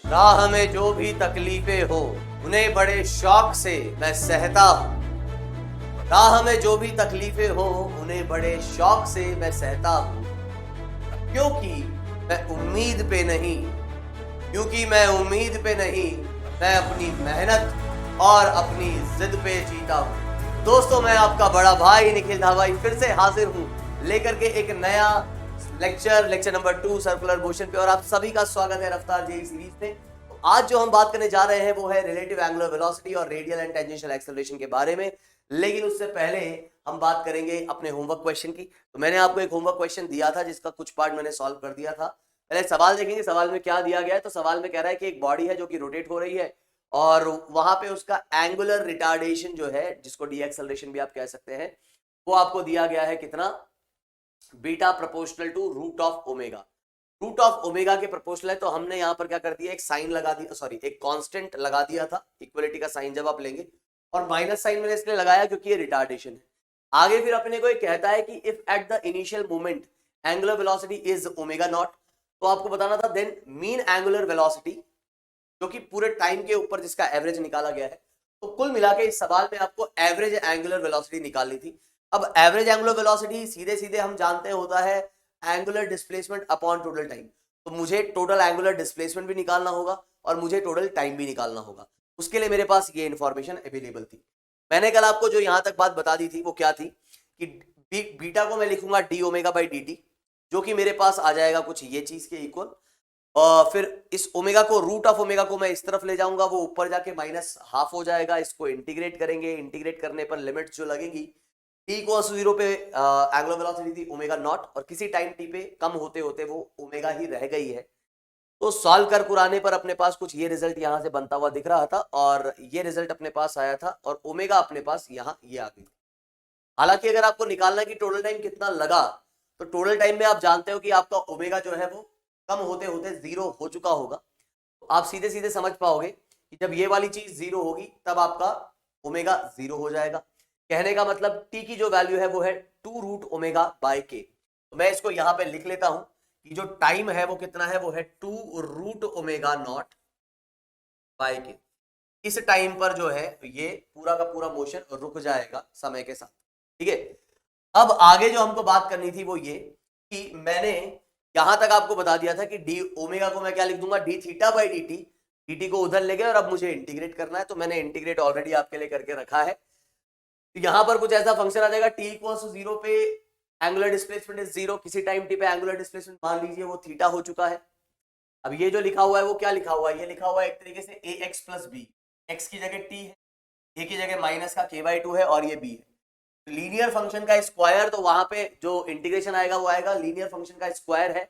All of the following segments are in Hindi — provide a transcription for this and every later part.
राह में जो भी तकलीफें हो उन्हें बड़े शौक से मैं सहता हूँ। राह में जो भी तकलीफें हो उन्हें बड़े शौक से मैं सहता हूँ, क्योंकि मैं उम्मीद पे नहीं क्योंकि मैं उम्मीद पे नहीं, मैं अपनी मेहनत और अपनी जिद पे जीता हूँ। दोस्तों, मैं आपका बड़ा भाई निखिल धावाई फिर से हाजिर हूँ लेकर के एक नया लेक्चर नंबर 2 सर्कुलर मोशन पे, और आप सभी का स्वागत है रफ्तार जेई सीरीज में। तो आज जो हम बात करने जा रहे हैं वो है रिलेटिव एंगुलर वेलोसिटी और रेडियल एंड टेंजेंशियल एक्सेलरेशन के बारे में। लेकिन उससे पहले हम बात करेंगे अपने होमवर्क क्वेश्चन की। तो मैंने आपको एक होमवर्क क्वेश्चन दिया था जिसका कुछ पार्ट मैंने सॉल्व कर दिया था। पहले सवाल देखेंगे, सवाल में क्या दिया गया है। तो सवाल में कह रहा है कि एक बॉडी है जो कि रोटेट हो रही है और वहां पे उसका एंगुलर रिटार्डेशन जो है, जिसको डी एक्सेलरेशन भी आप कह सकते हैं, वो आपको दिया गया है कितना, beta proportional to root of omega. Root of omega के प्रोपोर्शनल है, तो हमने यहां पर क्या कर दिया, एक साइन लगा दिया, सॉरी एक कांस्टेंट लगा दिया था। इक्वलिटी का साइन जब आप लेंगे, और माइनस साइन मैंने इसलिए लगाया क्योंकि ये रिटार्डेशन है। आगे फिर अपने को ये कहता है कि if at the initial moment angular velocity is omega naught, तो आपको बताना था देन मीन एंगुलर वेलोसिटी, जो कि पूरे टाइम के ऊपर जिसका एवरेज निकाला गया है। तो कुल मिला के इस सवाल में आपको एवरेज एंगुलर वेलोसिटी निकालनी थी। अब एवरेज एंगुलर वेलोसिटी सीधे सीधे हम जानते हैं होता है angular displacement upon total time. तो मुझे टोटल एंगुलर डिस्प्लेसमेंट भी निकालना होगा और मुझे टोटल टाइम भी निकालना होगा। उसके लिए मेरे पास ये इंफॉर्मेशन अवेलेबल थी। मैंने कल आपको जो यहां तक बात बता दी थी वो क्या थी कि बीटा को मैं लिखूंगा D omega by D T, जो कि मेरे पास आ जाएगा कुछ ये चीज के इक्वल। और फिर इस ओमेगा को, रूट ऑफ ओमेगा को मैं इस तरफ ले जाऊंगा, वो ऊपर जाके माइनस हाफ हो जाएगा। इसको इंटीग्रेट करेंगे, इंटीग्रेट करने पर लिमिट जो लगेगी टी को 0 पे एंगुलर वेलोसिटी थी ओमेगा नॉट, और किसी टाइम टी पे कम होते होते वो ओमेगा ही रह गई है। तो सॉल्व कर पुराने पर अपने पास कुछ ये रिजल्ट यहां से बनता हुआ दिख रहा था, और ये रिजल्ट अपने पास आया था, और ओमेगा अपने पास यहाँ ये आ गई। हालांकि अगर आपको निकालना है कि टोटल टाइम कितना लगा, तो टोटल टाइम में आप जानते हो कि आपका ओमेगा जो है वो कम होते होते 0 हो चुका होगा। तो आप सीधे सीधे समझ पाओगे कि जब ये वाली चीज 0 होगी तब आपका ओमेगा 0 हो जाएगा। कहने का मतलब टी की जो वैल्यू है वो है 2 रूट ओमेगा बाय के। तो मैं इसको यहां पे लिख लेता हूं कि जो टाइम है वो कितना है, वो है 2 रूट ओमेगा नॉट बाय के। इस टाइम पर जो है ये पूरा का पूरा मोशन रुक जाएगा समय के साथ। ठीक है। अब आगे जो हमको बात करनी थी वो ये कि मैंने यहां तक आपको बता दिया था कि डी ओमेगा को मैं क्या लिख दूंगा, D theta by D T. D T को उधर ले गए और अब मुझे इंटीग्रेट करना है, तो मैंने इंटीग्रेट ऑलरेडी आपके लिए करके रखा है। तो यहां पर कुछ ऐसा फंक्शन आ जाएगा, टी इक्वल्स टू 0 पे एंगुलर डिस्प्लेसमेंट इज 0, किसी टाइम टी पे एंगुलर डिस्प्लेसमेंट मान लीजिए वो थीटा हो चुका है। अब ये जो लिखा हुआ है वो क्या लिखा हुआ है, ये लिखा हुआ है एक तरीके से ए एक्स प्लस बी। एक्स की जगह टी है, ए की जगह माइनस का के बाई 2 है, और ये बी है। लीनियर फंक्शन का स्क्वायर, तो वहां पे जो इंटीग्रेशन आएगा वो आएगा लीनियर फंक्शन का स्क्वायर है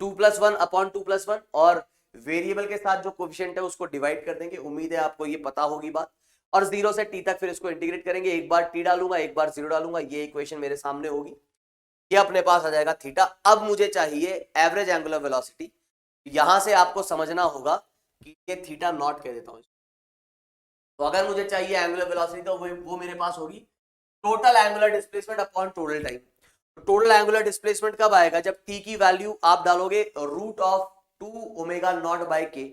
2+1 अपॉन 2+1, और वेरिएबल के साथ जो कोफिशिएंट है उसको डिवाइड कर देंगे। उम्मीद है आपको ये पता होगी बात। और 0 से टी तक फिर इसको इंटीग्रेट करेंगे, एक बार टी डालूंगा एक बार 0 डालूंगा, ये इक्वेशन मेरे सामने होगी। ये अपने पास आ जाएगा थीटा। अब मुझे चाहिए एवरेज एंगुलर वेलोसिटी। यहां से आपको समझना होगा कि ये थीटा नॉट कह देता हूं। तो अगर मुझे चाहिए एंगुलर वेलोसिटी तो वो मेरे पास होगी total angular displacement upon total time. Total angular displacement कब आएगा, जब टी की वैल्यू आप डालोगे root of 2 omega not by K.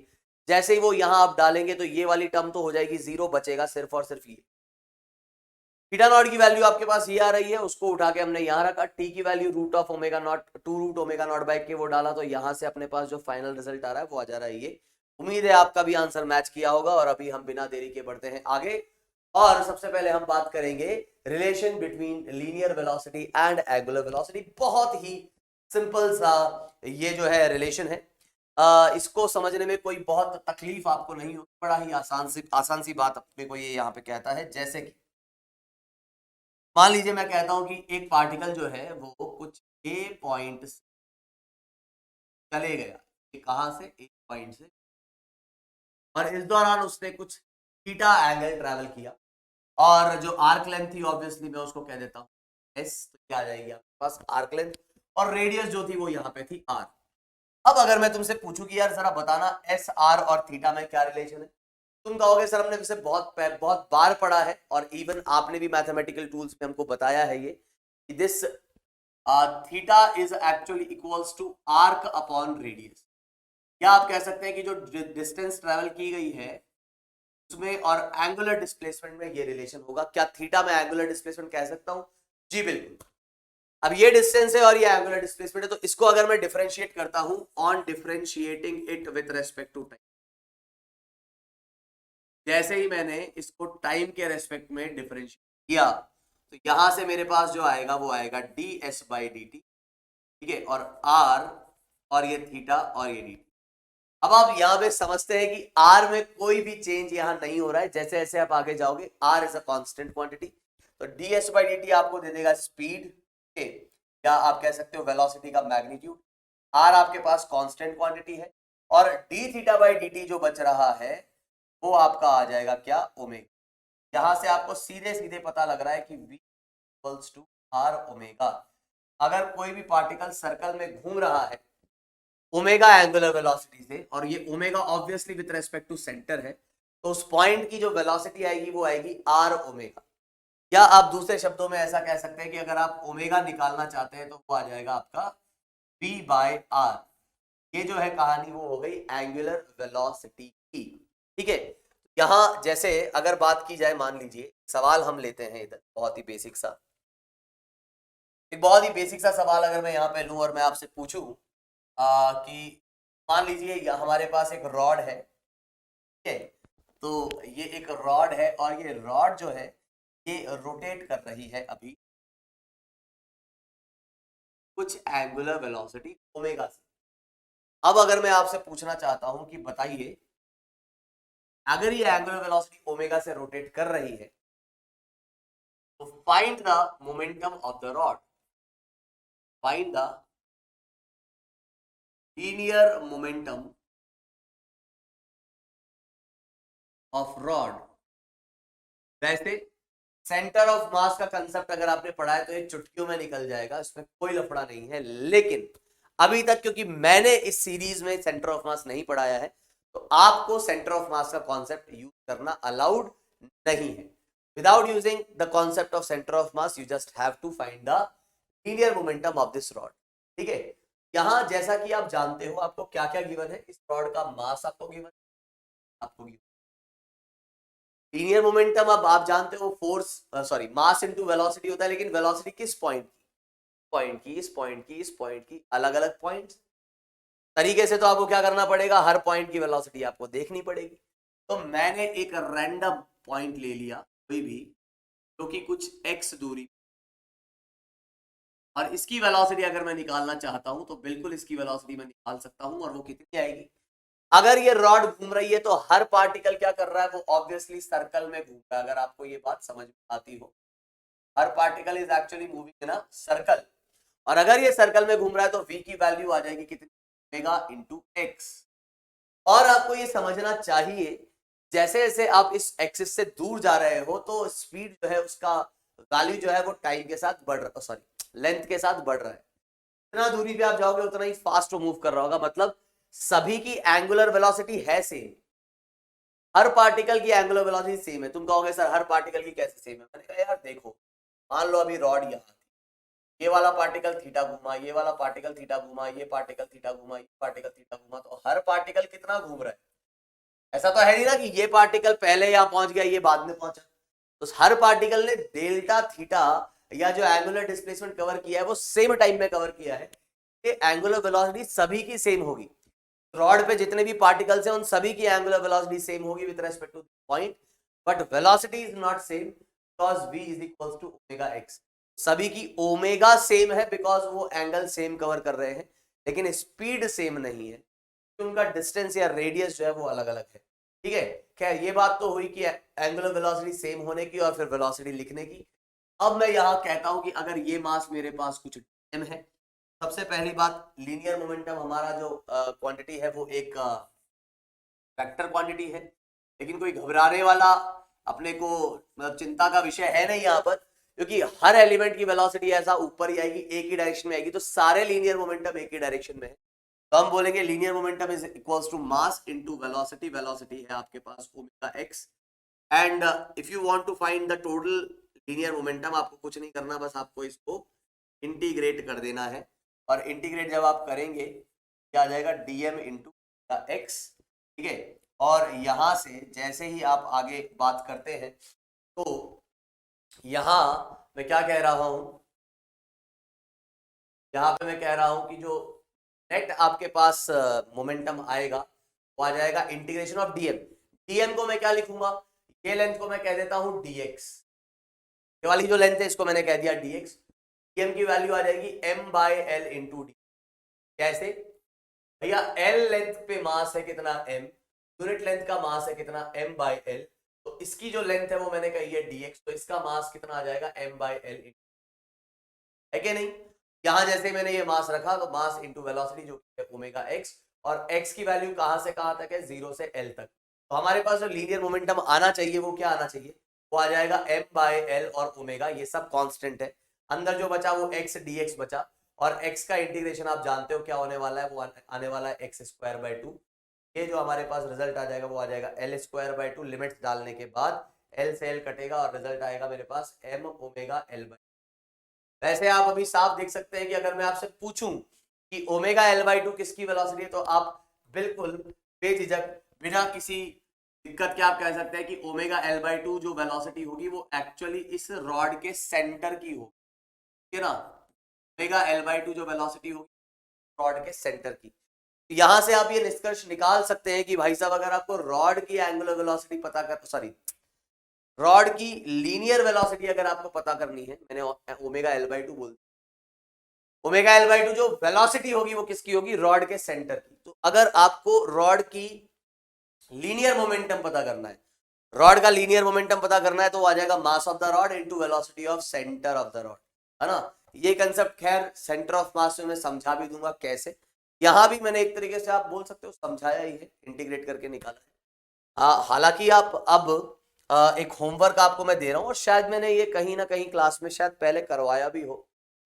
जैसे ही वो यहां आप डालेंगे तो ये वाली टर्म तो हो जाएगी 0, बचेगा सिर्फ और सिर्फ ये थीटा नॉट की वैल्यू आपके पास ये आ रही है, उसको उठा के हमने यहां रखा। टी की value root of omega not 2 root omega not by K वो डाला, तो यहां से अपने पास जो फाइनल रिजल्ट आ रहा है वो आ जा रहा है ये। उम्मीद है आपका भी आंसर मैच किया होगा, और अभी हम बिना देरी के बढ़ते हैं आगे। और सबसे पहले हम बात करेंगे relation between linear velocity and angular velocity. बहुत ही सिंपल सा ये जो है रिलेशन है। इसको समझने में कोई बहुत तकलीफ आपको नहीं हो, बड़ा ही आसान सी बात अपने को ये यहाँ पे कहता है। जैसे कि मान लीजिए मैं कहता हूं कि एक पार्टिकल जो है वो कुछ ए पॉइंट चले गया, कहां से, एक पॉइंट से, और इस दौरान उसने कुछ थीटा एंगल ट्रैवल किया, और जो आर्क लेंथ थी ऑब्वियसली मैं उसको कह देता हूँ एस। तो क्या आ जाएगी आपके पास आर्क लेंथ, और रेडियस जो थी वो यहाँ पे थी आर। अब अगर मैं तुमसे पूछूं कि यार जरा बताना एस आर और थीटा में क्या रिलेशन है, तुम कहोगे सर हमने इसे बहुत बार पढ़ा है, और इवन आपने भी मैथमेटिकल टूल्स में हमको बताया है ये कि this theta is actually equals to arc upon radius. या आप कह सकते हैं कि जो डिस्टेंस ट्रेवल की गई है उसमें और एंगुलर डिस्प्लेसमेंट में ये रिलेशन होगा। क्या थीटा में एंगुलर डिस्प्लेसमेंट कह सकता हूं? जी बिल्कुल। अब ये डिस्टेंस है और ये एंगुलर डिस्प्लेसमेंट है, तो इसको अगर मैं डिफरेंशिएट करता हूं on differentiating it with respect to time, जैसे ही मैंने इसको टाइम के रेस्पेक्ट में डिफरेंशिएट किया तो यहां से मेरे पास जो आएगा वो आएगा ds बाई डी टी, ठीक है, और r और ये थीटा और ये dt। अब आप यहां पे समझते हैं कि r में कोई भी चेंज यहां नहीं हो रहा है, जैसे जैसे आप आगे जाओगे r is a constant quantity, तो ds बाई डी टी आपको दे देगा स्पीड, या आप कह सकते हो वेलोसिटी का मैग्नीट्यूड। r आपके पास कांस्टेंट क्वांटिटी है और d theta by D T जो बच रहा है वो आपका आ जाएगा क्या? ओमेगा। यहां से आपको सीधे सीधे पता लग रहा है कि v equals to r omega. अगर कोई भी पार्टिकल सर्कल में घूम रहा है ओमेगा एंगुलर वेलोसिटी से, और ये omega obviously with respect to centre है, तो उस पॉइंट की जो वेलोसिटी आएगी वो आएगी r ओमेगा। या आप दूसरे शब्दों में ऐसा कह सकते हैं कि अगर आप ओमेगा निकालना चाहते हैं तो वो आ जाएगा आपका v बाय r। ये जो है कहानी वो हो गई एंगुलर वेलोसिटी की, ठीक है। यहां जैसे अगर बात की जाए, मान लीजिए सवाल हम लेते हैं इधर, बहुत ही बेसिक सा, एक बहुत ही बेसिक सा सवाल अगर मैं यहाँ पे लूं और मैं आपसे पूछूं कि मान लीजिए हमारे पास एक रॉड है, ठीक है, तो ये एक रॉड है और ये रॉड जो है ये रोटेट कर रही है अभी कुछ एंगुलर वेलोसिटी ओमेगा से। अब अगर मैं आपसे पूछना चाहता हूं कि बताइए अगर ये एंगुलर वेलोसिटी ओमेगा से रोटेट कर रही है तो find the momentum of the rod, find the linear momentum of rod. वैसे सेंटर ऑफ मास का कंसेप्ट अगर आपने पढ़ा है तो ये चुटकियों में निकल जाएगा, इसमें कोई लफड़ा नहीं है, लेकिन अभी तक क्योंकि मैंने इस सीरीज में सेंटर ऑफ मास नहीं पढ़ाया है तो आपको सेंटर ऑफ मास का कॉन्सेप्ट यूज करना अलाउड नहीं है। Without using the concept of centre of mass you just have to find the linear momentum of this rod, ठीक है। यहां जैसा कि आप जानते हो आपको क्या क्या गिवन है, इस रॉड का मास आपको गिवन, आपको गिवन लीनियर मोमेंटम। अब आप जानते हो force sorry mass into velocity होता है, लेकिन वेलोसिटी किस पॉइंट की, पॉइंट की, इस पॉइंट की, इस पॉइंट की, अलग अलग पॉइंट्स तरीके से, तो आपको क्या करना पड़ेगा, हर पॉइंट की वेलोसिटी आपको देखनी पड़ेगी। तो मैंने एक रैंडम पॉइंट ले लिया कोई भी जो कि कुछ x दूरी, और इसकी वेलोसिटी अगर मैं निकालना चाहता हूं तो बिल्कुल इसकी वेलोसिटी मैं निकाल सकता हूं, और वो कितनी आएगी। अगर ये रॉड घूम रही है तो हर पार्टिकल क्या कर रहा है, वो ऑब्वियसली सर्कल में घूम रहा है। अगर आपको ये बात समझ में आती हो, हर particle is actually moving in a circle, और अगर ये सर्कल में घूम रहा है तो v की वैल्यू आ जाएगी कितनी, ओमेगा इनटू x। और आपको ये समझना चाहिए जैसे जैसे आप इस एक्सिस से दूर जा रहे हो तो स्पीड जो है उसका वैल्यू जो है वो टाइम के साथ बढ़ रहा, सॉरी लेंथ के साथ बढ़ रहा है। जितना दूरी पे आप जाओगे उतना ही फास्ट मूव कर रहा होगा, मतलब सभी की एंगुलर वेलोसिटी है सेम, हर पार्टिकल की एंगुलर वेलोसिटी सेम है। तुम कहोगे सर हर पार्टिकल की कैसे सेम है, मैंने कहा यार देखो, मान लो अभी रॉड यहाँ थी, ये वाला पार्टिकल थीटा घुमा, ये वाला पार्टिकल थीटा घुमा, ये पार्टिकल थीटा घुमा, ये पार्टिकल थीटा घुमा, तो हर पार्टिकल कितना घूम रहा है। ऐसा तो है नहीं ना कि ये पार्टिकल पहले यहां पहुंच गया ये बाद में पहुंचा, तो हर पार्टिकल ने डेल्टा थीटा या जो एंगुलर डिस्प्लेसमेंट कवर किया है वो सेम टाइम में कवर किया है। ये एंगुलर वेलोसिटी सभी की सेम होगी, रॉड पे जितने भी पार्टिकल्स हैं उन सभी की एंगुलर वेलोसिटी सेम होगी with respect to point, but velocity is not same because v is equals to omega x। सभी की ओमेगा सेम है बिकॉज वो एंगल सेम कवर कर रहे हैं, लेकिन स्पीड सेम नहीं है, उनका डिस्टेंस या रेडियस जो है वो अलग अलग है, ठीक है। खैर ये बात तो हुई कि एंगुलर वेलोसिटी सेम होने की और फिर वेलोसिटी लिखने की। अब मैं यहां कहता हूं कि अगर ये मास मेरे पास कुछ m है, सबसे पहली बात लीनियर मोमेंटम हमारा जो क्वांटिटी है वो एक वेक्टर क्वांटिटी है, लेकिन कोई घबराने वाला अपने को मतलब चिंता का विषय है नहीं यहाँ पर, क्योंकि हर एलिमेंट की वेलोसिटी ऐसा ऊपर ही आएगी, एक ही डायरेक्शन में आएगी, तो सारे लीनियर मोमेंटम एक ही डायरेक्शन में है। तो हम बोलेंगे linear momentum is equals to mass into velocity, velocity है आपके पास omega x, and if you want to find the total linear momentum आपको कुछ नहीं करना, बस आपको इसको इंटीग्रेट कर देना है, और इंटीग्रेट जब आप करेंगे क्या आ जाएगा, dm इंटू x, ठीक है। और यहां से जैसे ही आप आगे बात करते हैं तो यहां मैं क्या कह रहा हूं, यहां पे मैं कह रहा हूं कि जो नेट आपके पास मोमेंटम आएगा वो आ जाएगा इंटीग्रेशन ऑफ डीएम। डीएम को मैं क्या लिखूंगा, ये लेंथ को मैं कह देता हूं dx, ये वाली जो लेंथ है इसको मैंने कह दिया dx। डीएम की वैल्यू आ जाएगी m/l इंटू डी। कैसे भैया, l लेंथ पे मास है कितना m, यूनिट लेंथ का मास है कितना m/l, तो इसकी जो लेंथ है वो मैंने कही है dx, तो इसका मास कितना आ जाएगा m/l, है कि नहीं। यहां जैसे मैंने ये मास रखा तो मास इंटू वेलोसिटी जो है ओमेगा एक्स, और x की वैल्यू कहां से कहां तक है, 0 से l तक। तो हमारे पास जो लीनियर मोमेंटम आना चाहिए वो क्या आना चाहिए, वो आ जाएगा m/l और ओमेगा, ये सब कांस्टेंट है। अंदर जो बचा वो x dx बचा, और x का इंटीग्रेशन आप जानते हो क्या होने वाला है, वो आने वाला है x²/2। ये जो हमारे पास रिजल्ट आ जाएगा वो आ जाएगा l²/2, लिमिट्स डालने के बाद l से l कटेगा और रिजल्ट आएगा मेरे पास m ओमेगा l/। वैसे आप अभी साफ देख सकते हैं कि अगर मैं आपसे पूछूं कि ओमेगा l/2 किसकी वेलोसिटी है, तो आप बिल्कुल बेझिझक बिना किसी दिक्कत के आप कह सकते हैं कि ओमेगा l/2 जो वेलोसिटी होगी वो एक्चुअली इस रॉड के सेंटर की होगी, है ना। ओमेगा l/2 जो वेलोसिटी होगी रॉड के सेंटर की। यहां से आप ये निष्कर्ष निकाल सकते हैं कि भाई साहब अगर आपको रॉड की एंगुलर वेलोसिटी पता कर, सॉरी रॉड की लीनियर वेलोसिटी अगर आपको पता करनी है, मैंने ओमेगा l/2 बोल, ओमेगा l/2 जो वेलोसिटी होगी वो किसकी होगी, रॉड के सेंटर की। तो अगर आपको रॉड की लीनियर मोमेंटम पता करना है, रॉड का लीनियर मोमेंटम पता करना है, तो आ जाएगा mass of the rod into velocity of centre of the rod, है ना। ये कंसेप्ट खैर सेंटर ऑफ मास में मैं समझा भी दूंगा कैसे, यहां भी मैंने एक तरीके से आप बोल सकते हो समझाया ही है, इंटीग्रेट करके निकाला है। हालांकि आप अब एक होमवर्क आपको मैं दे रहा हूं, और शायद मैंने ये कहीं ना कहीं क्लास में शायद पहले करवाया भी हो,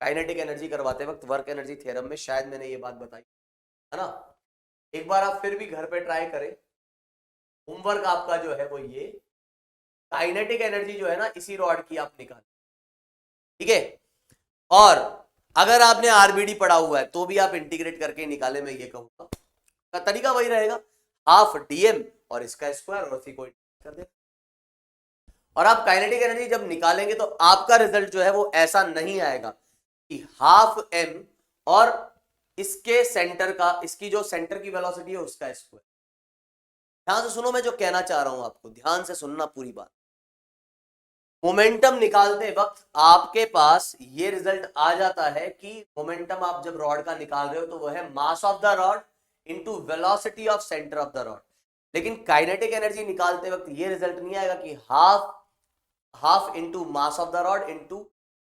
काइनेटिक एनर्जी करवाते वक्त वर्क एनर्जी थ्योरम में शायद मैंने ये बात बताई, है ना। एक बार आप फिर भी घर पे ट्राई करें। होमवर्क आपका जो है वो ये, काइनेटिक एनर्जी जो है ना इसी रॉड की आप निकाल, ठीक है। और अगर आपने आरबीडी पढ़ा हुआ है तो भी आप इंटीग्रेट करके निकाले, मैं ये कहूंगा का तरीका वही रहेगा, हाफ डीएम और इसका स्क्वायर और उसी को कर दे। और आप काइनेटिक एनर्जी जब निकालेंगे तो आपका रिजल्ट जो है वो ऐसा नहीं आएगा कि हाफ एम और इसके सेंटर का, इसकी जो सेंटर की वेलोसिटी है उसका स्क्वायर। ध्यान से सुनो मैं जो कहना चाह रहा हूं आपको, ध्यान से सुनना पूरी बात। मोमेंटम निकालते वक्त आपके पास ये रिजल्ट आ जाता है कि मोमेंटम आप जब रॉड का निकाल रहे हो तो वो है mass of the rod into velocity of centre of the rod. लेकिन काइनेटिक एनर्जी निकालते वक्त ये रिजल्ट नहीं आएगा कि half into mass of the rod into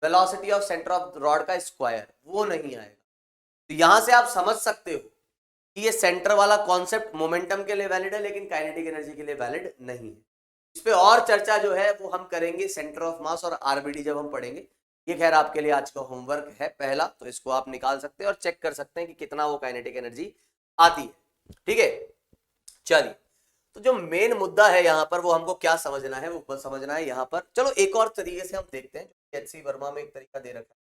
velocity of centre of rod का स्क्वायर, वो नहीं आएगा। तो यहां से आप समझ सकते हो कि ये सेंटर वाला कॉन्सेप्ट मोमेंटम के लिए वैलिड है लेकिन काइनेटिक एनर्जी के लिए वैलिड नहीं है। इस पे और चर्चा जो है वो हम करेंगे सेंटर ऑफ मास और आरबीडी जब हम पढ़ेंगे। ये खैर आपके लिए आज का होमवर्क है पहला, तो इसको आप निकाल सकते हैं और चेक कर सकते हैं कि कितना वो काइनेटिक एनर्जी आती है, ठीक है। चलिए, तो जो मेन मुद्दा है यहाँ पर वो हमको क्या समझना है, वो समझना है यहाँ पर। चलो एक और तरीके से हम देखते हैं, जो एचसी वर्मा में एक तरीका दे रखा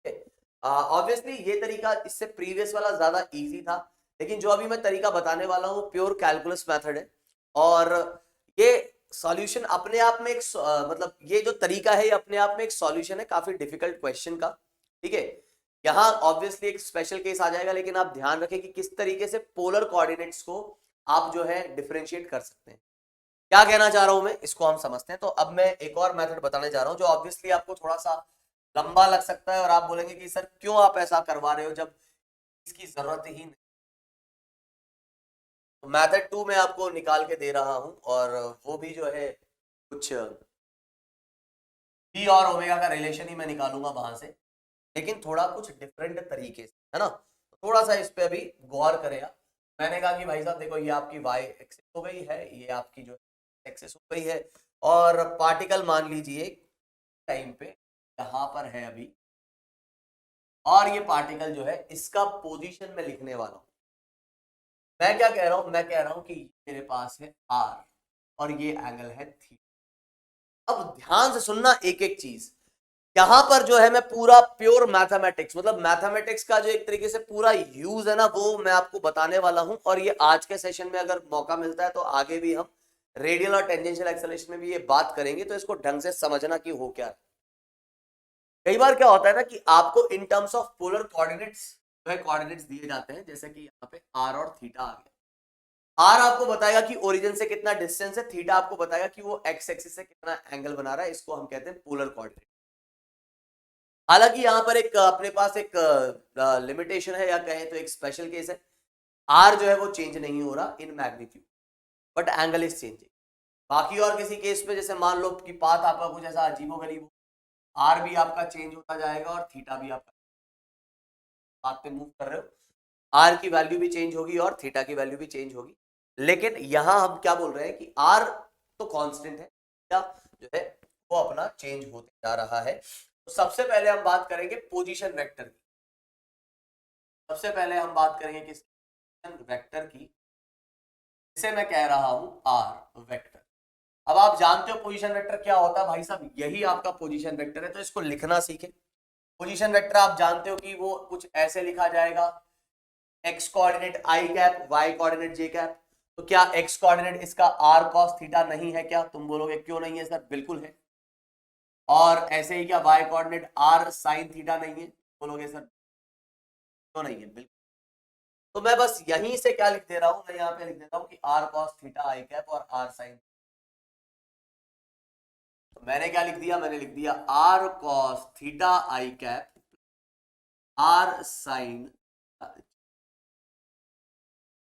है। ऑब्वियसली ये तरीका इससे प्रीवियस वाला ज्यादा इजी था, लेकिन जो अभी मैं तरीका बताने वाला हूँ प्योर कैलकुलस मेथड है, और ये सॉल्यूशन अपने आप में एक मतलब ये जो तरीका है ये अपने आप में एक सॉल्यूशन है काफी डिफिकल्ट क्वेश्चन का, ठीक है। यहाँ ऑब्वियसली एक स्पेशल केस आ जाएगा, लेकिन आप ध्यान रखें कि किस तरीके से पोलर कोऑर्डिनेट्स को आप जो है डिफरेंशिएट कर सकते हैं। क्या कहना चाह रहा हूं मैं, इसको हम समझते हैं। तो अब मैं एक और मेथड बताने जा रहा हूं जो ऑब्वियसली आपको थोड़ा सा लंबा लग सकता है और आप बोलेंगे कि सर क्यों आप ऐसा करवा रहे हो जब इसकी जरूरत ही नहीं। तो मेथड 2 मैं आपको निकाल के दे रहा हूं, और वो भी जो है कुछ पी और ओमेगा का रिलेशन ही मैं निकालूंगा वहां से, लेकिन थोड़ा कुछ डिफरेंट तरीके से, है ना। थोड़ा सा इस पे अभी गौर करें आप। मैंने कहा कि भाई साहब देखो ये आपकी वाई एक्सिस हो गई है, ये आपकी जो एक्सिस हो गई है, और पार्टिकल मान लीजिए टाइम पे यहाँ पर है अभी, और ये पार्टिकल जो है इसका पोजीशन में लिखने वाला हूं। मैं क्या कह रहा हूं, मैं कह रहा हूं कि मेरे पास है आर और ये एंगल है थीटा। अब ध्यान से सुनना एक एक चीज, यहां पर जो है मैं पूरा प्योर मैथमेटिक्स, मतलब मैथमेटिक्स का जो एक तरीके से पूरा यूज है ना, वो मैं आपको बताने वाला हूं। और ये आज के सेशन में अगर मौका मिलता है तो आगे भी हम रेडियल और टेंजेंशियल एक्सेलरेशन में भी ये बात करेंगे, तो इसको ढंग से समझना कि हो क्या है। कई बार क्या होता है ना कि आपको in terms of polar coordinates जो है कोऑर्डिनेट्स दिए जाते हैं, जैसे कि यहाँ पे आर और थीटा आ गया। आर आपको बताएगा कि ओरिजिन से कितना डिस्टेंस है, थीटा आपको बताएगा कि वो एक्स एक्सिस से कितना एंगल बना रहा है। इसको हम कहते हैं पोलर कोऑर्डिनेट। हालांकि यहाँ पर एक अपने पास एक लिमिटेशन है, या कहें तो एक स्पेशल केस है। आर जो है वो चेंज नहीं हो रहा in magnitude, but angle is changing. बाकी और किसी केस पे जैसे मान लो कि पाथ आपका कुछ ऐसा अजीबोगरीब हो, आर भी आपका चेंज होता जाएगा और थीटा भी आपका पाथ पे मूव कर रहे हो, आर की वैल्यू भी चेंज होगी और थीटा की वैल्यू भी चेंज होगी। लेकिन यहां हम क्या बोल रहे हैं कि आर तो कांस्टेंट है, थीटा जो है वो अपना चेंज होते जा रहा है। तो सबसे पहले हम बात करेंगे पोजीशन वेक्टर की। सबसे पहले हम बात करेंगे किस वेक्टर की, इसे मैं कह रहा हूं आर वेक्टर। अब आप जानते हो पोजीशन वेक्टर क्या होता है भाई साहब, यही आपका पोजीशन वेक्टर है। तो इसको लिखना सीखे। पोजीशन वेक्टर आप जानते हो कि वो कुछ ऐसे लिखा जाएगा, x coordinate i cap, y coordinate j cap. तो क्या एक्स कोऑर्डिनेट इसका आर कॉस थीटा नहीं है क्या? तुम बोलोगे क्यों नहीं है सर, बिल्कुल है। और ऐसे ही क्या y coordinate r sine theta नहीं है? बोलोगे सर क्यों नहीं है, बिल्कुल। तो मैं बस यहीं से क्या लिख दे रहा हूं, मैं यहाँ पे लिख देता हूं कि आर कॉस थीटा आई कैप और आर साइन। तो मैंने क्या लिख दिया, मैंने लिख दिया आर कॉस थीटा आई कैप आर साइन।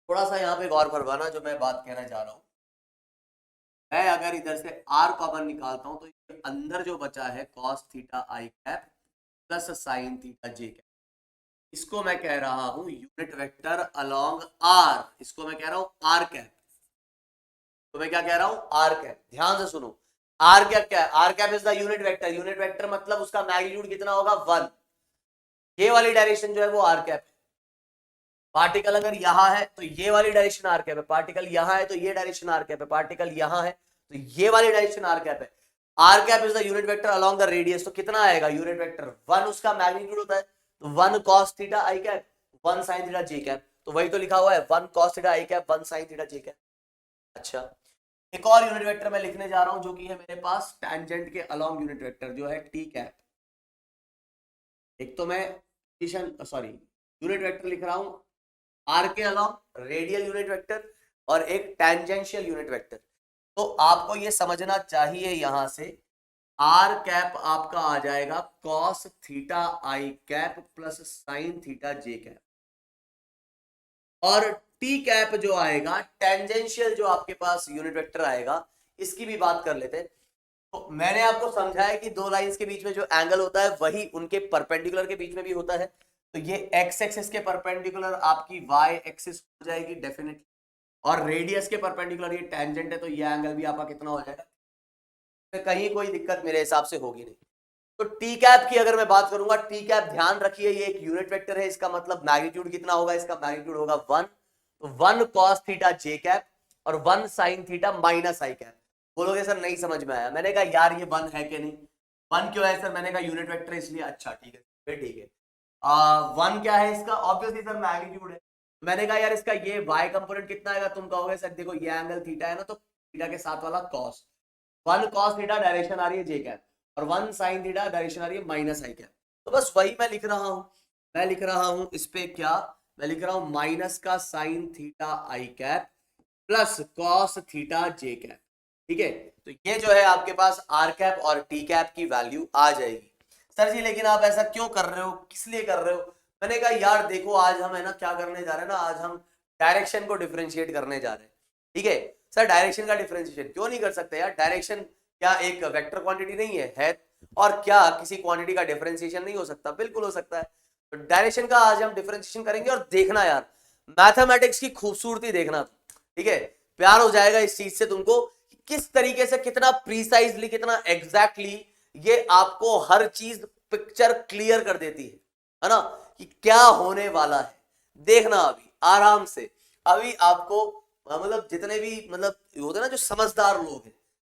थोड़ा सा यहाँ पे गौर फरमाना जो मैं बात कहना चाह रहा हूं। मैं अगर इधर से आर कॉमन निकालता हूं तो अंदर जो बचा है कॉस थीटा आई cap plus sign theta J cap, इसको मैं कह रहा हूं यूनिट वेक्टर अलोंग आर। इसको मैं कह रहा हूं आर कैप। तो मैं क्या कह रहा हूं, आर कैप। ध्यान से सुनो, आर कैप क्या है? R cap is the unit vector. Unit vector मतलब उसका मैग्नीट्यूड कितना होगा, 1। ये वाली डायरेक्शन जो है वो आर कैप है। पार्टिकल अगर यहां है तो ये वाली डायरेक्शन आर कैप है, पार्टिकल यहां है तो ये डायरेक्शन आर कैप है, पार्टिकल यहां है तो ये वाली डायरेक्शन आर कैप है। R cap is the unit vector along the radius. तो कितना आएगा यूनिट वेक्टर, 1 उसका मैग्नीट्यूड होता है। तो 1 cos थीटा आई cap 1 sin theta J cap. तो वही तो लिखा हुआ है 1 cos थीटा आई cap 1 sin theta J cap. अच्छा, एक और यूनिट वेक्टर मैं लिखने जा रहा हूं जो कि है मेरे पास टैंजेंट के अलोंग यूनिट वेक्टर जो है टी कैप। एक तो मैं यूनिट वेक्टर लिख रहा हूं आर के अलोंग रेडियल यूनिट वेक्टर, और एक टैंजेंशियल यूनिट वेक्टर। तो आपको ये समझना चाहिए यहां से आर कैप आपका आ जाएगा कॉस थीटा आई cap plus sign theta J cap, और टी कैप जो आएगा टेंजेंशियल जो आपके पास यूनिट वेक्टर आएगा, इसकी भी बात कर लेते हैं। तो मैंने आपको समझाया कि दो लाइंस के बीच में जो एंगल होता है वही उनके परपेंडिकुलर के बीच में भी होता है। तो ये एक्स एक्सिस के परपेंडिकुलर आपकी वाई एक्सिस हो जाएगी डेफिनेटली, और रेडियस के परपेंडिकुलर ये टेंजेंट है तो ये एंगल भी आपका कितना हो जाएगा, तो कहीं कोई दिक्कत मेरे हिसाब से होगी नहीं। तो टी कैप की अगर मैं बात करूंगा, टी कैप ध्यान रखिए ये एक यूनिट वेक्टर है, इसका मतलब मैग्नीट्यूड कितना होगा, इसका मैग्नीट्यूड होगा 1। तो 1 cos थीटा जे कैप और 1 sin थीटा माइनस आई कैप। बोलोगे सर नहीं समझ में आया। मैंने कहा यार ये 1 है कि नहीं, 1 क्यों है सर? मैंने कहा यूनिट वेक्टर इसलिए। अच्छा ठीक है, फिर ठीक है। 1 क्या है इसका, ऑब्वियसली सर मैग्नीट्यूड है। मैंने कहा यार इसका ये y कंपोनेंट कितना आएगा? तुम कहोगे सर देखो ये एंगल थीटा है ना, तो थीटा के साथ वाला cos, 1 cos थीटा डायरेक्शन आ रही है जे कैप और 1 sin थीटा डायरेक्शन आ रही है माइनस आई कैप। तो बस वही मैं लिख रहा हूं। मैं लिख रहा हूं इस पे क्या, मैं लिख रहा हूं माइनस का sin थीटा आई cap plus cos theta J cap. ठीक है, तो ये जो है आपके पास आर कैप और टी कैप की वैल्यू आ जाएगी। सर जी लेकिन आप ऐसा क्यों कर रहे हो, किस लिए कर रहे हो? मैंने कहा यार देखो आज हम है ना क्या करने जा रहे हैं ना, आज हम डायरेक्शन को डिफरेंशिएट करने जा रहे हैं। ठीक है सर, डायरेक्शन का डिफरेंशिएशन क्यों नहीं कर सकते यार? डायरेक्शन क्या एक वेक्टर क्वांटिटी नहीं है? और क्या किसी क्वांटिटी का डिफरेंशिएशन नहीं हो सकता? बिल्कुल हो सकता है। तो डायरेक्शन का आज हम डिफरेंशिएशन करेंगे, और देखना यार मैथमेटिक्स की खूबसूरती देखना। ठीक है, प्यार हो जाएगा इस चीज से तुमको, किस तरीके से कितना प्रीसाइजली कितना एग्जैक्टली ये आपको हर चीज पिक्चर क्लियर कर देती है ना, कि क्या होने वाला है। देखना अभी आराम से, अभी आपको मतलब जितने भी मतलब होते हैं ना जो समझदार लोग हैं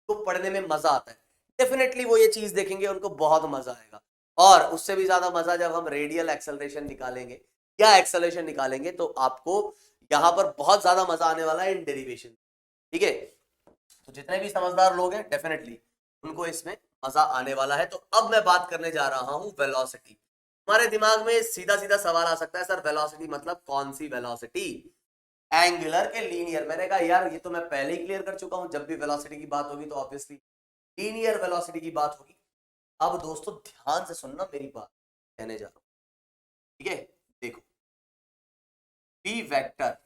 तो पढ़ने में मजा आता है। डेफिनेटली वो ये चीज देखेंगे, उनको बहुत मजा आएगा। और उससे भी ज्यादा मजा जब हम रेडियल एक्सेलरेशन निकालेंगे या एक्सेलरेशन निकालेंगे, तो आपको यहां पर बहुत ज्यादा मजा आने वाला है इन डेरिवेशन। ठीक है, तो जितने भी समझदार लोग हैं डेफिनेटली उनको इसमें मजा आने वाला है। तो अब मैं बात करने जा रहा हूं वेलोसिटी। हमारे दिमाग में सीधा सीधा सवाल आ सकता है, सर वेलोसिटी मतलब कौन सी वेलोसिटी? एंगुलर के लीनियर? मैंने कहा यार ये तो मैं पहले ही क्लियर कर चुका हूं, जब भी वेलोसिटी की बात होगी तो ऑब्वियसली लीनियर वेलोसिटी की बात होगी। अब दोस्तों ध्यान से सुनना मेरी बात, कहने जा रहा हूं। ठीक है, देखो बी वेक्टर,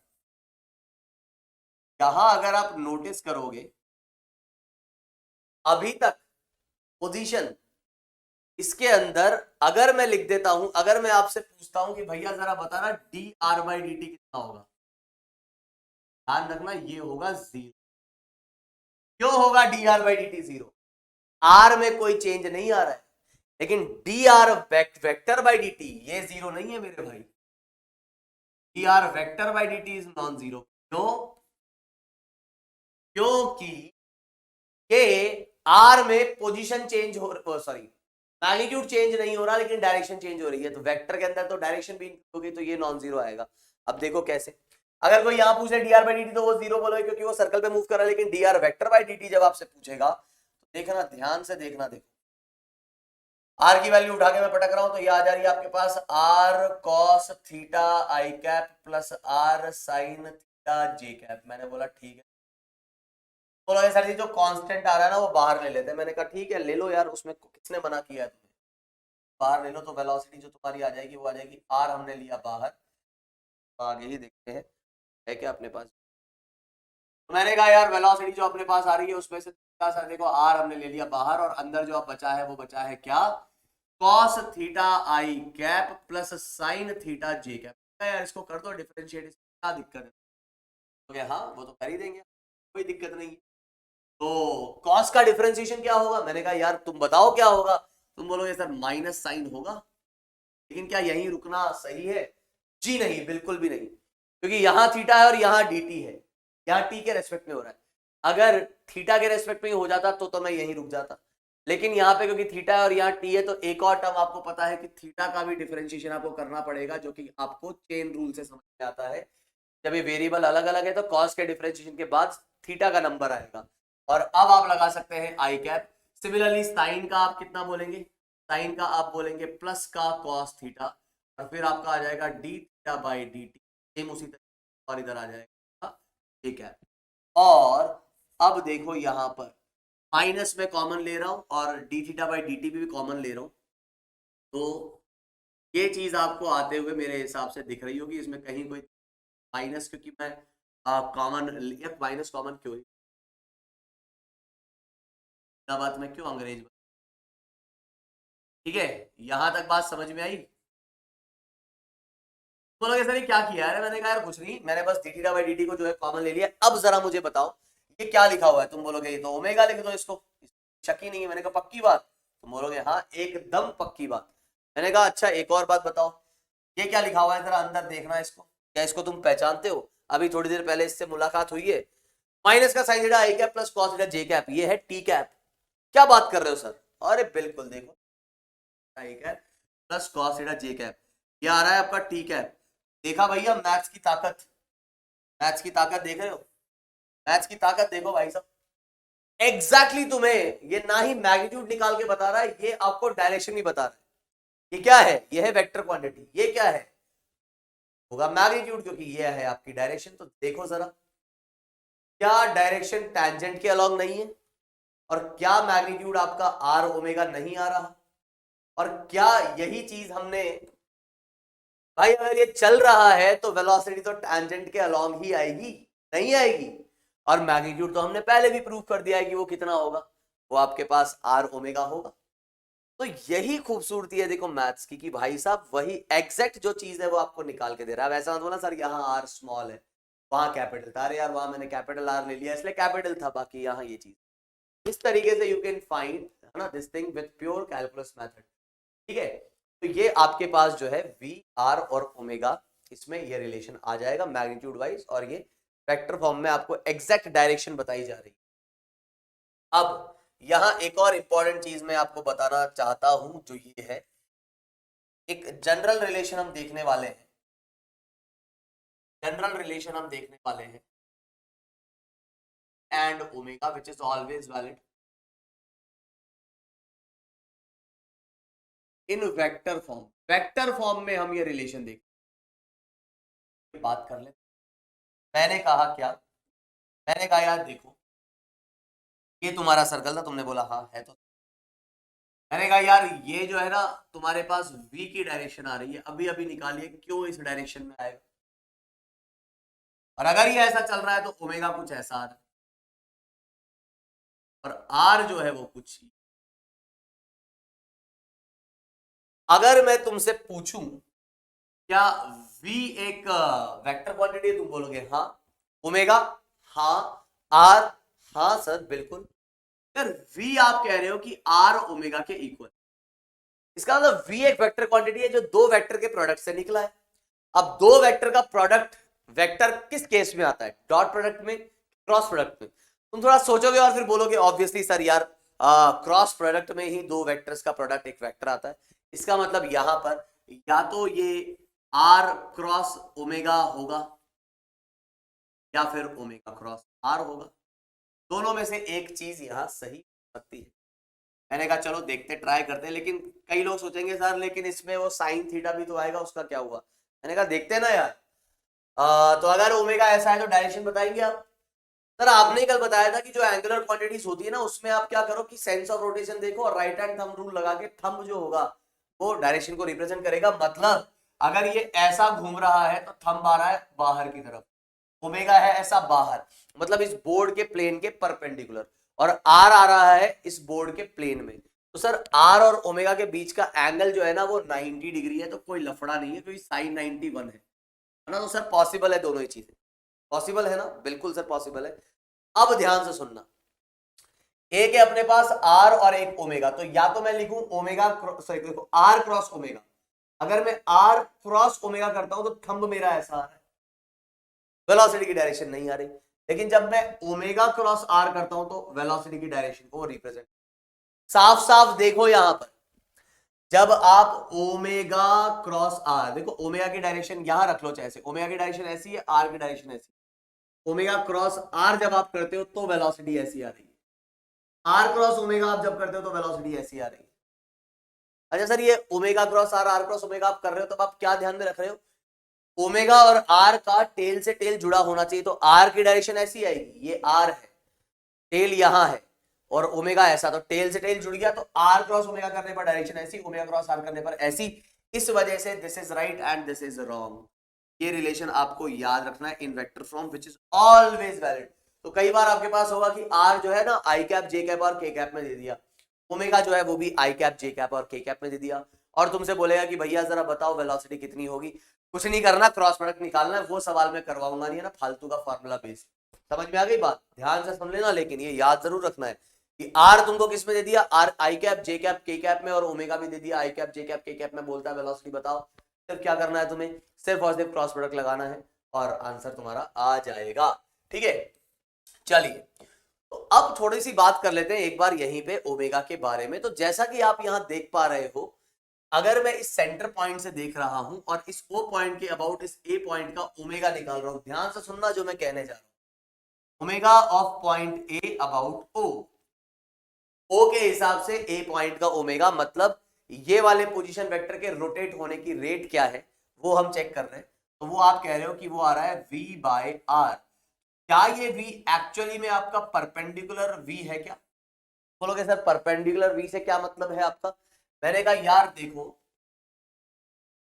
यहां अगर आप नोटिस करोगे अभी तक पोजीशन इसके अंदर अगर मैं लिख देता हूं, अगर मैं आपसे पूछता हूं कि भैया जरा बताना d r by D t कितना होगा, ध्यान रखना ये होगा 0। क्यों होगा d r by D t 0? R में कोई चेंज नहीं आ रहा है, लेकिन d r vector by D T ये 0 नहीं है मेरे भाई। D r vector by D t is non 0। क्यों? क्योंकि ये आर में पोजीशन चेंज हो, सॉरी मैग्नीट्यूड चेंज नहीं हो रहा, लेकिन डायरेक्शन चेंज हो रही है। तो वेक्टर के अंदर तो डायरेक्शन भी होगी, तो ये नॉन जीरो आएगा। अब देखो कैसे, अगर कोई यहां पूछे D r by D T तो वो 0 बोलोगे क्योंकि वो सर्कल पे मूव कर रहा है, लेकिन d r vector by D T जब आपसे पूछेगा तो देखना, ध्यान से देखना, देखो आर की वैल्यू उठा के मैं पटक रहा हूं तो ये आ जा रही है आपके पास आर कॉस थीटा आई cap plus R sine theta J cap. मैंने बोला ठीक है, बोला सर जी जो कांस्टेंट आ रहा है ना वो बाहर ले लेते हैं। मैंने कहा ठीक है ले लो यार, उसमें किसने मना किया है तुम्हें, बाहर ले लो। तो वेलोसिटी जो तुम्हारी आ जाएगी वो आ जाएगी, आर हमने लिया बाहर, तो आगे ही देखते हैं है क्या अपने पास। तो मैंने कहा यार वेलोसिटी जो अपने पास आ रही है उसमें से देखो आर हमने ले लिया बाहर, और अंदर जो अब बचा है वो बचा है क्या, कॉस थीटा आई cap plus sign theta J cap. यार इसको कर दो डिफरेंशिएट, क्या दिक्कत है? तो हाँ वो तो कर ही देंगे, कोई दिक्कत नहीं है। तो कॉस का डिफरेंशिएशन क्या होगा? मैंने कहा यार तुम बताओ क्या होगा। तुम बोलोगे सर माइनस साइन होगा, लेकिन क्या यहीं रुकना सही है? जी नहीं, बिल्कुल भी नहीं, क्योंकि यहां थीटा है और यहां dt है, यहां t के रेस्पेक्ट में हो रहा है। अगर थीटा के रेस्पेक्ट में हो जाता तो मैं यहीं रुक जाता, लेकिन यहाँ पे क्योंकि थीटा है और यहाँ t है, तो एक और टर्म आपको पता है कि थीटा का भी डिफरेंशिएशन आपको करना पड़ेगा, जो कि आपको चेन रूल से समझ में आता है। जब ये वेरिएबल अलग अलग है तो कॉस के डिफरेंशिएशन के बाद थीटा का नंबर आएगा, और अब आप लगा सकते हैं आई कैप। सिमिलरली साइन का आप कितना बोलेंगे? साइन का आप बोलेंगे प्लस का कॉस थीटा, और फिर आपका आ जाएगा D theta by D T, same उसी तरीके, और इधर आ जाएगा ठीक है। और अब देखो यहाँ पर माइनस में कॉमन ले रहा हूं और D theta by D T भी कॉमन ले रहा हूं, तो ये चीज आपको आते हुए मेरे हिसाब से दिख रही होगी। इसमें कहीं कोई माइनस, क्योंकि मैं कॉमन, माइनस कॉमन क्यों, बात में क्यों अंग्रेज। ठीक है, यहां तक बात समझ में आई? बोलोगे सर ये क्या किया है? मैंने कहा यार कुछ नहीं, मैंने बस D theta by D T को जो है कॉमन ले लिया। अब जरा मुझे बताओ ये क्या लिखा हुआ है? तुम बोलोगे ये तो ओमेगा लिख दो इसको, शक ही नहीं है। मैंने कहा पक्की बात? तुम बोलोगे हाँ एकदम पक्की बात। मैंने कहा अच्छा एक और बात बताओ, ये क्या लिखा हुआ है जरा अंदर देखना इसको, क्या इसको तुम पहचानते हो? अभी थोड़ी देर पहले इससे मुलाकात हुई है। माइनस का साइन थीटा आई cap plus cos theta J cap, ये है टी कैप। क्या बात कर रहे हो सर? अरे बिल्कुल, देखो आई cap plus cos theta J cap, ये आ रहा है आपका टी कैप। देखा भैया मैथ्स की ताकत, मैथ्स की ताकत देख रहे हो? मैथ्स की ताकत देखो भाई साहब, एग्जैक्टली तुम्हें ये ना ही मैग्नीट्यूड निकाल के बता रहा है, ये आपको डायरेक्शन ही बता रहा है। ये क्या है? ये है वेक्टर क्वांटिटी। ये क्या है? होगा मैग्नीट्यूड, क्योंकि ये है आपकी डायरेक्शन। तो देखो जरा, क्या डायरेक्शन टैंजेंट के अलॉन्ग नहीं है? और क्या मैग्नीट्यूड आपका आर ओमेगा नहीं आ रहा? और क्या यही चीज हमने, भाई अगर ये चल रहा है तो वेलोसिटी तो टैंजेंट के अलॉन्ग ही आएगी, नहीं आएगी? और मैग्नीट्यूड तो हमने पहले भी प्रूव कर दिया है कि वो कितना होगा, वो आपके पास आर ओमेगा होगा। तो यही खूबसूरती है देखो मैथ्स की, कि भाई साहब वही एग्जैक्ट जो चीज है वो आपको निकाल के दे रहा है। वैसा मत बोला सर यहाँ आर स्मॉल है वहां कैपिटल था, अरे यार वहां मैंने कैपिटल आर ले लिया इसलिए कैपिटल था, बाकी यहाँ ये चीज। इस तरीके से यू कैन फाइंड है ना this thing with pure calculus method. ठीक है, तो ये आपके पास जो है वी आर और ओमेगा, इसमें ये रिलेशन आ जाएगा मैग्नीट्यूड वाइज, और ये वेक्टर फॉर्म में आपको एग्जैक्ट डायरेक्शन बताई जा रही है। अब यहां एक और इंपॉर्टेंट चीज मैं आपको बताना चाहता हूं, जो ये है, एक जनरल रिलेशन हम देखने वाले हैं, जनरल रिलेशन हम देखने वाले हैं, and omega which is always valid in vector form. Vector form में हम ये रिलेशन देख बात कर ले। मैंने कहा क्या, मैंने कहा यार देखो ये तुम्हारा सर्कल था, तुमने बोला हाँ है, तो मैंने कहा यार ये जो है ना तुम्हारे पास v की डायरेक्शन आ रही है, अभी अभी निकालिए क्यों इस डायरेक्शन में आएगा, और अगर ये ऐसा चल रहा है तो ओमेगा कुछ ऐसा आ रहा है और r जो है वो कुछ। अगर मैं तुमसे पूछूं क्या v एक वेक्टर क्वांटिटी है, तुम बोलोगे हाँ, ओमेगा हाँ, r हाँ सर बिल्कुल। यार v आप कह रहे हो कि r ओमेगा के इक्वल, इसका मतलब v एक वेक्टर क्वांटिटी है जो दो वेक्टर के प्रोडक्ट से निकला है। अब दो वेक्टर का प्रोडक्ट वेक्टर किस केस में आता है, डॉट प्रोडक्ट में, क्रॉस प्रोडक्ट में। तुम थोड़ा सोचोगे और फिर बोलोगे ऑब्वियसली सर यार क्रॉस प्रोडक्ट में ही दो वेक्टर्स का प्रोडक्ट एक वेक्टर आता है, इसका मतलब यहां पर या तो ये r क्रॉस ओमेगा होगा या फिर ओमेगा क्रॉस r होगा, दोनों में से एक चीज यहां सही हो सकती है। मैंने कहा चलो देखते, ट्राई करते हैं, लेकिन कई लोग सोचेंगे सर लेकिन इसमें वो साइन थीटा भी तो आएगा, उसका क्या हुआ। मैंने कहा देखते ना यार, तो अगर ओमेगा ऐसा है तो डायरेक्शन बताएंगे आप। सर आपने कल बताया था कि जो एंगुलर क्वांटिटीज होती है ना उसमें आप क्या करो कि सेंस ऑफ रोटेशन देखो और राइट हैंड थंब रूल लगा के थंब जो होगा वो डायरेक्शन को रिप्रेजेंट करेगा। मतलब अगर ये ऐसा घूम रहा है तो थंब आ रहा है बाहर की तरफ, ओमेगा है ऐसा बाहर, मतलब इस बोर्ड के प्लेन के परपेंडिकुलर, और आर आ रहा है इस बोर्ड के प्लेन में। तो सर आर और ओमेगा के बीच का एंगल जो है ना वो 90 डिग्री है, तो कोई लफड़ा नहीं है क्योंकि साइन 91 है ना। तो सर पॉसिबल है, दोनों ही चीजें पॉसिबल है ना, बिल्कुल सर पॉसिबल है। अब ध्यान से सुनना, एक है अपने पास आर और एक ओमेगा, तो या तो मैं लिखूं ओमेगा सॉरी देखो आर क्रॉस ओमेगा, अगर मैं आर क्रॉस ओमेगा करता हूं तो थंब मेरा ऐसा आ रहा है, वेलोसिटी की डायरेक्शन नहीं आ रही। लेकिन जब मैं ओमेगा क्रॉस आर करता हूं तो वेलोसिटी की डायरेक्शन को रिप्रेजेंट, साफ साफ देखो यहां पर, जब आप ओमेगा क्रॉस आर, देखो ओमेगा की डायरेक्शन यहां रख लो, चाहे ओमेगा की डायरेक्शन ऐसी है, आर की डायरेक्शन ऐसी, ओमेगा क्रॉस आर जब आप करते हो तो वेलोसिटी ऐसी आ रही है, आर क्रॉस ओमेगा आप जब करते हो तो वेलोसिटी ऐसी आ रही है। अच्छा सर ये omega cross r cross omega आप कर रहे हो तब आप क्या ध्यान में रख रहे हो, ओमेगा और आर का टेल से टेल जुड़ा होना चाहिए, तो आर की डायरेक्शन ऐसी आएगी, ये आर है, टेल यहां है, और ओमेगा ऐसा, तो टेल से टेल जुड़ गया, तो आर क्रॉस ओमेगा करने पर डायरेक्शन ऐसी, ओमेगा क्रॉस आर करने पर ऐसी। इस वजह से this is right and this is wrong, ये रिलेशन आपको याद रखना है इन vector form which is always valid. तो कई बार आपके पास होगा कि आर जो है ना आई कैप जे कैप और के कैप में दे दिया, ओमेगा जो है वो भी आई कैप जे कैप और के कैप में दे दिया, और तुमसे बोलेगा कि भैया जरा बताओ वेलोसिटी कितनी होगी, कुछ नहीं करना, क्रॉस प्रोडक्ट निकालना है, वो सवाल मैं करवाऊंगा नहीं है ना, फालतू का फार्मूला बेस। समझ में आ गई बात, ध्यान से सुन लेना, लेकिन ये याद जरूर रखना है कि आर तुमको किस में दे दिया, are I cap J cap के कैप में, और ओमेगा भी दे दिया आई कैप जे कैप के कैप में, बोलता है वेलोसिटी बताओ। सिर्फ क्या करना है तुम्हें, सिर्फ और सिर्फ क्रॉस प्रोडक्ट लगाना है और आंसर तुम्हारा आ जाएगा। ठीक है, चलिए तो अब थोड़ी सी बात कर लेते हैं एक बार यहीं पे ओमेगा के बारे में। तो जैसा कि आप यहां देख पा रहे हो, अगर मैं इस सेंटर पॉइंट से देख रहा हूं और इस ओ पॉइंट के अबाउट इस ए पॉइंट का ओमेगा निकाल रहा हूं, ध्यान से सुनना जो मैं कहने जा रहा हूं, omega of point A about O के हिसाब से ए पॉइंट का ओमेगा, मतलब ये वाले पोजीशन वेक्टर के रोटेट होने की रेट क्या है वो हम चेक कर रहे हैं। तो वो आप कह रहे हो कि वो आ रहा है v बाय आर, क्या ये v एक्चुअली में आपका परपेंडिकुलर v है क्या, बोलोगे सर परपेंडिकुलर v से क्या मतलब है आपका। मैंने कहा यार देखो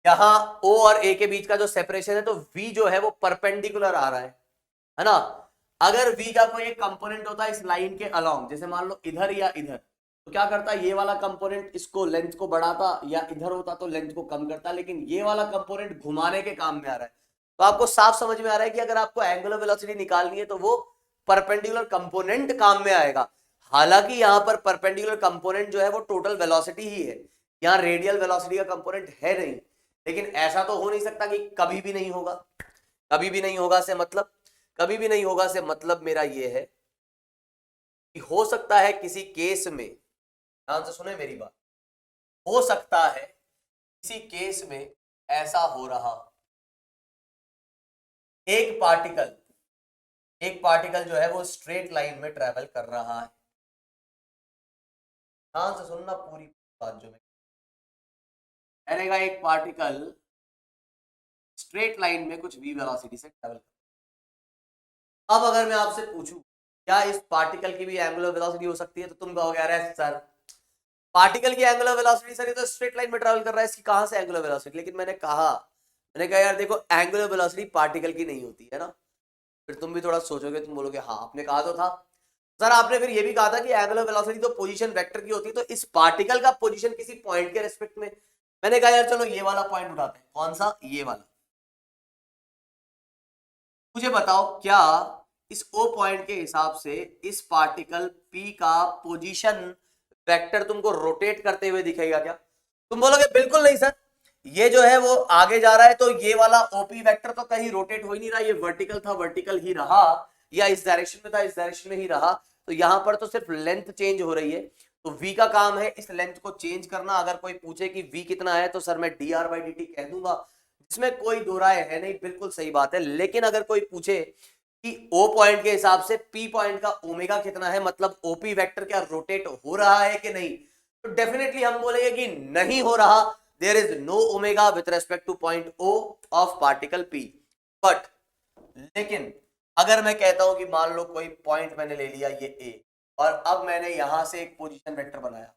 यहां o और a के बीच का जो सेपरेशन है तो v जो है वो परपेंडिकुलर आ रहा है ना। अगर v का कोई एक कंपोनेंट होता है इस लाइन के अलोंग, जैसे मान लो इधर या इधर, तो क्या करता है ये वाला कंपोनेंट इसको लेंथ को बढ़ाता, या इधर होता तो लेंथ को कम करता, लेकिन ये वाला कंपोनेंट घुमाने के काम में आ रहा है। तो आपको साफ समझ में आ रहा है कि अगर आपको एंगुलर वेलोसिटी निकालनी है तो वो परपेंडिकुलर कंपोनेंट काम में आएगा। हालांकि यहाँ पर परपेंडिकुलर कंपोनेंट जो है वो टोटल वेलोसिटी ही है, यहाँ रेडियल वेलोसिटी का कंपोनेंट है नहीं, लेकिन ऐसा तो हो नहीं सकता कि कभी भी नहीं होगा। कभी भी नहीं होगा से मतलब, कभी भी नहीं होगा से मतलब मेरा ये है कि हो सकता है किसी केस में, ध्यान से सुने मेरी बात, हो सकता है किसी केस में ऐसा हो रहा, एक पार्टिकल जो है वो स्ट्रेट लाइन में ट्रेवल कर रहा है। ध्यान से सुनना पूरी बात जो मैंने कहा, एक पार्टिकल स्ट्रेट लाइन में कुछ v वेलोसिटी से ट्रेवल कर। अब अगर मैं आपसे पूछूं क्या इस पार्टिकल की भी एंगुलर वेलोसिटी हो सकती है, तो तुम कहोगे अरे सर पार्टिकल की एंगुलर वेलोसिटी सर ये तो स्ट्रेट लाइन में ट्रेवल कर रहा है, इसकी कहां से एंगुलर वेलोसिटी। लेकिन मैंने कहा यार देखो एंगुलर वेलोसिटी पार्टिकल की नहीं होती है ना। फिर तुम भी थोड़ा सोचोगे, तुम बोलोगे हाँ आपने कहा तो था सर, आपने फिर ये भी कहा था कि एंगुलर वेलोसिटी तो पोजीशन वेक्टर की होती है, तो इस पार्टिकल का पोजीशन किसी पॉइंट के रेस्पेक्ट में। मैंने कहा यार चलो ये वाला पॉइंट उठाते हैं। कौन सा? ये वाला। मुझे बताओ क्या इस ओ पॉइंट के हिसाब से इस पार्टिकल P का पोजीशन वेक्टर तुमको रोटेट करते हुए दिखेगा क्या? तुम बोलोगे बिल्कुल नहीं सर, ये जो है वो आगे जा रहा है तो ये वाला ओपी वेक्टर तो कहीं रोटेट हो ही नहीं रहा, ये वर्टिकल था वर्टिकल ही रहा, या इस डायरेक्शन में था इस डायरेक्शन में ही रहा। तो यहां पर तो सिर्फ लेंथ चेंज हो रही है, तो v का काम है इस लेंथ को चेंज करना। अगर कोई पूछे कि v कितना है तो सर मैं dr/dt कह दूंगा, जिसमें कोई दो राय है नहीं, बिल्कुल सही बात है। लेकिन अगर कोई पूछे कि O पॉइंट के हिसाब से P पॉइंट का ओमेगा कितना है, मतलब OP वेक्टर क्या रोटेट हो रहा है कि नहीं, तो डेफिनेटली हम बोलेंगे कि नहीं हो रहा। There is no omega with respect to point O of particle P। But लेकिन अगर मैं कहता हूं कि मान लो कोई पॉइंट मैंने ले लिया ये A, और अब मैंने यहां से एक पोजीशन वेक्टर बनाया,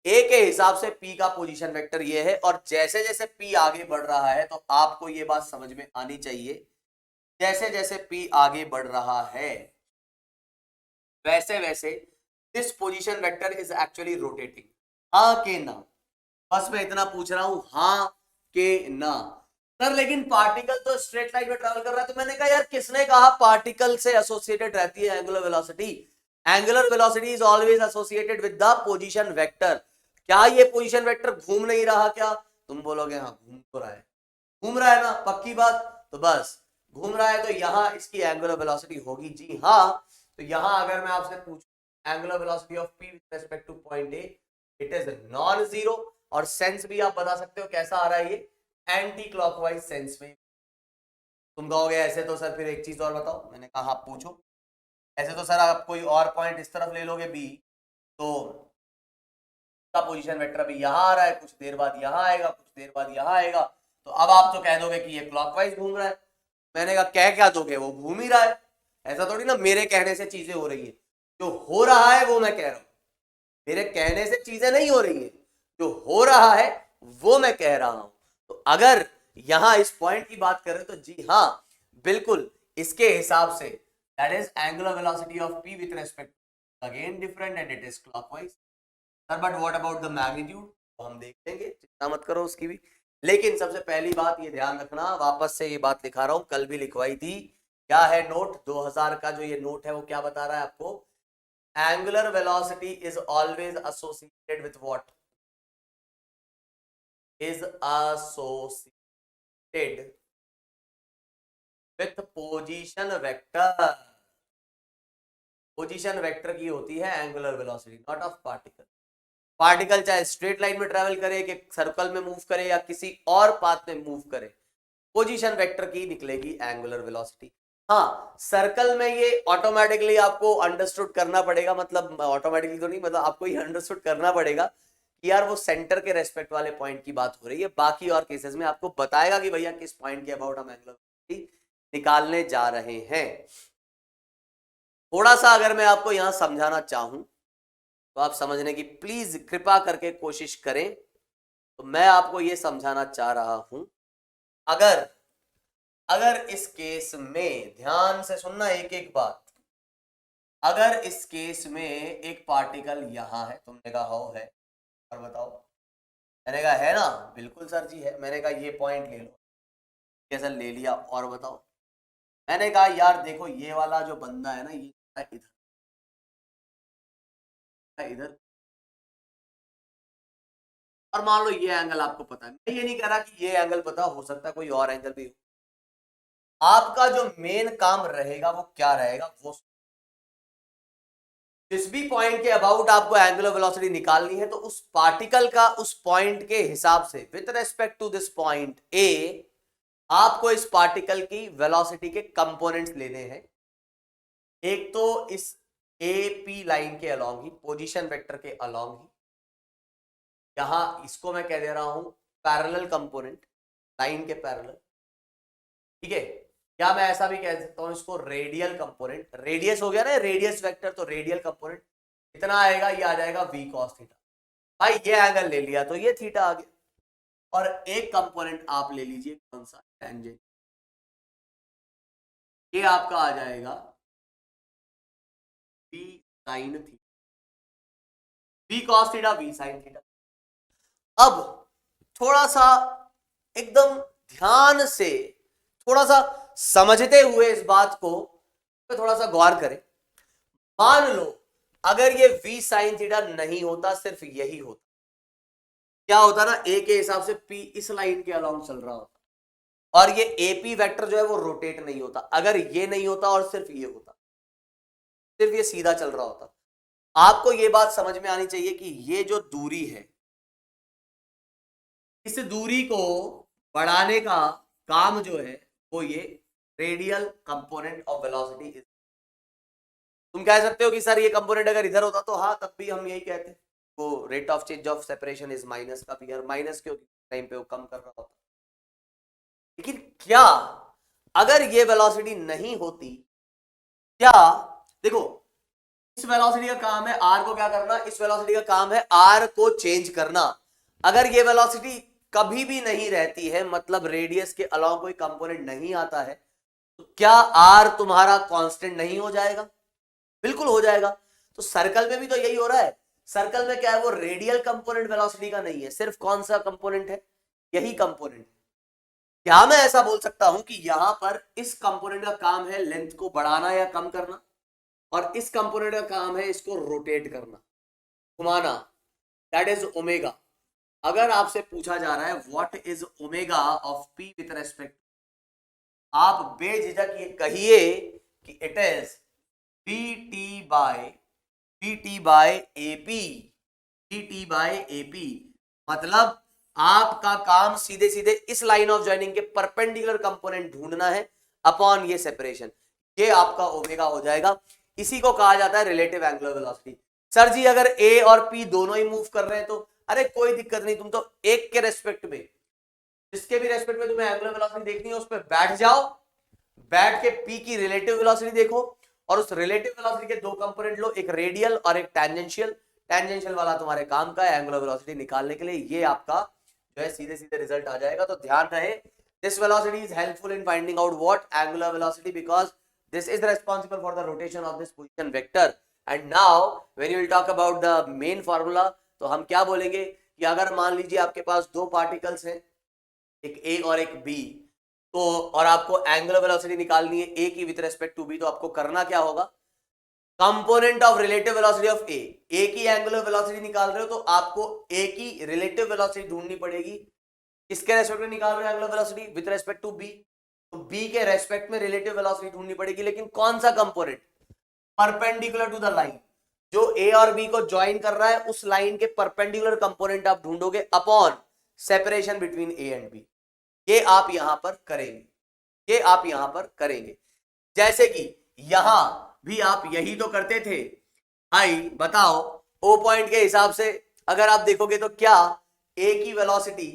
A के हिसाब से P का पोजीशन वेक्टर ये है, और जैसे जैसे P आगे बढ़ रहा है तो आपको ये बात समझ में आनी चाहिए, जैसे जैसे P आगे बढ़ रहा है वैसे वैसे this position vector is actually rotating. हाँ के ना? बस मैं इतना पूछ रहा हूं, हाँ के ना? सर लेकिन पार्टिकल तो स्ट्रेट लाइन में ट्रैवल कर रहा है। तो मैंने कहा यार किसने कहा पार्टिकल से एसोसिएटेड रहती है angular velocity? Angular velocity is always associated with the position vector. क्या ये पोजीशन वेक्टर घूम नहीं रहा क्या? तुम बोलोगे हाँ घूम तो रहा है, घूम रहा है ना, पक्की बात। तो बस घूम रहा है तो यहां इसकी एंगुलर वेलोसिटी होगी। जी हाँ, तो यहां अगर मैं आपसे पूछूं angular velocity of P with respect two point A, it is non zero. और सेंस भी आप बता सकते हो कैसा आ रहा है, ये एंटी क्लॉकवाइज सेंस में। तुम कहोगे ऐसे तो सर फिर एक चीज और बताओ। मैंने कहा आप पूछो। ऐसे तो सर आप कोई और पॉइंट इस तरफ ले लोगे B, तो का पोजीशन वेक्टर अभी यहां आ रहा है, कुछ देर बाद यहां आएगा, कुछ देर बाद यहां आएगा, तो अब आप तो कह दोगे कि ये क्लॉकवाइज घूम रहा है। मैंने कहा कह क्या दोगे, वो घूम ही रहा है। ऐसा थोड़ी ना मेरे कहने से चीजें हो रही है, जो हो रहा है वो मैं कह रहा हूं। मेरे कहने से चीजें नहीं हो रही है, जो हो रहा है वो मैं कह रहा हूं। तो अगर यहां इस पॉइंट की बात करें तो जी हाँ बिल्कुल इसके हिसाब say that is angular velocity of P with respect again different and it is clockwise. Sir but what about the magnitude, तो हम देख लेंगे, चिंता मत करो उसकी भी। लेकिन सबसे पहली बात ये ध्यान रखना, वापस से ये बात लिखा रहा हूं, कल भी लिखवाई थी। क्या है नोट 2000 का जो ये नोट है वो क्या बता रहा है आपको? Angular velocity is always associated with what? Is associated with position vector. Position vector की होती है angular velocity, not of particle. Particle चाहे स्ट्रेट लाइन में ट्रेवल करे कि सर्कल में मूव करे या किसी और पाथ में मूव करे, पोजीशन वेक्टर की निकलेगी एंगुलर वेलोसिटी। हाँ सर्कल में ये ऑटोमेटिकली आपको अंडरस्टूड करना पड़ेगा, मतलब ऑटोमेटिकली तो नहीं, मतलब आपको ये अंडरस्टूड करना पड़ेगा कि यार वो सेंटर के रेस्पेक्ट वाले पॉइंट की बात हो रही है। बाकी और केसेस में आपको बताएगा कि भैया किस पॉइंट के अबाउट हम एंगुलर वेलोसिटी निकालने जा रहे हैं। थोड़ा सा अगर मैं आपको यहां समझाना चाहूं तो आप समझने की प्लीज कृपा करके कोशिश करें। तो मैं आपको यह समझाना चाह रहा हूं, अगर अगर इस केस में ध्यान से सुनना एक एक बात, अगर इस केस में एक पार्टिकल यहां है, तुमने कहा हो है, और बताओ। मैंने कहा है ना, बिल्कुल सर जी है। मैंने कहा ये पॉइंट ले लो, कैसे ले लिया, और बताओ। मैंने कहा यार देखो ये वाला जो बंदा है ना, ये इधर इधर, और मान लो ये एंगल आपको पता है। मैं ये नहीं कह रहा कि ये एंगल पता, हो सकता है कोई और एंगल भी हो। आपका जो मेन काम रहेगा वो क्या रहेगा, वो जिस भी पॉइंट के अबाउट आपको एंगुलर वेलोसिटी निकालनी है तो उस पार्टिकल का उस पॉइंट के हिसाब से with respect to this point A आपको इस पार्टिकल की वेलोसिटी के कंपोनेंट्स लेने हैं। एक तो इस ए पी लाइन के अलोंग ही, पोजीशन वेक्टर के अलोंग ही, यहां इसको मैं कह दे रहा हूं पैरेलल कंपोनेंट, लाइन के पैरेलल, ठीक है। या मैं ऐसा भी कह सकता हूं इसको रेडियल कंपोनेंट, रेडियस हो गया ना रेडियस वेक्टर, तो रेडियल कंपोनेंट कितना आएगा, ये आ जाएगा v cos थीटा। भाई ये एंगल ले लिया तो ये थीटा आ गया। और एक कंपोनेंट आप ले लीजिए, कौन सा, टेंजेंट, ये आपका आ जाएगा v sin theta, v cos theta v sin theta. अब थोड़ा सा एकदम ध्यान से, थोड़ा सा समझते हुए इस बात को थोड़ा सा गौर करें। मान लो अगर ये v sin थीटा नहीं होता, सिर्फ यही होता, क्या होता ना, a के हिसाब से p इस लाइन के अलोंग चल रहा होता और ये AP वेक्टर जो है वो रोटेट नहीं होता। अगर ये नहीं होता और सिर्फ ये होता, सिर्फ ये सीधा चल रहा होता। आपको ये बात समझ में आनी चाहिए कि ये जो दूरी है, इस दूरी को बढ़ाने का काम जो है वो ये रेडियल कंपोनेंट ऑफ वेलोसिटी। तुम कह सकते हो कि सर ये कंपोनेंट अगर इधर होता तो हाँ, तब भी हम यही कहते, वो rate of change of separation is minus का भी, माइनस क्यों, टाइम पे वो कम कर रहा होता। लेकिन क्या अगर ये वेलोसिटी नहीं होती, क्या, देखो इस वेलोसिटी का काम है आर को क्या करना, इस वेलोसिटी का काम है आर को चेंज करना। अगर ये वेलोसिटी कभी भी नहीं रहती है, मतलब रेडियस के अलावा कोई कंपोनेंट नहीं आता है, तो क्या आर तुम्हारा कांस्टेंट नहीं हो जाएगा? बिल्कुल हो जाएगा। तो सर्कल में भी तो यही हो रहा है। सर्कल में क्या है, वो रेडियल कंपोनेंट वेलोसिटी का नहीं है, सिर्फ कौन सा कंपोनेंट है, यही कंपोनेंट। क्या मैं ऐसा बोल सकता हूं कि यहां पर इस कंपोनेंट का काम है लेंथ को बढ़ाना या कम करना, और इस कंपोनेंट का काम है इसको रोटेट करना, घुमाना, दैट इज ओमेगा। अगर आपसे पूछा जा रहा है what is omega of P with respect, आप बेझिझक ये कहिए कि it is dt by AP, dt by AP. मतलब आपका काम सीधे सीधे इस लाइन ऑफ ज्वाइनिंग के परपेंडिकुलर कंपोनेंट ढूंढना है अपॉन ये सेपरेशन, ये आपका ओमेगा हो जाएगा। इसी को कहा जाता है रिलेटिव एंगुलर वेलोसिटी। सर जी अगर ए और पी दोनों ही मूव कर रहे हैं तो, अरे कोई दिक्कत नहीं, तुम तो एक के रेस्पेक्ट में, जिसके भी रेस्पेक्ट में तुम्हें एंगुलर वेलोसिटी देखनी है उस पर बैठ जाओ, बैठ के पी की रिलेटिव वेलोसिटी देखो, और उस रिलेटिव वेलोसिटी के दो कंपोनेंट लो, एक रेडियल और एक टेंजेंशियल। टेंजेंशियल वाला तुम्हारे काम का है एंगुलर वेलोसिटी निकालने के लिए, ये आपका जो है सीधे सीधे रिजल्ट आ जाएगा। तो ध्यान रहे, this velocity is helpful in finding out what angular velocity, because this is responsible for the rotation of this position vector. And now when you will talk about the main formula, तो हम क्या बोलेंगे कि अगर मान लीजिए आपके पास दो पार्टिकल्स हैं, एक A और एक B, तो और आपको एंगुलर वेलोसिटी निकालनी है A की विद रेस्पेक्ट टू B, तो आपको करना क्या होगा, component of relative velocity of A, A की एंगुलर वेलोसिटी निकाल रहे हो तो आपको A की रिलेटिव वेलोसिटी ढूंढनी पड़ेगी। किसके रेस्पेक्ट में निकाल रहे हो angular velocity, with respect to B, तो B के रेस्पेक्ट में रिलेटिव वेलोसिटी ढूंढनी पड़ेगी। लेकिन कौन सा component, perpendicular to the line, जो A और B को ज्वाइन कर रहा है उस लाइन के परपेंडिकुलर कंपोनेंट आप ढूंढोगे upon separation between A and B। ये आप यहां पर करेंगे, ये आप यहां पर करेंगे। जैसे कि यहां भी आप यही तो करते थे भाई। बताओ O पॉइंट के हिसाब से अगर आप देखोगे तो क्या A की वेलोसिटी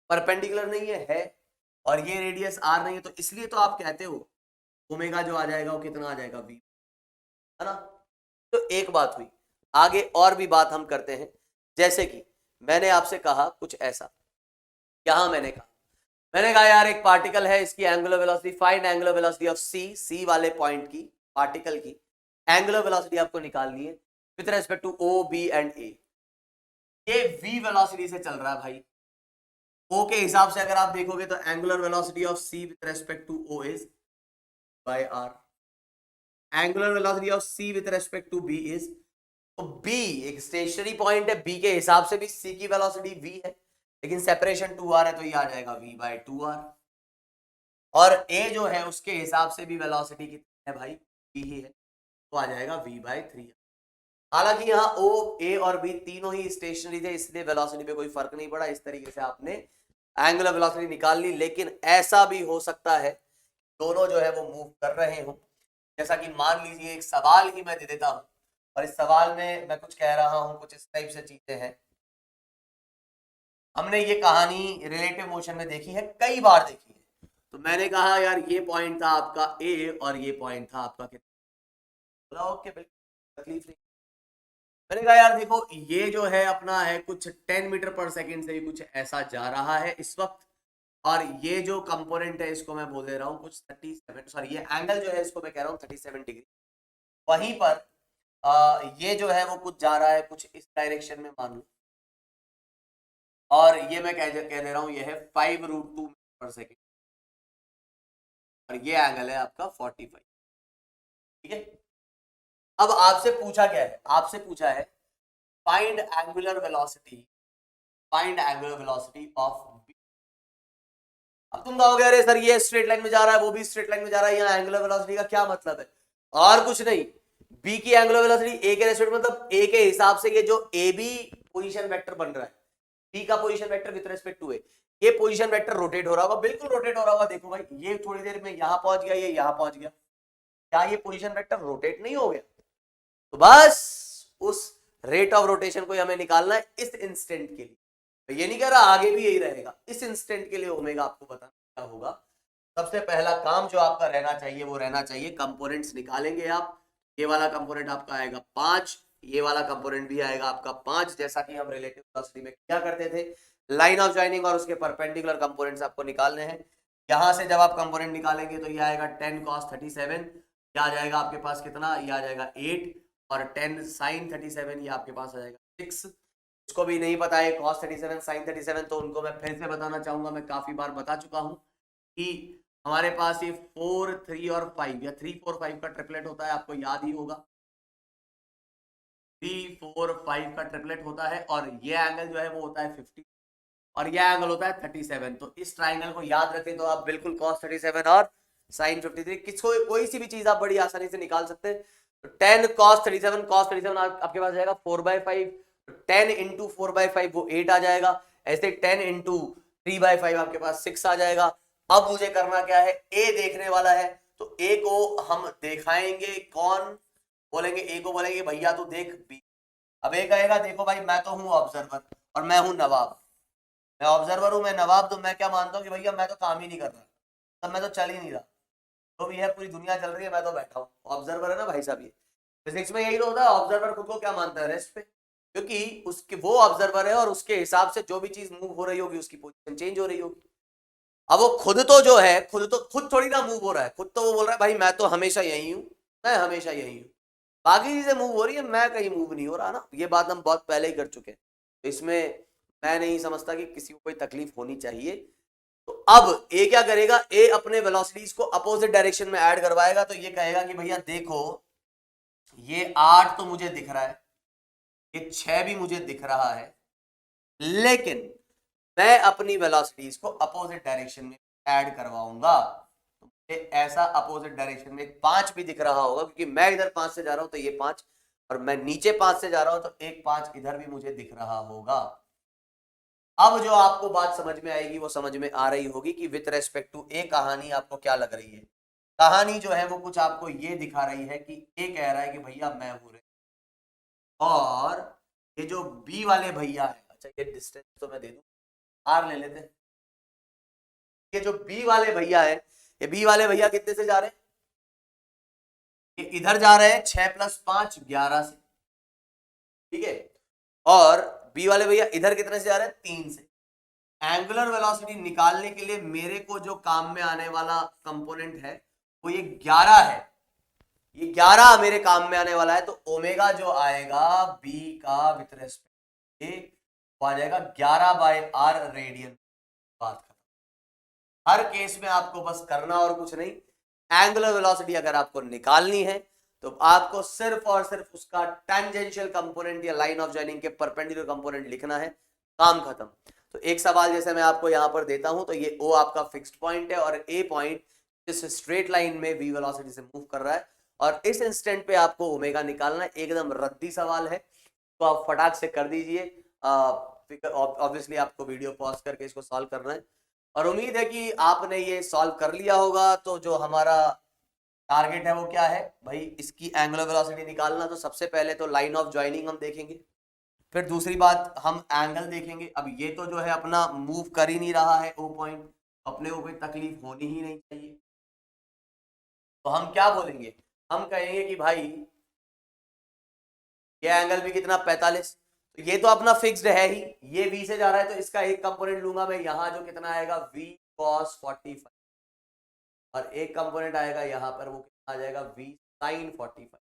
परपेंडिकुलर नहीं है और ये रेडियस r नहीं है, तो इसलिए तो आप कहते हो ओमेगा जो आ जाएगा वो कितना आ जाएगा, v, है ना। तो एक बात हुई, आगे और भी बात हम करते हैं। जैसे कि मैंने आपसे कहा कुछ ऐसा, यहां मैंने कहा यार एक पार्टिकल है, इसकी angular velocity, find angular velocity of C वाले पॉइंट की, पार्टिकल की एंगुलर वेलोसिटी आपको निकालनी है with respect to O B and A. ये v वेलोसिटी से चल रहा है भाई, O के हिसाब से अगर आप देखोगे तो angular velocity of C with respect to O is by R, angular velocity of C with respect to B is, तो B एक स्टेशनरी पॉइंट है, B के हिसाब से भी C की वेलोसिटी v है, लेकिन सेपरेशन 2r है तो ये आ जाएगा v बाय 2r। और A जो है उसके हिसाब से भी वेलोसिटी कितनी है भाई, v ही है, तो आ जाएगा v बाय 3r। हालांकि यहाँ ओ, ए और बी तीनों ही स्टेशनरी थे, इसलिए वेलोसिटी पे कोई फर्क नहीं पड़ा। इस तरीके से आपने एंगुलर वेलोसिटी निकाल ली। लेकिन ऐसा भी हो सकता है दोनों जो है वो मूव कर रहे हो। जैसा कि मान लीजिए एक सवाल ही मैं दे देता हूं और इस सवाल में मैं कुछ कह रहा हूं, कुछ इस टाइप से चीजें हैं। हमने ये कहानी रिलेटिव मोशन में देखी है, कई बार देखी है। तो मैंने कहा यार ये पॉइंट था आपका ए और ये पॉइंट था आपका कितना, ओके बिल्कुल तकलीफ नहीं। मैंने कहा यार देखो ये जो है अपना है कुछ 10 मीटर पर सेकेंड से भी कुछ ऐसा जा रहा है इस वक्त, और ये जो कंपोनेंट है इसको मैं बोल दे रहा हूँ कुछ 37, सॉरी ये एंगल जो है इसको मैं कह रहा हूँ 37 डिग्री। वहीं पर ये जो है वो कुछ जा रहा है कुछ इस डायरेक्शन में मान लो, और ये मैं कह दे रहा हूँ ये है 5√2 मीटर पर सेकेंड, और ये एंगल है आपका 45। ठीक है, अब आपसे पूछा क्या है, आपसे पूछा है find angular velocity, find angular velocity of B. अब तुम कहोगे अरे सर ये स्ट्रेट लाइन में जा रहा है वो भी स्ट्रेट लाइन में जा रहा है, यहाँ एंगुलर वेलोसिटी का क्या मतलब है? और कुछ नहीं, बी की एंगुलर वेलोसिटी ए के रेस्पेक्ट मतलब ए के हिसाब से ये जो ए बी पोजीशन वेक्टर बन रहा है, बी का position vector with respect to A, ये पोजीशन वेक्टर रोटेट हो रहा होगा, बिल्कुल रोटेट हो रहा होगा। देखो भाई ये थोड़ी देर में यहां पहुंच गया, ये यहां पहुंच गया, क्या ये पोजीशन वेक्टर रोटेट नहीं हो गया? तो बस उस रेट ऑफ रोटेशन को हमें निकालना है इस इंस्टेंट के लिए। तो ये नहीं कह रहा आगे भी यही रहेगा, इस इंस्टेंट के लिए ओमेगा आपको बताना क्या होगा। सबसे पहला काम जो आपका रहना चाहिए वो रहना चाहिए कंपोनेंट्स निकालेंगे आप। ये वाला कंपोनेंट आपका आएगा 5, ये वाला कंपोनेंट भी आएगा आपका 5, जैसा कि हम रिलेटिव वेलोसिटी में क्या करते थे, लाइन ऑफ जॉइनिंग और उसके परपेंडिकुलर कंपोनेंट्स आपको निकालने हैं। यहां से जब आप कंपोनेंट निकालेंगे तो ये आएगा 10 cos 37, ये आ जाएगा आपके पास कितना, ये आ जाएगा 8, और 10 sin 37 ये आपके पास आ जाएगा 6। उसको भी नहीं पता है cos 37 sin 37, तो उनको मैं फिर से बताना चाहूंगा, मैं काफी बार बता चुका हूं कि हमारे पास ये 4, 3 और 5 या 3, 4, 5 का ट्रिपलेट होता है, आपको याद ही होगा 3, 4, 5 का ट्रिपलेट होता है, और ये एंगल जो है वो होता है 50 और ये एंगल होता है 37। तो इस ट्राइंगल को याद रखें तो आप बिल्कुल cos 37 और sin 53 किसको कोई सी भी चीज आप बड़ी आसानी से निकाल सकते हैं। तो 10 cos 37 आपके पास जाएगा 4/5, 10 इंटू 4/5 वो 8 आ जाएगा, ऐसे 10 इंटू 3/5 आपके पास 6 आ जाएगा। अब मुझे करना क्या है, ए देखने वाला है, तो ए को हम दिखाएंगे, कौन बोलेंगे, ए को बोलेंगे भैया तू देख बी। अब ए कहेगा देखो भाई मैं तो हूं ऑब्जर्वर और मैं हूं नवाब, मैं ऑब्जर्वर हूं मैं नवाब, तो मैं क्या मानता हूं कि भैया मैं तो काम ही नहीं कर रहा, तब मैं तो चल ही नहीं रहा, तो भी है पूरी दुनिया चल रही है मैं तो बैठा हूँ, ऑब्जर्वर है ना भाई साहब। ये फिजिक्स में यही तो होता है, ऑब्जर्वर खुद को क्या मानता है, रेस्ट पे, क्योंकि उसके वो ऑब्जर्वर है और उसके हिसाब से जो भी चीज मूव हो रही होगी उसकी पोजीशन चेंज हो रही होगी। अब वो खुद तो जो है खुद थोड़ी ना मूव हो रहा है, खुद तो वो बोल रहा है भाई मैं तो हमेशा यही हूँ, मैं हमेशा यही हूँ, बाकी चीजें मूव हो रही है मैं कहीं मूव नहीं हो रहा ना। ये बात हम बहुत पहले ही कर चुके हैं, तो इसमें मैं नहीं समझता कि किसी को कोई तकलीफ होनी चाहिए। तो अब ए क्या करेगा, ए अपने वेलोसिटीज को अपोजिट डायरेक्शन में ऐड करवाएगा, तो ये कहेगा कि भैया देखो ये 8 तो मुझे दिख रहा है, ये 6 भी मुझे दिख रहा है, लेकिन मैं अपनी वेलोसिटीज को अपोजिट डायरेक्शन में ऐड करवाऊंगा, तो मुझे ऐसा अपोजिट डायरेक्शन में 5 भी दिख रहा होगा, क्योंकि मैं इधर 5 से जा रहा हूं तो ये 5, और मैं नीचे 5 से जा रहा हूं तो एक 5 इधर भी मुझे दिख रहा होगा। अब जो आपको बात समझ में आएगी वो समझ में आ रही होगी कि विथ रेस्पेक्ट टू ए कहानी आपको क्या लग रही है। कहानी जो है वो कुछ आपको ये दिखा रही है कि ए कह रहा है कि भैया मैं हूं रे, और ये जो बी वाले भैया है, अच्छा ये डिस्टेंस तो मैं दे दूं, आर ले लेते हैं, ये जो बी वाले भैया है, ये बी वाले भैया कितने से जा रहे हैं, ये इधर जा रहे हैं 6 + 5 11 से, ठीक है, और बी वाले भैया इधर कितने से जा रहे हैं 3 से। एंगुलर वेलोसिटी निकालने के लिए मेरे को जो काम में आने वाला कंपोनेंट है वो ये 11 है, ये 11 मेरे काम में आने वाला है, तो ओमेगा जो आएगा बी का विथ रेस्पेक्ट वो आ जाएगा 11/r रेडियन। बात खत्म। हर केस में आपको बस करना और कुछ नहीं, एंगुलर वेलोसिटी अगर आपको निकालनी है तो आपको सिर्फ और सिर्फ उसका टेंजेंशियल कंपोनेंट या लाइन ऑफ जॉइनिंग के परपेंडिकुलर कंपोनेंट लिखना है, काम खत्म। तो एक सवाल जैसे मैं आपको यहां पर देता हूं, तो ये ओ आपका फिक्स्ड पॉइंट है और ए पॉइंट जिस स्ट्रेट लाइन में वी वेलोसिटी से मूव कर रहा है और इस इंस्टेंट पे आपको ओमेगा निकालना है। एकदम रद्दी सवाल है, तो आप फटाक से कर दीजिए। ऑब्वियसली आपको वीडियो पॉज करके इसको सॉल्व करना है, और उम्मीद है कि आपने ये सॉल्व कर लिया होगा। तो जो हमारा टारगेट है वो क्या है भाई, इसकी एंगुलर वेलोसिटी निकालना। तो सबसे पहले तो लाइन ऑफ ज्वाइनिंग हम देखेंगे, फिर दूसरी बात हम एंगल देखेंगे। अब ये तो जो है अपना मूव कर ही नहीं रहा है ओ पॉइंट, अपने को कोई तकलीफ होनी ही नहीं चाहिए। तो हम क्या बोलेंगे, हम कहेंगे कि भाई ये एंगल भी कितना 45, तो ये तो अपना फिक्स्ड है ही, ये v से जा रहा है, तो इसका एक कंपोनेंट लूंगा मैं यहां, जो कितना आएगा v cos 45, और एक कंपोनेंट आएगा यहां पर, वो कितना आ जाएगा v sin 45,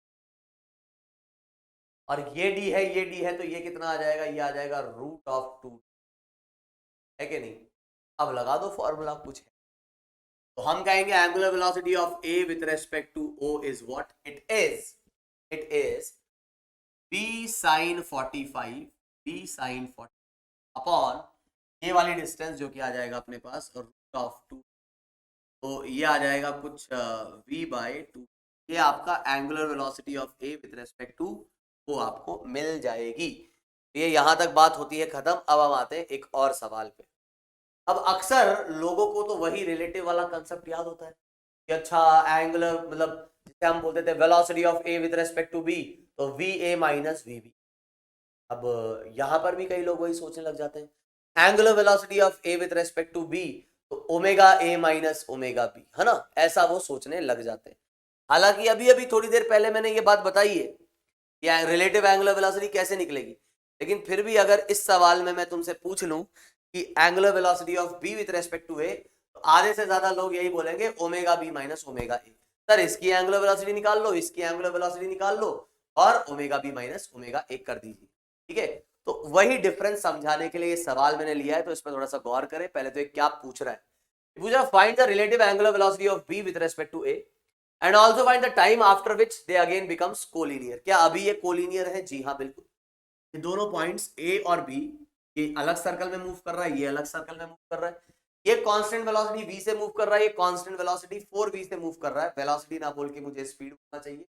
और ये d है, ये d है, तो ये कितना आ जाएगा, ये आ जाएगा √2, है कि नहीं। अब लगा दो फॉर्मूला कुछ है, तो हम कहेंगे angular velocity of a with respect to o is what, it is b sin 45, b sin 40 upon ये वाली डिस्टेंस जो कि आ जाएगा अपने पास √2, तो ये आ जाएगा कुछ v/2। ये आपका angular velocity of a with respect to वो आपको मिल जाएगी। ये यहां तक बात होती है खत्म। अब हम आते हैं एक और सवाल पे। अब अक्सर लोगों को तो वही रिलेटिव वाला कंसेप्ट याद होता है कि अच्छा एंगुलर मतलब जिसे हम बोलते थे velocity of a with respect to b, तो va माइनस vb। अब यहां पर भी कई लोग वही सोचने लग जाते हैं, angular velocity of a with respect to b, तो omega a minus omega b, है ना, ऐसा वो सोचने लग जाते हैं। हालांकि अभी अभी थोड़ी देर पहले मैंने ये बात बताई है कि रिलेटिव एंगुलर वेलोसिटी कैसे निकलेगी, लेकिन फिर भी अगर इस सवाल में मैं तुमसे पूछ लूं कि angular velocity of b with respect to a, तो आधे से ज्यादा लोग यही बोलेंगे omega b minus omega a। Sir इसकी एंगुलर वेलोसिटी निकाल लो, इसकी एंगुलर वेलोसिटी निकाल लो, और omega b minus omega a कर दीजिए, ठीक है। तो वही डिफरेंस समझाने के लिए ये सवाल मैंने लिया है, तो इस पर थोड़ा सा गौर करें। पहले तो ये क्या पूछ रहा है, पूछा find the relative angular velocity of b with respect to a and also find the time after which they again becomes collinear. क्या अभी ये कोलिनियर है? जी हाँ बिल्कुल। ये दोनों पॉइंट्स a और b, ये अलग सर्कल में मूव कर रहा है, ये अलग सर्कल में मूव कर रहा है, ये कांस्टेंट वेलोसिटी v से मूव कर रहा है, ये कांस्टेंट वेलोसिटी 4v से मूव कर रहा है। वेलोसिटी ना बोल के मुझे स्पीड बोलना चाहिए,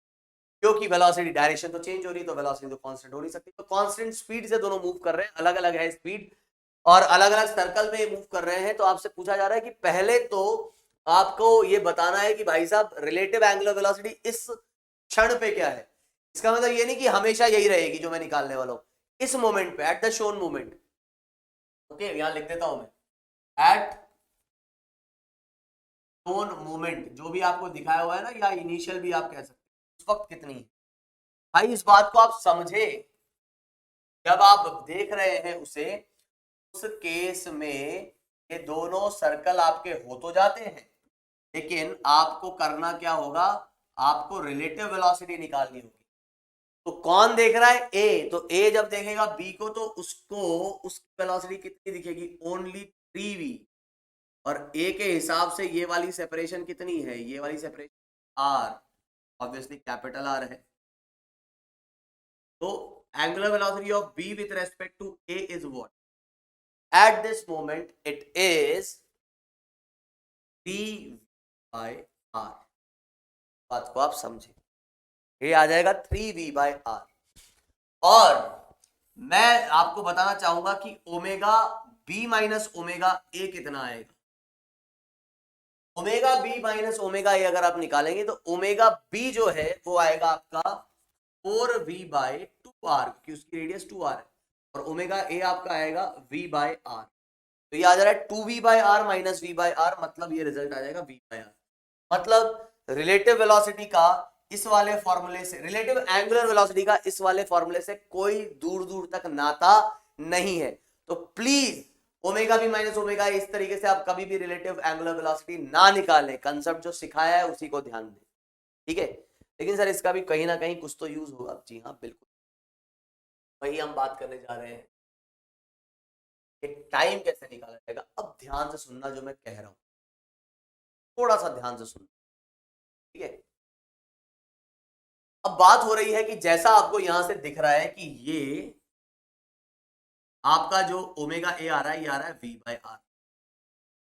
क्योंकि वेलोसिटी डायरेक्शन तो चेंज हो रही है, तो वेलोसिटी तो कांस्टेंट हो नहीं सकती। तो कांस्टेंट स्पीड से दोनों मूव कर रहे हैं, अलग अलग है स्पीड, और अलग अलग सर्कल में मूव कर रहे हैं। तो आपसे पूछा जा रहा है कि पहले तो आपको ये बताना है कि भाई साहब रिलेटिव एंगुलर वेलोसिटी इस क्षण पे क्या है। इसका मतलब ये नहीं कि हमेशा यही रहेगी जो मैं निकालने वाला हूं, इस मोमेंट पे, at the shown moment. Okay, यहां लिख देता हूं मैं, एट शोन मोमेंट, जो भी आपको दिखाया हुआ है ना, या इनिशियल भी आप कह सकते हैं, उस वक्त कितनी है। भाई इस बात को आप समझे, जब आप देख रहे हैं उसे, उस केस में ये दोनों सर्कल आपके हो तो जाते हैं, लेकिन आपको करना क्या होगा, आपको रिलेटिव वेलोसिटी निकालनी होगी। तो कौन देख रहा है? ए। तो ए जब देखेगा बी को, तो उसको उसकी वेलोसिटी कितनी दिखेगी? Only 3v। और ए के हिसाब से ये वाली सेपरेशन कितनी है? ये वाली separation R, obviously capital R है। तो angular velocity of b with respect to a is what? At this moment it is 3v/r। बात को आप समझे, ये आ जाएगा 3v/r। और मैं आपको बताना चाहूंगा कि omega b minus omega a कितना आएगा। Omega b minus omega a अगर आप निकालेंगे, तो ओमेगा b जो है वो आएगा आपका 4v/2r, क्योंकि उसकी रेडियस 2r है, और ओमेगा a आपका आएगा v/r। तो ये आ जा रहा है 2v/r माइनस v/r, मतलब ये रिजल्ट आ जाएगा v/r। मतलब रिलेटिव वेलोसिटी का इस वाले फॉर्मूले से, रिलेटिव एंगुलर वेलोसिटी का इस वाले फॉर्मूले से कोई दूर दूर तक नाता नहीं है। तो please omega B minus omega इस तरीके से आप कभी भी रिलेटिव एंगुलर वेलोसिटी ना निकालें। कंसेप्ट जो सिखाया है उसी को ध्यान दें, ठीक है। लेकिन सर इसका भी कहीं ना कहीं कुछ तो यूज होगा। जी हाँ बिल्कुल, वही हम बात करने जा रहे हैं कि टाइम कैसे निकाला जाएगा। अब ध्यान से सुनना जो मैं कह रहा हूं, थोड़ा सा ध्यान से सुनना, ठीक है। अब बात हो रही है कि जैसा आपको यहां से दिख रहा है कि ये आपका जो ओमेगा ए आ रहा है, ये आ रहा है v/r,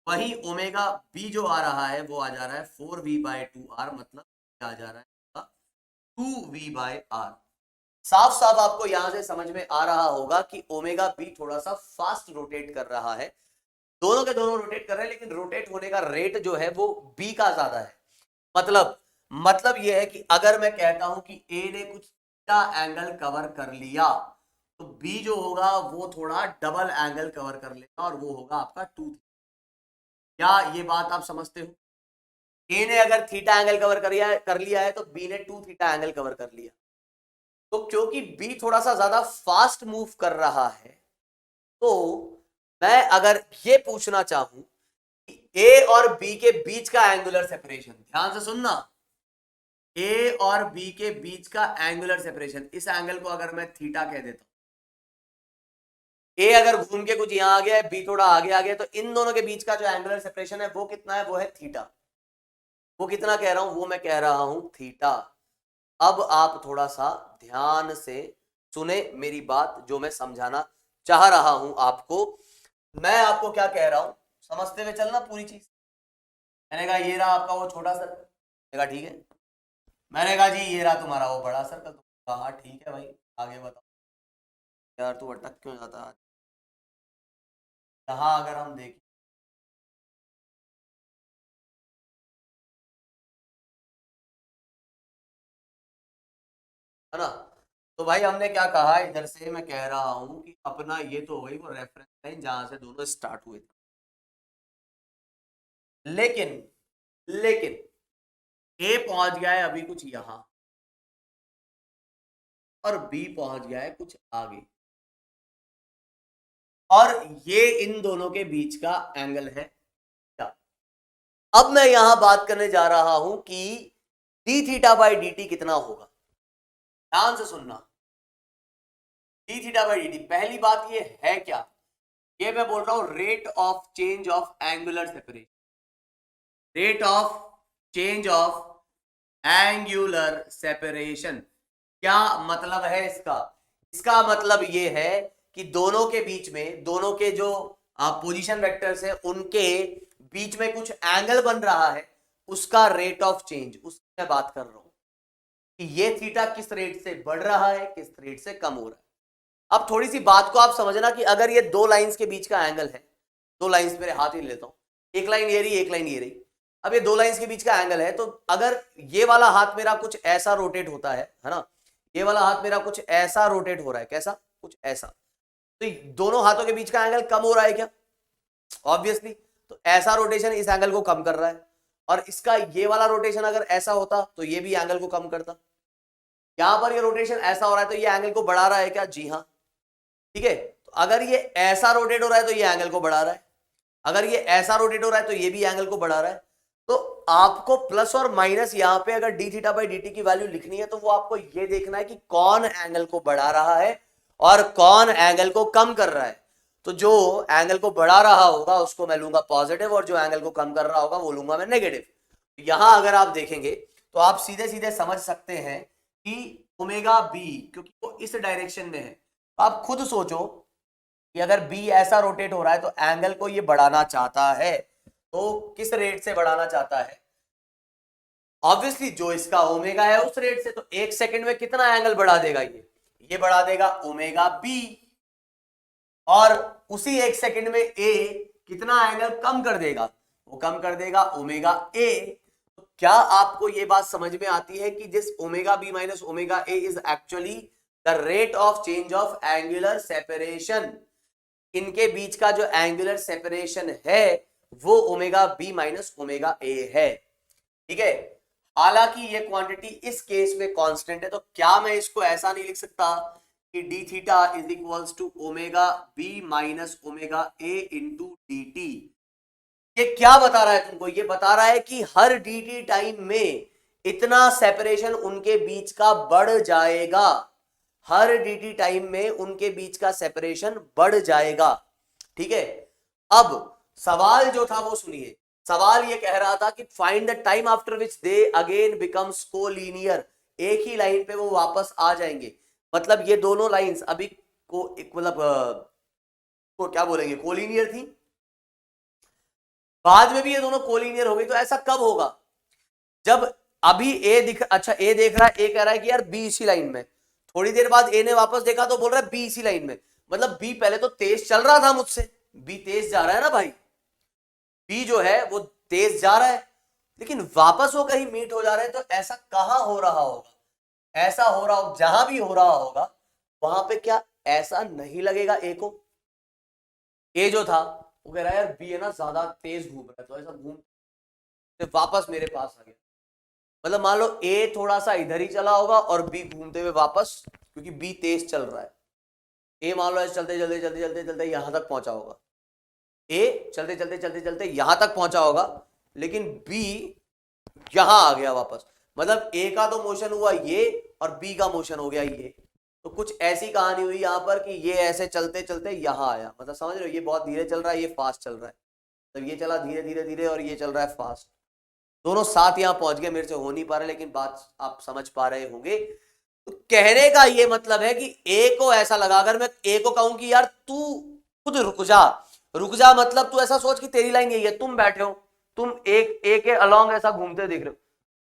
वही ओमेगा बी जो आ रहा है वो आ जा रहा है 4v/2r, मतलब आ जा रहा है 2v/r। साफ साफ आपको यहां से समझ में आ रहा होगा कि ओमेगा बी थोड़ा सा फास्ट रोटेट कर रहा है। दोनों के दोनों रोटेट कर रहे हैं, लेकिन रोटेट होने का रेट जो है वो बी का ज्यादा है। मतलब यह है कि अगर मैं कहता हूं कि ए ने कुछ थीटा एंगल कवर कर लिया, तो बी जो होगा वो थोड़ा डबल एंगल कवर कर लेगा और वो होगा आपका 2। क्या ये बात आप समझते हो? ए ने अगर थीटा एंगल कवर कर लिया है तो बी ने 2 थीटा एंगल कवर कर लिया। तो क्योंकि बी थोड़ा सा ज्यादा फास्ट मूव कर रहा है, तो मैं अगर ये पूछना चाहूं कि ए और बी के बीच का एंगुलर सेपरेशन, ध्यान से सुनना, ए और बी के बीच का एंगुलर सेपरेशन, इस एंगल को अगर मैं थीटा कह देता हूं, ए अगर घूम के कुछ यहां आ गया है, बी थोड़ा आगे आ गया, तो इन दोनों के बीच का जो एंगुलर सेपरेशन है वो कितना है? वो है थीटा। वो कितना कह रहा हूं? वो मैं कह रहा हूं थीटा। अब आप थोड़ा सा ध्यान से सुने मेरी बात, जो मैं समझाना चाह रहा हूं आपको। मैं आपको क्या कह रहा हूं, समझते हुए चलना पूरी चीज। मैंने कहा ये रहा आपका वो छोटा सर्कल, मैंने कहा ठीक है। मैंने कहा जी ये रहा तुम्हारा वो बड़ा सर्कल, तो कहा ठीक है भाई, आगे बताओ। यार तू अटक क्यों जाता है? यहां अगर हम देखें, है ना, तो भाई हमने क्या कहा, इधर से मैं कह रहा हूं कि अपना ये तो हो गई वो रेफरेंस लाइन जहां से दोनों स्टार्ट हुए थे। लेकिन लेकिन ए पहुंच गया है अभी कुछ यहां, और बी पहुंच गया है कुछ आगे, और ये इन दोनों के बीच का एंगल है क्या। अब मैं यहां बात करने जा रहा हूं कि D theta by D t कितना होगा। ध्यान से सुनना, D theta by D T, पहली बात ये है क्या, ये मैं बोल रहा हूं rate of change of angular separation, rate of change of angular separation. क्या मतलब है इसका? इसका मतलब ये है कि दोनों के बीच में, दोनों के जो पोजीशन वेक्टर्स है उनके बीच में कुछ एंगल बन रहा है, उसका रेट ऑफ चेंज, उसकी मैं बात कर रहा हूं कि ये थीटा किस रेट से बढ़ रहा है, किस रेट से कम हो रहा है। अब थोड़ी सी बात को आप समझना कि अगर ये दो लाइंस के बीच का एंगल है, दो लाइंस मेरे हाथ ही लेता हूं, एक लाइन ये रही, एक लाइन ये रही, अब ये दो लाइंस के बीच का एंगल है, तो अगर ये वाला हाथ मेरा कुछ ऐसा रोटेट होता है ना, ये वाला हाथ मेरा कुछ ऐसा रोटेट हो रहा है, कैसा? कुछ ऐसा, तो दोनों हाथों के बीच का एंगल कम हो रहा है क्या? ऑब्वियसली। तो ऐसा रोटेशन इस एंगल को कम कर रहा है, और इसका ये वाला रोटेशन अगर ऐसा होता तो ये भी एंगल को कम करता। यहां पर ये रोटेशन ऐसा हो रहा है तो ये एंगल को बढ़ा रहा है क्या? जी हाँ, ठीक है। तो अगर ये ऐसा रोटेट हो रहा है तो ये एंगल को बढ़ा रहा है, अगर ये ऐसा रोटेट हो रहा है तो ये भी एंगल को बढ़ा रहा है। तो आपको प्लस और माइनस यहां पे अगर D theta by D T की वैल्यू लिखनी है, तो वो आपको ये देखना है कि कौन एंगल को बढ़ा रहा है और कौन एंगल को कम कर रहा है। तो जो एंगल को बढ़ा रहा होगा उसको मैं लूंगा पॉजिटिव, और जो एंगल को कम कर रहा होगा वो लूंगा मैं नेगेटिव। यहां अगर आप देखेंगे तो आप सीधे सीधे समझ सकते हैं कि ओमेगा बी, क्योंकि वो इस डायरेक्शन में है, आप खुद सोचो कि अगर बी ऐसा रोटेट हो रहा है तो एंगल को ये बढ़ाना चाहता है, तो किस रेट से बढ़ाना चाहता है? ऑब्वियसली जो इसका ओमेगा है उस रेट से। तो एक सेकंड में कितना एंगल बढ़ा देगा ये बढ़ा देगा ओमेगा बी, और उसी एक सेकंड में ए कितना एंगल कम कर देगा? वो कम कर देगा ओमेगा ए। तो क्या आपको ये बात समझ में आती है कि this omega B minus omega A is actually the rate of change of angular separation. इनके बीच का जो एंगुलर सेपरेशन है वो omega B minus omega A है, ठीक है। हालांकि ये क्वांटिटी इस केस में कांस्टेंट है, तो क्या मैं इसको ऐसा नहीं लिख सकता कि D theta is equals to omega B minus omega A into D T. ये क्या बता रहा है तुमको? ये बता रहा है कि हर डी टी टाइम में इतना सेपरेशन उनके बीच का बढ़ जाएगा, हर डी टी टाइम में उनके बीच का सेपरेशन बढ़ जाएगा, ठीक है। अब सवाल जो था वो सुनिए, सवाल ये कह रहा था कि find the time after which they again becomes collinear, एक ही लाइन पे वो वापस आ जाएंगे। मतलब ये दोनों लाइंस अभी को मतलब को क्या बोलेंगे, कोलिनियर थी, बाद में भी ये दोनों कोलिनियर हो गई। तो ऐसा कब होगा? जब अभी ए दिख, अच्छा ए देख रहा है, ए कह रहा है कि यार बी इसी लाइन में, थोड़ी देर बाद ए ने वापस देखा तो बोल रहा है बी इसी लाइन में, मतलब बी पहले तो तेज चल रहा था मुझसे, बी तेज जा रहा है ना भाई, बी जो है वो तेज जा रहा है, लेकिन वापस वो कहीं मीट हो जा रहे हैं, तो ऐसा कहां हो रहा होगा, ऐसा हो रहा होगा जहां भी हो रहा होगा वहां पे क्या ऐसा नहीं लगेगा ए को, ए जो था वो कह रहा है यार बी है ना ज्यादा तेज घूम रहा है, तो ऐसा घूम तो वापस मेरे पास आ गया, मतलब मान लो ए थोड़ा सा इधर ही चला होगा और बी घूमते हुए वापस, क्योंकि बी तेज चल रहा है, ए मान लो ऐसे चलते चलते चलते चलते चलते यहां तक पहुंचा होगा, ए चलते चलते चलते चलते यहां तक पहुंचा होगा, लेकिन बी यहां आ गया वापस, मतलब ए का तो मोशन हुआ ये और बी का मोशन हो गया ये, तो कुछ ऐसी कहानी हुई यहां पर कि ये ऐसे चलते चलते यहां आया, मतलब समझ रहे हो, ये बहुत धीरे चल रहा है, ये फास्ट चल रहा है, मतलब ये चला धीरे धीरे धीरे और ये चल रहा है फास्ट, दोनों साथ यहां पहुंच गए, मेरे से हो नहीं पा रहा, लेकिन बात आप समझ पा रहे होंगे। तो कहने का ये मतलब है कि ए को ऐसा लगा, अगर मैं ए को कहूं कि यार तू खुद रुक जा, रुक जा मतलब तू ऐसा सोच कि तेरी लाइन यही है, तुम बैठे हो, तुम एक ए के अलोंग ऐसा घूमते देख रहे हो,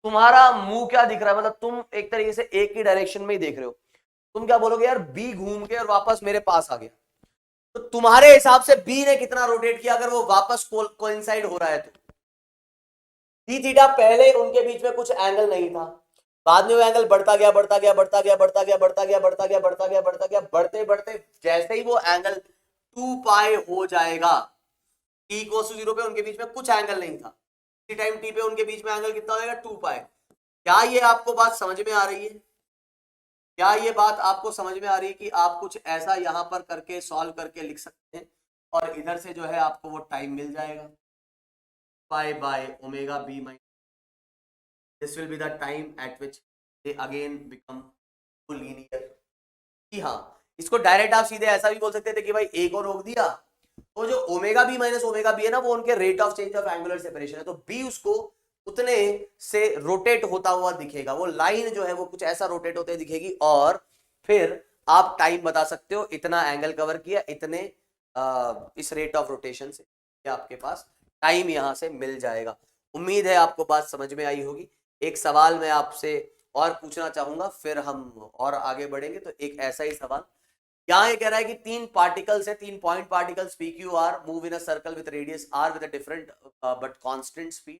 तुम्हारा मुंह क्या दिख रहा है, मतलब तुम एक तरीके से एक ही डायरेक्शन में ही देख रहे हो, तुम क्या बोलोगे यार बी घूम के और वापस मेरे पास आ गया, तो तुम्हारे हिसाब से बी ने कितना रोटेट किया अगर वो वापस कोइंसाइड हो रहा है तो, डी थीटा पहले उनके बीच में कुछ एंगल नहीं था, बाद में वो एंगल बढ़ता गया बढ़ता गया बढ़ता गया बढ़ता गया बढ़ता गया बढ़ता गया बढ़ता गया बढ़ता गया, बढ़ते बढ़ते जैसे ही वो एंगल 2 पाई हो जाएगा, टी इक्वल टू 0 पे उनके बीच में कुछ एंगल नहीं था, इसी टाइम टी पे उनके बीच में एंगल कितना हो जाएगा 2 पाई। क्या ये आपको बात समझ में आ रही है, क्या ये बात आपको समझ में आ रही है कि आप कुछ ऐसा यहां पर करके सॉल्व करके लिख सकते हैं और इधर से जो है आपको वो टाइम मिल जाएगा, pi by omega B minus, this will be the time at which they again become linear। कि हाँ, इसको डायरेक्ट आप सीधे ऐसा भी बोल सकते थे कि भाई ए को रोक दिया, तो जो omega B minus omega B है ना वो उनके rate of change of angular separation है, तो बी उसको उतने से रोटेट होता हुआ दिखेगा, वो लाइन जो है वो कुछ ऐसा रोटेट होते दिखेगी, और फिर आप टाइम बता सकते हो इतना एंगल कवर किया इतने इस रेट ऑफ रोटेशन से, आपके पास टाइम यहां से मिल जाएगा। उम्मीद है आपको बात समझ में आई होगी। एक सवाल मैं आपसे और पूछना चाहूंगा फिर हम और आगे बढ़ेंगे, तो एक ऐसा ही सवाल यहां ये कह रहा है कि 3 पार्टिकल्स है, 3 point particles P Q R move in a circle with radius R with a different but constant speed,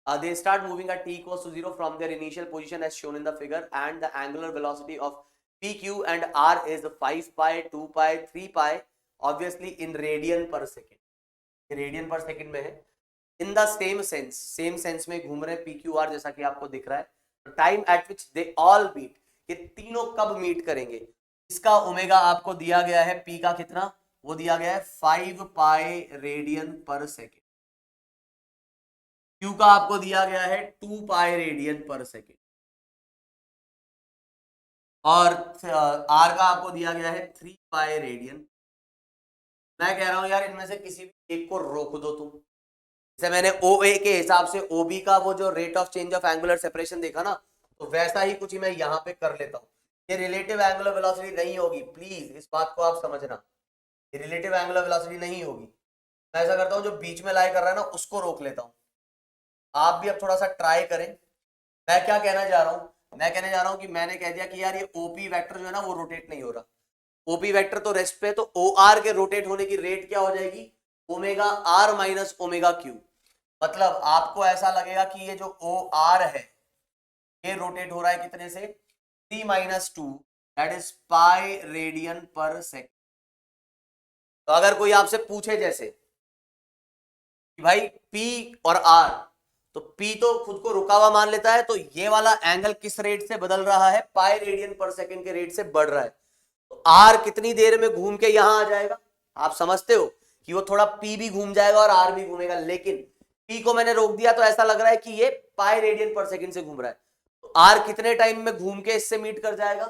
they start moving at t equals to 0 from their initial position as shown in the figure, and the angular velocity of p, q and r is 5 pi, 2 pi, 3 pi, obviously in radian per second, radian per second में है, in the same sense, same sense में घूम रहे हैं पी क्यू आर जैसा कि आपको दिख रहा है, time at which they all meet, ये तीनों कब मीट करेंगे, इसका ओमेगा आपको दिया गया है, पी का कितना वो दिया गया है 5 पाई रेडियन पर सेकेंड, क्यू का आपको दिया गया है 2 पाई रेडियन पर सेकेंड, और आर का आपको दिया गया है 3 पाई रेडियन। मैं कह रहा हूं यार इनमें से किसी भी एक को रोक दो तुम, जैसे मैंने ओ ए के हिसाब से ओ बी का वो जो rate of change of angular separation देखा ना, तो वैसा ही कुछ ही मैं यहां पे कर लेता हूं, ये रिलेटिव एंगुलर वेलोसिटी नहीं होगी, प्लीज इस बात को आप समझना, ये रिलेटिव एंगुलर वेलोसिटी नहीं होगी, मैं ऐसा करता हूं जो बीच में लाई कर रहा है ना उसको रोक लेता हूं, आप भी अब थोड़ा सा ट्राई करें। मैं क्या कहना चाह रहा हूं, मैं कहने जा रहा हूं कि मैंने कह दिया कि यार ये ओपी वेक्टर जो है ना वो रोटेट नहीं हो रहा, ओपी वेक्टर तो रेस्ट पे, तो ओ आर के रोटेट होने की रेट क्या हो जाएगी omega R minus omega Q, मतलब आपको ऐसा लगेगा कि ये जो ओ आर है ये रोटेट हो रहा है कितने से 3 minus 2 that is pi radian per second. तो अगर कोई आपसे पूछे जैसे कि भाई पी और आर, तो पी तो खुद को रुका हुआ मान लेता है, तो ये वाला एंगल किस रेट से बदल रहा है पाई रेडियन पर सेकेंड के रेट से बढ़ रहा है, तो आर कितनी देर में घूम के यहां आ जाएगा, आप समझते हो कि वो थोड़ा पी भी घूम जाएगा और आर भी घूमेगा, लेकिन पी को मैंने रोक दिया तो ऐसा लग रहा है कि ये पाई रेडियन पर सेकेंड से घूम रहा है, तो आर कितने टाइम में घूम के इससे मीट कर जाएगा,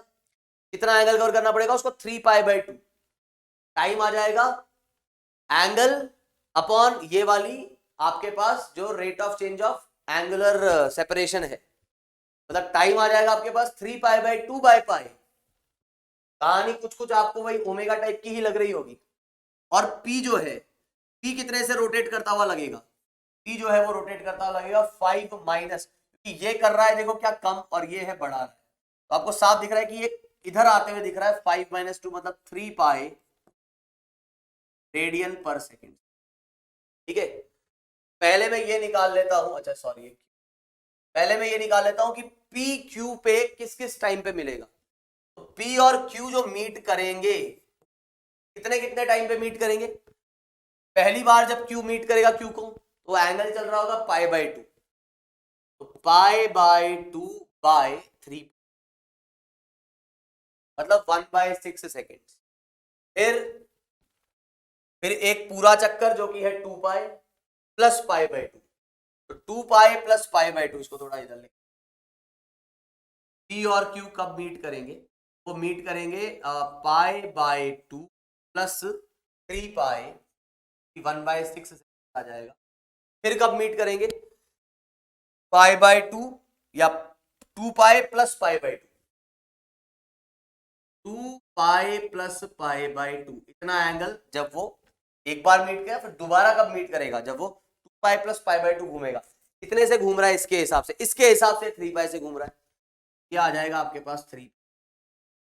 कितना एंगल कवर करना पड़ेगा उसको 3 पाई बाई 2 टाइम आ जाएगा, एंगल अपॉन ये वाली आपके पास जो rate of change of angular separation है, मतलब टाइम आ जाएगा आपके पास 3 पाई बाई 2 बाई पाई, कहानी कुछ कुछ आपको वही ओमेगा टाइप की ही लग रही होगी, और पी जो है पी कितने से रोटेट करता हुआ लगेगा, पी जो है वो रोटेट करता हुआ लगेगा 5 माइनस, कि ये कर रहा है देखो क्या कम और ये है बढ़ा रहा है, तो आपको साफ दिख रहा है कि ये इधर आते हुए दिख रहा है 5 - 2 मतलब 3 पाई रेडियन पर सेकेंड। ठीक है, पहले मैं ये निकाल लेता हूं, अच्छा सॉरी, पहले मैं ये निकाल लेता हूं कि पी क्यू पे किस किस टाइम पे मिलेगा। तो पी और क्यू जो मीट करेंगे कितने कितने टाइम पे मीट करेंगे, पहली बार जब क्यू मीट करेगा क्यू को तो एंगल चल रहा होगा π/2, तो π/2 बाय 3 मतलब 1/6 सेकेंड। फिर एक पूरा चक्कर जो कि है 2 पाई प्लस π/2, तो 2 पाई प्लस π/2, इसको थोड़ा इधर ले, पी और क्यू कब मीट करेंगे, वो मीट करेंगे π/2 प्लस 3 पाई 1/6 आ जाएगा। फिर कब मीट करेंगे, π/2 या 2 पाई प्लस π/2, 2 पाई प्लस π/2 इतना एंगल जब वो एक बार मीट किया, फिर दोबारा कब मीट करेगा, जब वो 2 पाई प्लस π/2 घूमेगा। कितने से घूम रहा है, इसके हिसाब से 3 पाई से घूम रहा है, ये आ जाएगा आपके पास 3।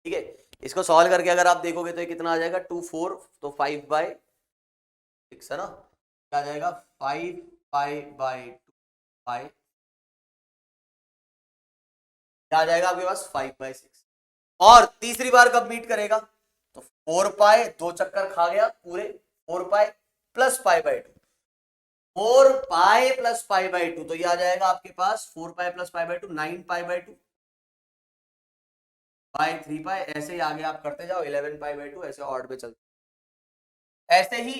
ठीक है, इसको सॉल्व करके अगर आप देखोगे तो ये कितना आ जाएगा 2 4, तो 5/6 है ना, क्या आ जाएगा 5π/2 पाई, क्या आ जाएगा आपके पास 5/6। और तीसरी बार कब मीट करेगा, तो 4 पाई, 2 चक्कर खा गया पूरे, 4 पाई प्लस π/2, 4 पाई प्लस π/2, तो ये आ जाएगा आपके पास 4 पाई प्लस π/2 9 π/2 बाय 3 पाई। ऐसे ही आगे आप करते जाओ 11 π/2, ऐसे ऑड में चलते। ऐसे ही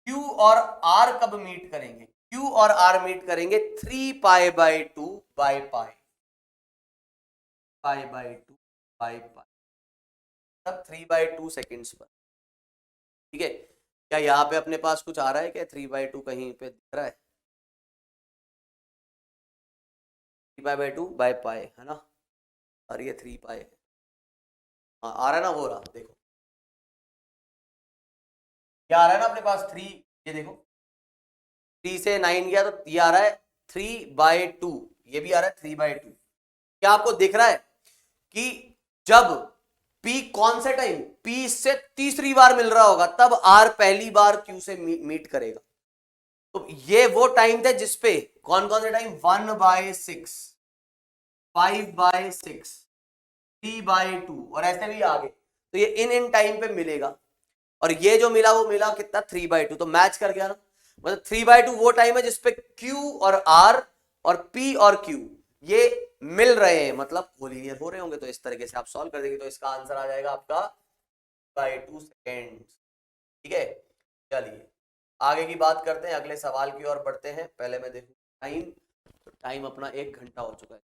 Q और R कब मीट करेंगे, Q और R मीट करेंगे 3 π/2 बाय पाई, π/2 बाय पाई, तब 3/2 सेकेंड्स पर। ठीक है, क्या यहाँ पे अपने पास कुछ आ रहा है क्या, 3/2 कहीं पे दिख रहा है, 3/2 बाय पाई है ना, और ये 3 पाई है, हाँ आ रहा है ना, वो रहा देखो, क्या आ रहा है ना अपने पास 3, ये देखो 3 से 9 गया तो ये आ रहा है 3/2, ये भी आ रहा है 3/2। क्या आपको दिख रहा है कि जब P कौन से टाइम, P से तीसरी बार मिल रहा होगा तब R पहली बार Q से मीट करेगा। तो ये वो टाइम थे जिसपे कौन कौन से टाइम, 1/6, 5/6, 3/2 और ऐसे भी आगे, तो ये इन टाइम पे मिलेगा। और ये जो मिला वो मिला कितना 3/2, तो मैच कर गया ना, मतलब 3/2 वो टाइम है जिसपे Q और R और P और Q ये मिल रहे हैं, मतलब कोलिनियर हो रहे होंगे। तो इस तरीके से आप सॉल्व कर देंगे, तो इसका आंसर आ जाएगा आपका 2 सेकेंड। ठीक है, चलिए आगे की बात करते हैं, अगले सवाल की ओर बढ़ते हैं। पहले मैं देखूं टाइम, तो टाइम अपना 1 घंटा हो चुका है।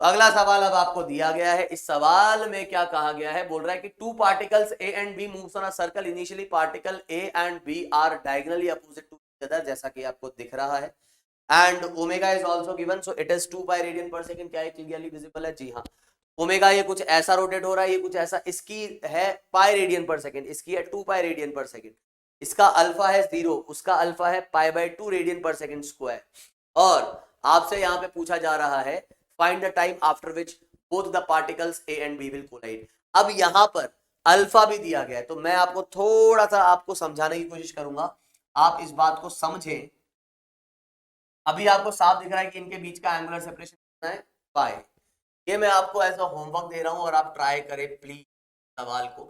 अगला सवाल अब आपको दिया गया है। इस सवाल में क्या कहा गया है, बोल रहा है कि two particles A and B moves on a circle, initially particle A and B are diagonally opposite to each other, जैसा कि आपको दिख रहा है, and omega is also given, so it is 2 pi radian per second. क्या ये क्लियरली विजिबल है, जी हाँ। ओमेगा ये कुछ ऐसा रोटेट हो रहा है, ये कुछ ऐसा, इसकी है पाई रेडियन पर सेकंड, इसकी है 2 पाई रेडियन पर सेकंड, इसका अल्फा है 0, उसका अल्फा है π/2 रेडियन पर सेकंड स्क्वायर। और आपसे यहाँ पे पूछा जा रहा है find the time after which both the particles A and B will collide. अब यहाँ पर अल्फा भी दिया गया है, तो मैं आपको थोड़ा सा आपको समझाने की कोशिश करूंगा, आप इस बात को समझें। अभी आपको साफ दिख रहा है कि इनके बीच का एंगुलर सेपरेशन कितना है, पाई। ये मैं आपको ऐसा होमवर्क दे रहा हूं और आप ट्राई करें प्लीज सवाल को।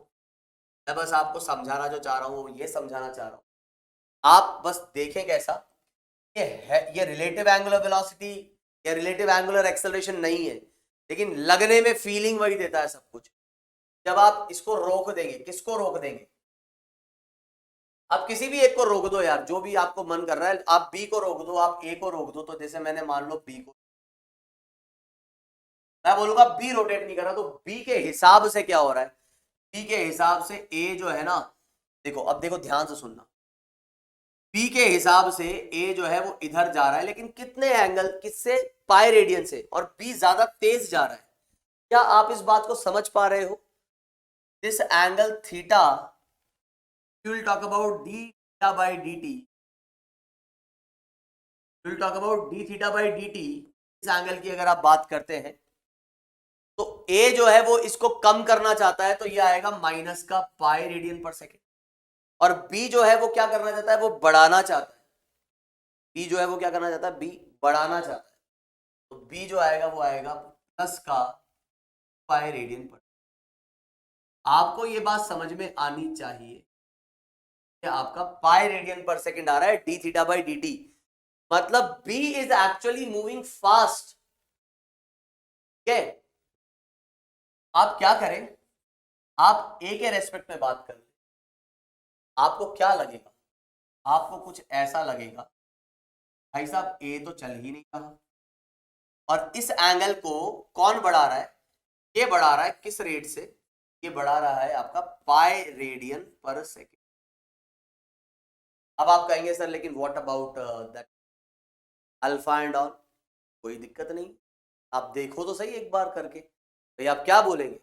मैं बस आपको समझाना जो चाह रहा हूं ये समझाना चाह रहा हूं, आप बस देखें कैसा ये है। ये रिलेटिव एंगुलर वेलोसिटी या रिलेटिव एंगुलर एक्सेलरेशन नहीं है, लेकिन लगने में फीलिंग वही देता है सब कुछ। जब आप इसको रोक देंगे, किसको रोक देंगे, आप किसी भी एक को रोक दो यार, जो भी आपको मन कर रहा है, आप बी को रोक दो, आप ए को रोक दो, तो जैसे मैंने मान लो बी को, मैं बोलूंगा बी रोटेट नहीं कर रहा, तो बी के हिसाब से क्या हो रहा है, बी के हिसाब से ए जो है ना, देखो अब देखो ध्यान से सुनना, बी के हिसाब से ए जो है वो इधर जा रहा है, लेकिन कितने एंगल, किससे, पाई रेडियन से, और बी ज्यादा तेज जा रहा है। क्या आप इस बात को समझ पा रहे हो, this angle theta, you will talk about d theta by dt, will talk about D theta by D T. इस एंगल की अगर आप बात करते हैं तो ए जो है वो इसको कम करना चाहता है, तो ये आएगा माइनस का पाई रेडियन पर सेकेंड, और बी जो है वो क्या करना चाहता है, वो बढ़ाना चाहता है। बी जो है वो क्या करना चाहता है, बी बढ़ाना चाहता है, तो बी जो आएगा वो आएगा प्लस का पाई रेडियन पर। आपको ये बात समझ में आनी चाहिए कि आपका पाई रेडियन पर सेकेंड आ रहा है D theta by D T, मतलब B is actually moving fast. ठीक है, आप क्या करें, आप ए के रेस्पेक्ट में बात करें, आपको क्या लगेगा, आपको कुछ ऐसा लगेगा भाई साहब ए तो चल ही नहीं रहा, और इस एंगल को कौन बढ़ा रहा है, ये बढ़ा रहा है किस रेट से, ये बढ़ा रहा है आपका पाई रेडियन पर सेकेंड। अब आप कहेंगे सर लेकिन what about that alpha and all, कोई दिक्कत नहीं, आप देखो तो सही एक बार करके, तो आप क्या बोलेंगे,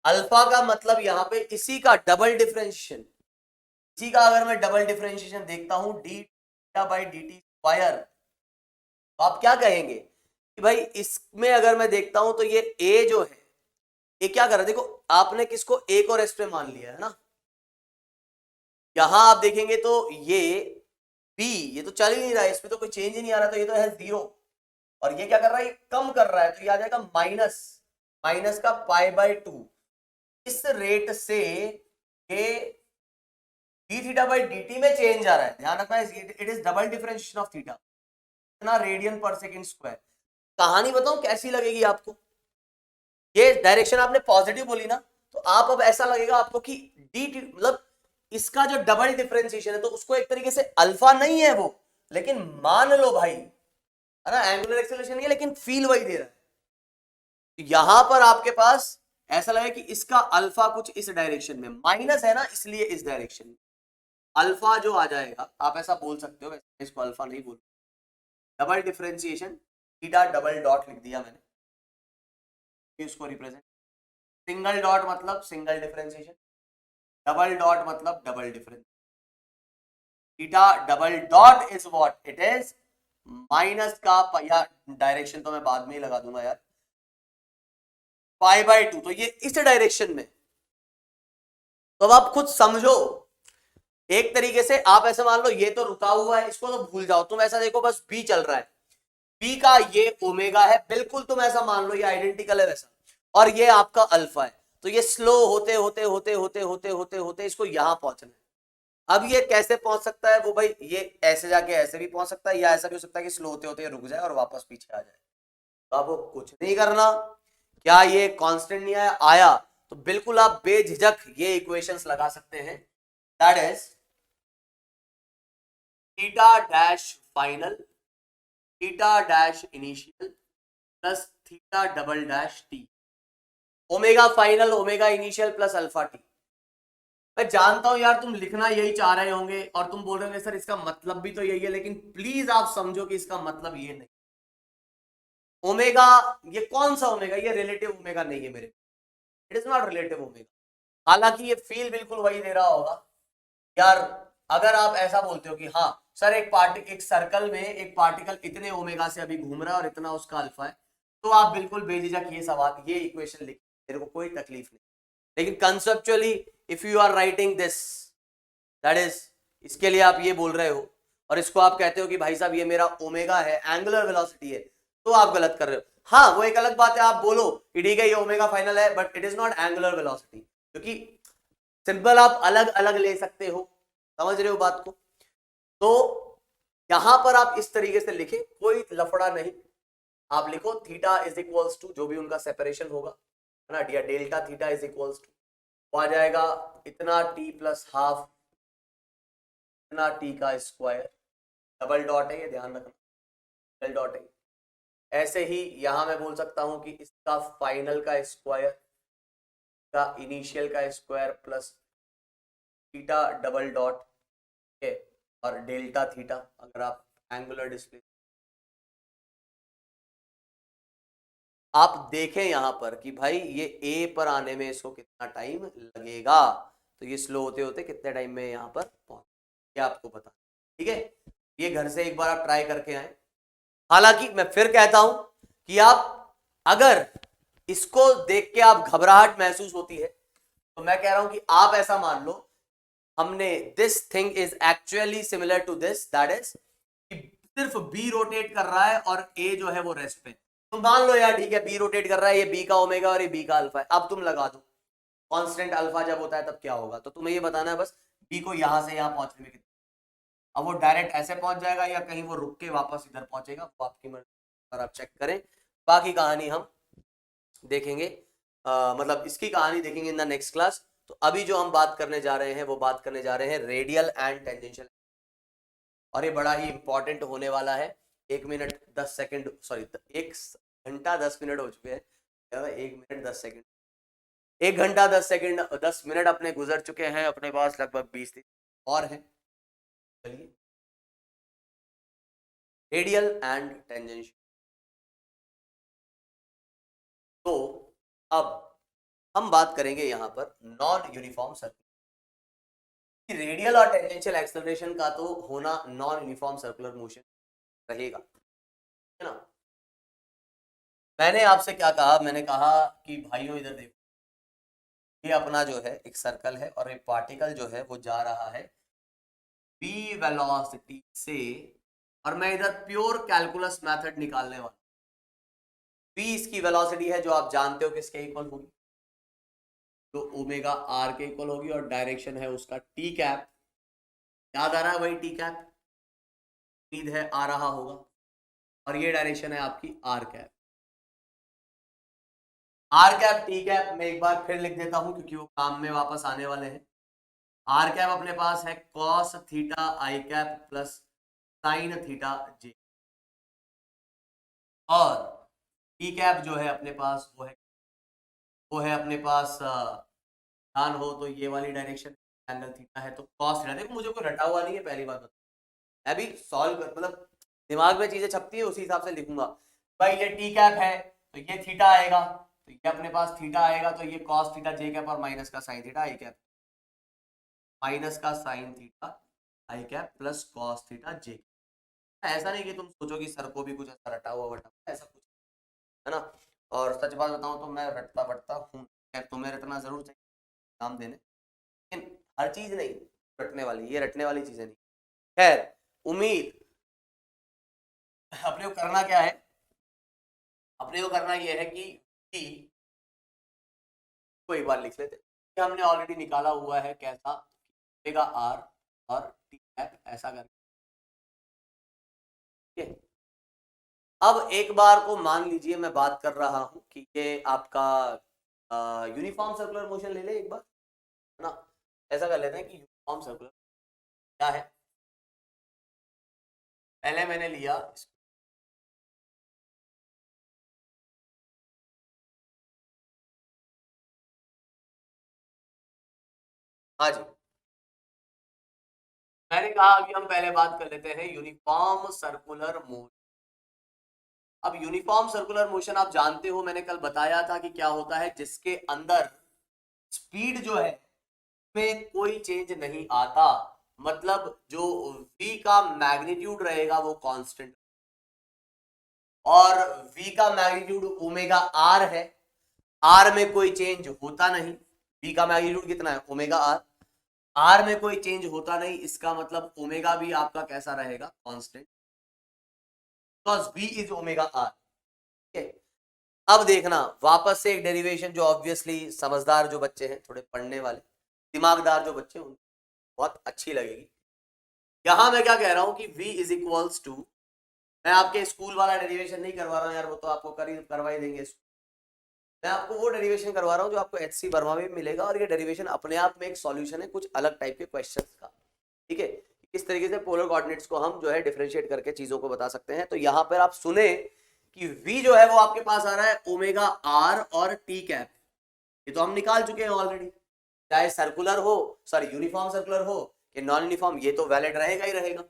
अल्फा का मतलब यहां पे इसी का डबल डिफरेंशिएशन, इसी का अगर मैं डबल डिफरेंशिएशन देखता हूं D theta by D T square, तो आप क्या कहेंगे कि भाई इसमें अगर मैं देखता हूं तो ये ए जो है ये क्या कर रहा है, देखो आपने किसको ए को रेस्ट पे मान लिया है ना, यहां आप देखेंगे तो ये बी ये तो चल ही नहीं रहा है, इसमें तो कोई चेंज ही नहीं आ रहा, तो ये तो है 0, और ये क्या कर रहा है, ये कम कर रहा है, तो ये आ जाएगा माइनस माइनस का पाई बाई 2। इस रेट से ये D theta by D T में चेंज आ रहा है, ध्यान रखना, it is double differentiation of theta, इतना रेडियन पर सेकेंड स्क्वायर। कहानी बताऊं कैसी लगेगी आपको, ये डायरेक्शन आपने पॉजिटिव बोली ना, तो आप अब ऐसा लगेगा आपको कि डी मतलब इसका जो डबल डिफरेंशिएशन है तो उसको एक तरीके से अल्फा नहीं है वो, लेकिन मान लो भाई है ना, एंगुलर एक्सेलरेशन नहीं है लेकिन फील वही दे रहा है, तो यहां पर आपके पास ऐसा लगे कि इसका अल्फा कुछ इस डायरेक्शन में, माइनस है ना इसलिए इस डायरेक्शन में अल्फा जो आ जाएगा, आप ऐसा बोल सकते हो, वैसे इसको अल्फा नहीं बोल, double differentiation theta double dot लिख दिया मैंने, इसको रिप्रेजेंट, सिंगल डॉट मतलब सिंगल डिफरेंशिएशन, डबल डॉट मतलब double difference, theta double dot is what it is minus का, या डायरेक्शन तो मैं बाद में ही लगा दूंगा यार, पाई बाई 2, तो ये इस डायरेक्शन में, तो अब आप खुद समझो, एक तरीके से आप ऐसे मान लो ये तो रुका हुआ है, इसको तो भूल जाओ, तुम ऐसा देखो बस बी चल रहा है, बी का ये ओमेगा है, बिल्कुल तुम ऐसा मान लो ये आइडेंटिकल है वैसा, और ये आपका अल्फा है, तो ये स्लो होते होते होते होते होते होते होते इसको यहां पहुंचना है। अब ये कैसे पहुंच सकता है वो भाई, ये ऐसे जाके ऐसे भी पहुंच सकता है, या ऐसा भी हो सकता है कि स्लो होते होते रुक जाए और वापस पीछे आ जाए, तो आपको कुछ नहीं करना, क्या ये कांस्टेंट नहीं आया, आया तो बिल्कुल आप बेझिझक ये इक्वेशंस लगा सकते हैं, that is theta dash final theta dash initial plus theta double dash T, omega final omega initial plus alpha T. मैं जानता हूं यार तुम लिखना यही चाह रहे होंगे और तुम बोल रहे होंगे सर इसका मतलब भी तो यही है, लेकिन प्लीज आप समझो कि इसका मतलब ये नहीं, ओमेगा ये कौन सा ओमेगा, ये रिलेटिव ओमेगा नहीं है मेरे, it is not relative omega, हालांकि ये फील बिल्कुल वही दे रहा होगा यार, अगर आप ऐसा बोलते हो कि हाँ सर एक सर्कल में एक पार्टिकल इतने ओमेगा से अभी घूम रहा है और इतना उसका अल्फा है, तो आप बिल्कुल बेझिझक ये सवाल ये इक्वेशन लिख, मेरे को कोई तकलीफ नहीं, लेकिन conceptually if you are writing this that is, इसके लिए आप ये बोल रहे हो और इसको आप कहते हो कि भाई साहब ये मेरा ओमेगा है, एंगुलर वेलोसिटी है, तो आप गलत कर रहे हो। हाँ वो एक अलग बात है, आप बोलो कि ठीक है ये ओमेगा फाइनल है but it is not angular velocity, क्योंकि सिंपल आप अलग अलग ले सकते हो, समझ रहे हो बात को, तो यहां पर आप इस तरीके से लिखे, कोई लफड़ा नहीं, आप लिखो थीटा इज इक्वल्स टू जो भी उनका सेपरेशन होगा है ना, या delta theta is equals to, वो आ जाएगा इतना टी प्लस हाफ इतना टी का स्क्वायर, डबल डॉट है ये ध्यान रखना, डबल डॉट है, ऐसे ही यहां मैं बोल सकता हूं कि इसका फाइनल का स्क्वायर का इनिशियल का square plus theta double dot है और डेल्टा थीटा, अगर आप एंगुलर डिस्प्ले आप देखें यहां पर कि भाई ये ए पर आने में इसको कितना टाइम लगेगा, तो ये स्लो होते होते कितने टाइम में यहां पर पहुंच, ये आपको पता, ठीक है, ये घर से एक बार आप ट्राई करके आए, हालांकि मैं फिर कहता हूं कि आप अगर इसको देख के आप घबराहट महसूस होती है तो मैं कह रहा हूं कि आप ऐसा मान लो हमने this thing is actually similar to this, that is सिर्फ बी रोटेट कर रहा है और ए जो है वो रेस्ट पे। तुम मान लो यार ठीक है बी रोटेट कर रहा है, ये बी का ओमेगा और ये बी का अल्फा है। अब तुम लगा दो कांस्टेंट अल्फा जब होता है तब क्या होगा, तो तुम्हें ये बताना है बस बी को यहां से यहां पहुंचने में कितना, अब वो डायरेक्ट ऐसे पहुंच जाएगा या कहीं वो रुक के वापस इधर पहुंचेगा, वो आपकी मर्जी, पर आप चेक करें। बाकी कहानी हम देखेंगे, मतलब इसकी कहानी देखेंगे इन द नेक्स्ट क्लास। तो अभी जो हम बात करने जा रहे हैं वो बात करने जा रहे हैं रेडियल एंड टेंजेंशियल, और ये बड़ा ही इंपॉर्टेंट होने वाला है। 1 मिनट 10 सेकंड, सॉरी 1 घंटा 10 मिनट हो चुके हैं, 1 मिनट 10 सेकंड, 1 घंटा 10 सेकंड 10 मिनट अपने गुजर चुके हैं, अपने पास लगभग 20 और हैं। चलिए रेडियल एंड टेंजेंशियल, तो अब हम बात करेंगे यहां पर नॉन यूनिफॉर्म सर्कुलर। रेडियल और टेंजेंशियल एक्सेलरेशन का तो होना नॉन यूनिफॉर्म सर्कुलर मोशन रहेगा, है ना। मैंने आपसे क्या कहा, मैंने कहा कि भाइयों इधर देखो, ये अपना जो है एक सर्कल है और एक पार्टिकल जो है वो जा रहा है v वेलोसिटी से, और मैं इधर प्योर कैलकुलस मेथड निकालने वाला। v इसकी वेलोसिटी है जो आप जानते हो किसके इक्वल होगी, तो ओमेगा आर के इक्वल होगी, और डायरेक्शन है उसका टी कैप, याद आ रहा है वही टी कैप, उम्मीद है आ रहा होगा, और ये डायरेक्शन है आपकी R cap. R cap T cap मैं एक बार फिर लिख देता हूं क्योंकि वो काम में वापस आने वाले हैं। आर कैप अपने पास है कॉस थीटा आई कैप प्लस साइन थीटा जे, और टी कैप जो है अपने पास वो है अपने पास ध्यान हो तो ये वाली डायरेक्शन एंगल थीटा है, तो कॉस थीटा। देखो मुझे कोई रटा हुआ नहीं है, पहली बात बता, मैं भी सॉल्व कर मतलब दिमाग में चीजें छपती है उसी हिसाब से लिखूंगा। भाई ये टी कैप है तो ये थीटा आएगा, तो ये अपने पास थीटा आएगा, तो ये कॉस थीटा जे कैप और माइनस का साइन थीटा आई कैप, माइनस का साइन थीटा आई कैप प्लस कॉस थीटा जे। ऐसा नहीं कि तुम सोचो कि सर को भी कुछ ऐसा रटा हुआ ऐसा कुछ, है ना। और सच बात बताऊं तो मैं रटता बटता हूँ, तुम्हें रटना जरूर चाहिए काम देने, लेकिन हर चीज नहीं रटने वाली, ये रटने वाली चीजें नहीं। खैर उम्मीद, अपने को करना क्या है, अपने को करना यह है कि को एक बार लिख लेते हैं, हमने ऑलरेडी निकाला हुआ है कैसा, ओमेगा आर और टी कैप ऐसा करके। अब एक बार को मान लीजिए मैं बात कर रहा हूं कि ये आपका यूनिफॉर्म सर्कुलर मोशन ले ले एक बार, है ना। ऐसा कर लेते हैं कि यूनिफॉर्म सर्कुलर क्या है, पहले मैंने लिया हाँ जी, मैंने कहा अभी हम पहले बात कर लेते हैं यूनिफॉर्म सर्कुलर मोशन। अब यूनिफॉर्म सर्कुलर मोशन आप जानते हो, मैंने कल बताया था कि क्या होता है, जिसके अंदर स्पीड जो है में कोई चेंज नहीं आता, मतलब जो v का मैग्नीट्यूड रहेगा वो कांस्टेंट, और v का मैग्नीट्यूड ओमेगा r है, r में कोई चेंज होता नहीं, v का मैग्नीट्यूड कितना है ओमेगा r, r में कोई चेंज होता नहीं, इसका मतलब ओमेगा भी आपका कैसा रहेगा constant, because v is omega r। अब देखना वापस से एक डेरिवेशन जो ऑब्वियसली समझदार जो बच्चे हैं, थोड़े पढ़ने वाले दिमागदार जो बच्चे हैं उनको बहुत अच्छी लगेगी। यहां मैं क्या कह रहा हूं कि v इज इक्वल्स टू, मैं आपके स्कूल वाला डेरिवेशन नहीं करवा रहा हूं यार, वो तो आपको करवा ही देंगे, मैं आपको वो डेरिवेशन करवा रहा हूं जो आपको एचसी वर्मा में मिलेगा, और ये डेरिवेशन अपने आप में एक सॉल्यूशन है कुछ अलग टाइप के क्वेश्चंस का, ठीक है। इस तरीके से पोलर कोऑर्डिनेट्स को हम जो है डिफरेंशिएट करके चीजों को बता सकते हैं। तो यहां पर आप सुने कि v जो है वो आपके पास आ रहा है ओमेगा r और t कैप, ये तो हम निकाल चुके हैं ऑलरेडी, चाहे सर्कुलर हो, सॉरी यूनिफॉर्म सर्कुलर हो कि नॉन यूनिफॉर्म, ये तो वैलिड रहेगा ही रहेगा।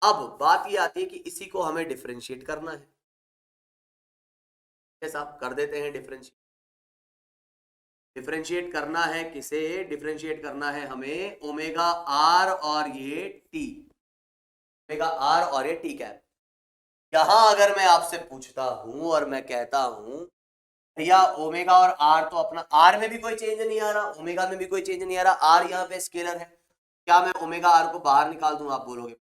अब बात ये आती है कि इसी को हमें डिफरेंशिएट करना है, साहब कर देते हैं डिफरेंशिएट। डिफरेंशिएट करना है किसे, डिफरेंशिएट करना है हमें ओमेगा आर और ये टी, ओमेगा आर और ये टी कैप। यहां अगर मैं आपसे पूछता हूं और मैं कहता हूं भैया ओमेगा और आर, तो अपना आर में भी कोई चेंज नहीं आ रहा, ओमेगा में भी कोई चेंज नहीं आ रहा, आर यहाँ पे स्केलर है, क्या मैं ओमेगा आर को बाहर निकाल दूं? आप बोलोगे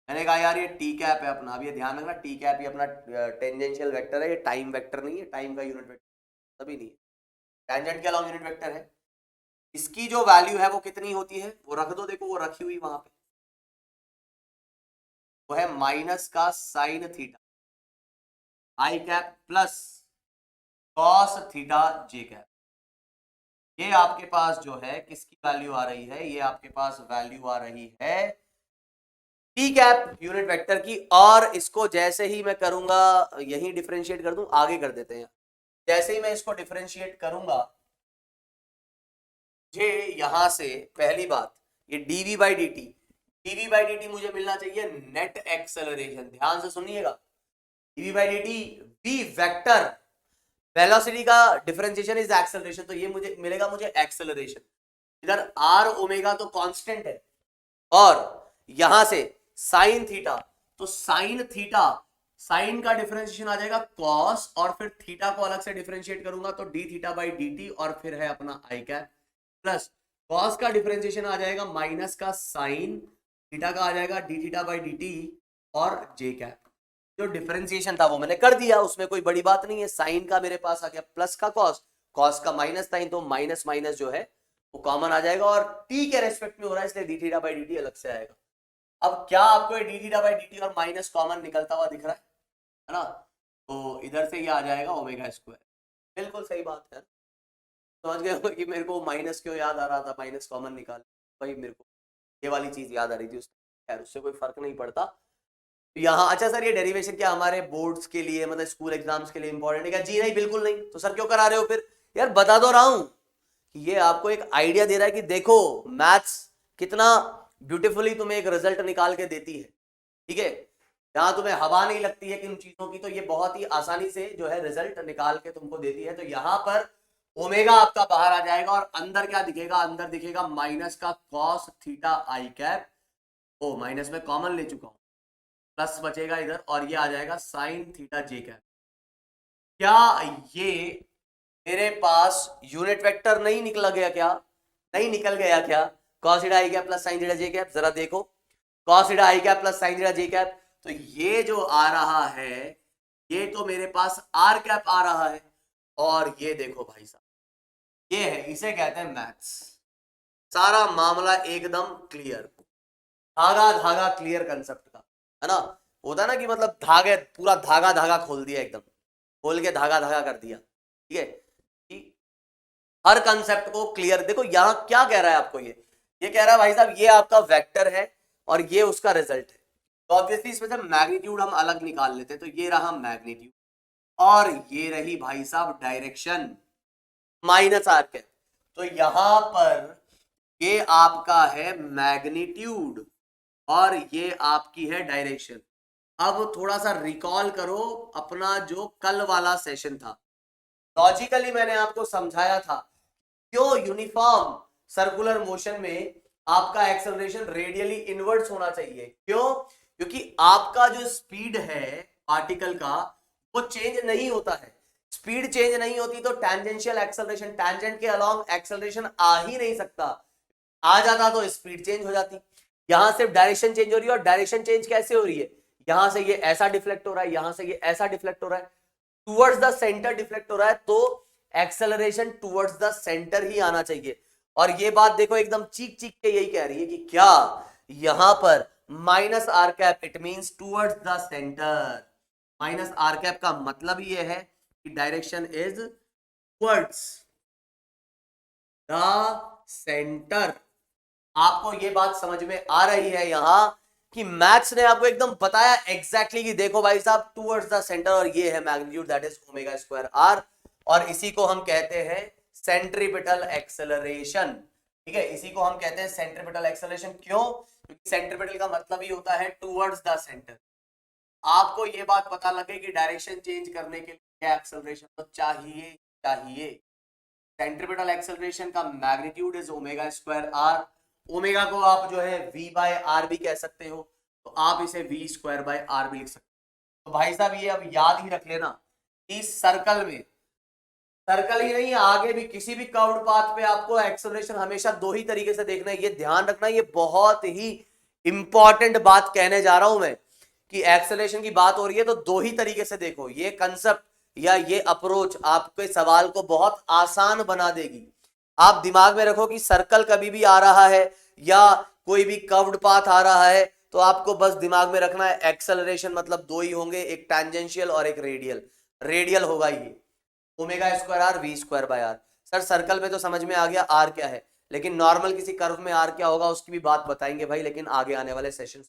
मैंने कहा यार ये टी कैप है अपना, अब ये ध्यान रखना टी कैप ये अपना टेंजेंशियल वेक्टर है, ये टाइम वेक्टर नहीं है, टाइम का यूनिट वेक्टर तभी नहीं है, टेंजेंट के अलावा यूनिट वेक्टर है। इसकी जो वैल्यू है वो कितनी होती है वो रख दो, देखो वो रखी हुई वहां पे, वो है माइनस का साइन थीटा आई cap plus cos theta J cap. ये आपके पास जो है किसकी वैल्यू आ रही है, ये आपके पास वैल्यू आ रही है टी कैप यूनिट वेक्टर की। और इसको जैसे ही मैं करूंगा यही डिफरेंशिएट कर दूं, आगे कर देते हैं, जैसे ही मैं इसको डिफरेंशिएट करूंगा मुझे यहां से पहली बात ये डीवी बाई डी मुझे मिलना चाहिए नेट एक्सेलरेशन, ध्यान से सुनिएगा, DV by D T V vector velocity का डिफरेंशिएशन इज एक्सेलरेशन, तो ये मुझे मिलेगा मुझे एक्सेलरेशन। इधर आर ओमेगा तो कांस्टेंट है और यहां से साइन थीटा, तो साइन थीटा साइन का डिफरेंशिएशन आ जाएगा कॉस और फिर थीटा को अलग से डिफरेंशिएट करूंगा तो D theta by D T और फिर है अपना आई कैप प्लस कॉस का डिफरेंशिएशन आ जाएगा माइनस का साइन थीटा का आ जाएगा D theta by D T और जे कैप। जो डिफरेंशिएशन था वो मैंने कर दिया, उसमें कोई बड़ी बात नहीं है, साइन का मेरे पास आ गया प्लस का कॉस, कॉस का माइनस साइन, तो माइनस माइनस जो है वो कॉमन आ जाएगा और टी के रेस्पेक्ट में हो रहा है इसलिए D theta by D T अलग से आएगा। अब क्या आपको D theta by D T और माइनस कॉमन निकलता हुआ दिख रहा है ना, तो इधर से ये आ जाएगा ओमेगा स्क्वायर, बिल्कुल सही बात है, समझ गए कि मेरे को माइनस क्यों याद आ रहा था, माइनस कॉमन निकाल भाई, मेरे को ये वाली चीज याद आ रही थी खैर उससे कोई फर्क नहीं पड़ता यहाँ। अच्छा सर ये डेरिवेशन क्या हमारे बोर्ड्स के लिए मतलब स्कूल एग्जाम्स के लिए इंपॉर्टेंट है क्या? जी नहीं बिल्कुल नहीं, तो सर क्यों करा रहे हो फिर? यार बता दो रहा हूं कि ये आपको एक आइडिया दे रहा है कि देखो मैथ्स कितना ब्यूटीफुली तुम्हें एक रिजल्ट निकाल के देती है, ठीक है, जहां तुम्हें हवा नहीं लगती है कि उन चीजों की, तो ये बहुत ही आसानी से जो है रिजल्ट निकाल के तुमको देती है। तो यहां पर ओमेगा आपका बाहर आ जाएगा और अंदर क्या दिखेगा, अंदर दिखेगा माइनस का कॉस थीटा आई कैप, ओ माइनस में कॉमन ले चुका हूं, प्लस बचेगा इधर और ये आ जाएगा साइन थीटा जे कैप। क्या ये मेरे पास यूनिट वेक्टर नहीं निकला गया क्या, नहीं निकल गया क्या? कॉस थीटा आई cap plus sign theta J cap, जरा देखो कॉस थीटा आई cap plus sign theta J cap, तो ये जो आ रहा है ये तो मेरे पास आर कैप आ रहा है और ये देखो भाई साहब ये है, इसे कहते हैं मैथ्स। सारा मामला एकदम क्लियर, धागा धागा क्लियर कंसेप्ट का, है ना, होता है ना कि मतलब धागे पूरा धागा धागा खोल दिया, एकदम खोल के धागा धागा कर दिया, ठीक है, हर कंसेप्ट को क्लियर। देखो यहां क्या कह रहा है आपको, ये कह रहा है भाई साहब ये आपका वेक्टर है और ये उसका रिजल्ट है, तो ऑब्वियसली इसमें से मैग्नीट्यूड हम अलग निकाल लेते हैं, तो ये रहा मैग्नीट्यूड और ये रही भाई साहब डायरेक्शन माइनस आर कैप, तो यहां पर ये आपका है मैग्नीट्यूड और ये आपकी है डायरेक्शन। अब थोड़ा सा रिकॉल करो अपना जो कल वाला सेशन था, लॉजिकली मैंने आपको समझाया था क्यों यूनिफॉर्म सर्कुलर मोशन में आपका एक्सेलरेशन रेडियली इनवर्ट्स होना चाहिए, क्यों? क्योंकि आपका जो स्पीड है पार्टिकल का वो चेंज नहीं होता है, स्पीड चेंज नहीं होती तो टैंजेंशियल एक्सेलरेशन, टैंजेंट के अलोंग एक्सेलरेशन आ ही नहीं सकता, आ जाता तो स्पीड चेंज हो जाती। यहां सिर्फ डायरेक्शन चेंज हो रही है और डायरेक्शन चेंज कैसे हो रही है, यहां से ये ऐसा डिफ्लेक्ट हो रहा है, यहां से ये ऐसा डिफ्लेक्ट हो रहा है, टुवर्ड्स द सेंटर डिफ्लेक्ट हो रहा है, तो एक्सेलरेशन टुवर्ड्स द सेंटर ही आना चाहिए। और ये बात देखो एकदम चीख चीख के यही कह रही है कि क्या यहां पर minus R cap it means towards the centre, minus R cap का मतलब ये है कि direction is towards the centre. आपको ये बात समझ में आ रही है यहां कि मैथ्स ने आपको एकदम बताया एग्जैक्टली कि देखो भाई साहब टुवर्ड्स द सेंटर और ये है magnitude that is omega square R, और इसी को हम कहते हैं सेंट्रीपिटल एक्सेलरेशन, ठीक है, इसी को हम कहते हैं सेंट्रीपिटल एक्सेलरेशन। क्यों? क्योंकि सेंट्रीपिटल का मतलब ही होता है टुवर्ड्स द सेंटर। आपको ये बात पता लगे कि डायरेक्शन चेंज करने के लिए एक्सेलरेशन तो चाहिए। सेंट्रीपिटल एक्सेलरेशन का magnitude is omega square R, omega को आप जो है v बाय आर भी कह सकते हो, तो आप इसे v स्क्वायर बाय आर भी लिख सकते हैं। तो भाई साहब ये अब याद ही रख लेना, इस सर्कल में, सर्कल ही नहीं आगे भी किसी भी कर्व्ड पाथ पे आपको एक्सेलरेशन हमेशा दो ही तरीके से देखना है, ये ध्यान रखना। ये बहुत ही इंपॉर्टेंट बात कहने जा रहा हूं मैं कि एक्सेलरेशन की बात हो रही है तो दो ही तरीके से देखो। ये कंसेप्ट या ये अप्रोच आपके सवाल को बहुत आसान बना देगी। आप दिमाग में रखो कि सर्कल कभी भी आ रहा है या कोई भी कर्व्ड पाथ आ रहा है तो आपको बस दिमाग में रखना है एक्सेलरेशन मतलब दो ही होंगे, एक टैंजेंशियल और एक रेडियल। रेडियल होगा ये omega square R V square by R. Sir circle में तो समझ में आ गया आर क्या है, लेकिन नॉर्मल किसी कर्व में आर क्या होगा उसकी भी बात बताएंगे भाई, लेकिन आगे आने वाले सेशन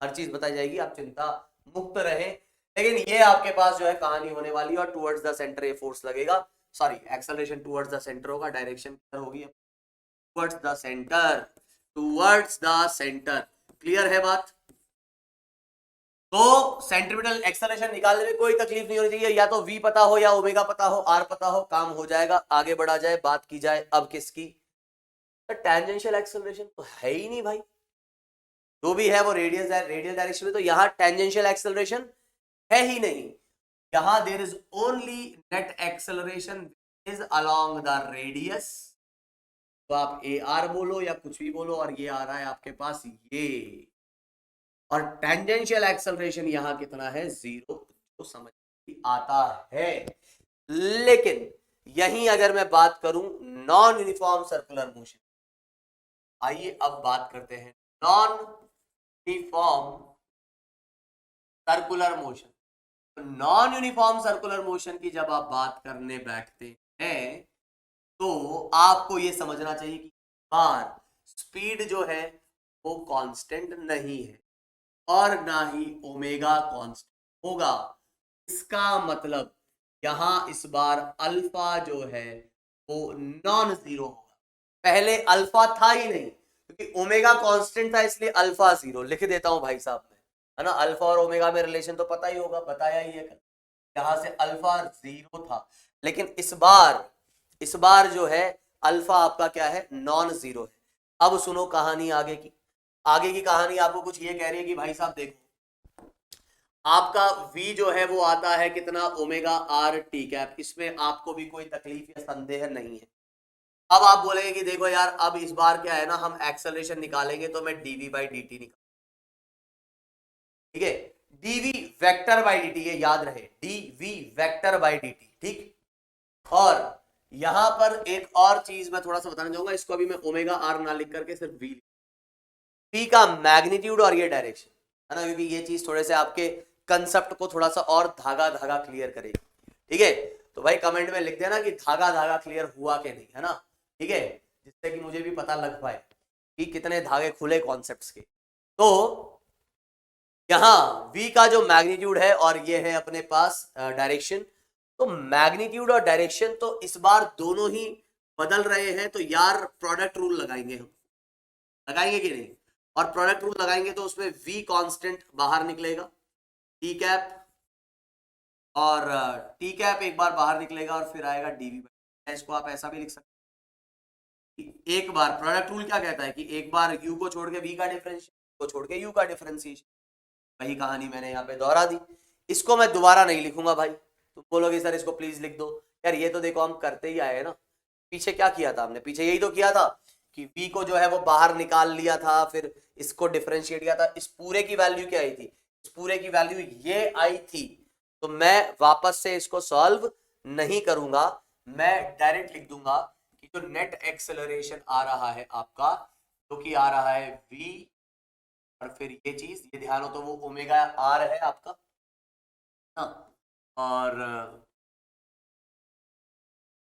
हर चीज बताई जाएगी, आप चिंता मुक्त रहें। लेकिन ये आपके पास जो है कहानी होने वाली है और टुवर्ड्स द सेंटर ये फोर्स लगेगा, sorry acceleration towards the centre होगा, डायरेक्शन होगी towards the centre, towards the centre. Clear है बात? तो सेंट्रीपिटल एक्सेलरेशन निकालने में कोई तकलीफ नहीं होनी चाहिए, या तो v पता हो या ओमेगा पता हो, r पता हो, काम हो जाएगा। आगे बढ़ा जाए, बात की जाए अब किसकी, टेंजेंशियल एक्सेलरेशन तो है ही नहीं भाई, जो भी है वो रेडियल डायरेक्शन में, तो यहां टेंजेंशियल एक्सेलरेशन है ही नहीं। यहां there is only net acceleration is along the radius. तो आप ए आर बोलो या कुछ भी बोलो, और ये आ रहा है आपके पास ये, और टेंजेंशियल एक्सेलरेशन यहां कितना है, 0, तो समझ आता है। लेकिन यहीं अगर मैं बात करूं नॉन यूनिफॉर्म सर्कुलर मोशन, आइए अब बात करते हैं नॉन यूनिफॉर्म सर्कुलर मोशन। तो नॉन यूनिफॉर्म सर्कुलर मोशन की जब आप बात करने बैठते हैं तो आपको यह समझना चाहिए कि बार स्पीड जो है वो कांस्टेंट नहीं है और ना ही ओमेगा कांस्टेंट होगा। इसका मतलब यहां इस बार अल्फा जो है वो नॉन जीरो होगा। पहले अल्फा था ही नहीं क्योंकि ओमेगा कांस्टेंट था, इसलिए अल्फा जीरो लिख देता हूं भाई साहब मैं, है ना। अल्फा और ओमेगा में रिलेशन तो पता ही होगा, बताया ही है, यहां से अल्फा जीरो था। लेकिन इस बार जो है अल्फा आपका क्या है, नॉन जीरो है। अब सुनो कहानी आगे की। आगे की कहानी आपको कुछ ये कह रही है कि भाई साहब देखो आपका v जो है वो आता है कितना, ओमेगा आर टी कैप। इसमें आपको भी कोई तकलीफ या संदेह नहीं है। अब आप बोलेंगे कि देखो यार अब इस बार क्या है ना, हम एक्सेलरेशन निकालेंगे तो मैं dv बाई dt निकाल, ठीक है, dv वेक्टर बाई dt, ये याद रहे, dv वेक्टर बाई dt, ठीक। और यहां पर एक और चीज मैं थोड़ा सा बताना चाहूंगा, इसको अभी मैं ओमेगा आर ना लिख करके सिर्फ v का मैग्नीट्यूड और ये डायरेक्शन, है ना, क्योंकि ये चीज थोड़े से आपके कंसेप्ट को थोड़ा सा और धागा धागा क्लियर करेगी, ठीक है। तो भाई कमेंट में लिख देना कि धागा धागा क्लियर हुआ कि नहीं, है ना, ठीक है, जिससे कि मुझे भी पता लग पाए कि कितने धागे खुले कॉन्सेप्ट्स के। तो यहां v का जो मैग्नीट्यूड है और ये है अपने पास डायरेक्शन, तो मैग्नीट्यूड और डायरेक्शन तो इस बार दोनों ही बदल रहे हैं, तो यार प्रोडक्ट रूल लगाएंगे हम, लगाएंगे कि नहीं? और प्रोडक्ट रूल लगाएंगे तो उसमें v कांस्टेंट बाहर निकलेगा, टी कैप, और टी कैप एक बार बाहर निकलेगा और फिर आएगा dv। इसको आप ऐसा भी लिख सकते हैं, एक बार प्रोडक्ट रूल क्या कहता है कि एक बार u को छोड़ के v का डिफरेंशिएशन, को छोड़ के u का डिफरेंशिएशन। वही कहानी मैंने यहाँ पे दोहरा दी, इसको मैं दोबारा नहीं लिखूंगा भाई। तुम बोलोगे सर इसको प्लीज लिख दो, यार ये तो देखो हम करते ही आए हैं ना। पीछे क्या किया था हमने, पीछे यही तो किया था कि v को जो है वो बाहर निकाल लिया था, फिर इसको डिफरेंशिएट किया था। इस पूरे की वैल्यू क्या आई थी, इस पूरे की वैल्यू ये आई थी। तो मैं वापस से इसको सॉल्व नहीं करूंगा, मैं डायरेक्ट लिख दूंगा कि जो नेट एक्सेलरेशन आ रहा है आपका, जो कि आ रहा है v, और फिर ये चीज, ये ध्यान हो तो वो ओमेगा आर है आपका, हाँ, और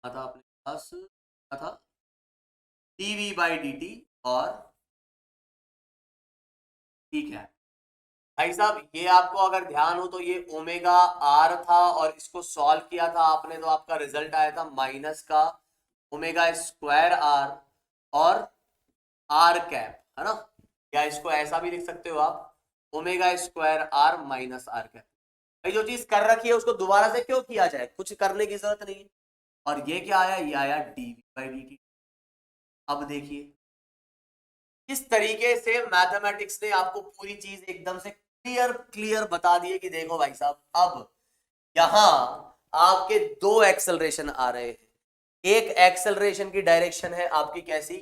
था अपने पास था dv बाई dt, और ठीक है भाई साहब, ये आपको अगर ध्यान हो तो ये ओमेगा आर था और इसको सॉल्व किया था आपने तो आपका रिजल्ट आया था माइनस का ओमेगा स्क्वायर आर और आर कैप, है ना, या इसको ऐसा भी लिख सकते हो आप, omega square R minus R cap. भाई जो चीज कर रखी है उसको दोबारा से क्यों किया जाए, कुछ करने की जरूरत नहीं है। और ये क्या आया, ये आया dv बाई dt। अब देखिए इस तरीके से मैथमेटिक्स ने आपको पूरी चीज एकदम से क्लियर बता दी है कि देखो भाई साहब, अब यहां आपके दो एक्सेलरेशन आ रहे हैं। एक एक्सेलरेशन की डायरेक्शन है आपकी कैसी,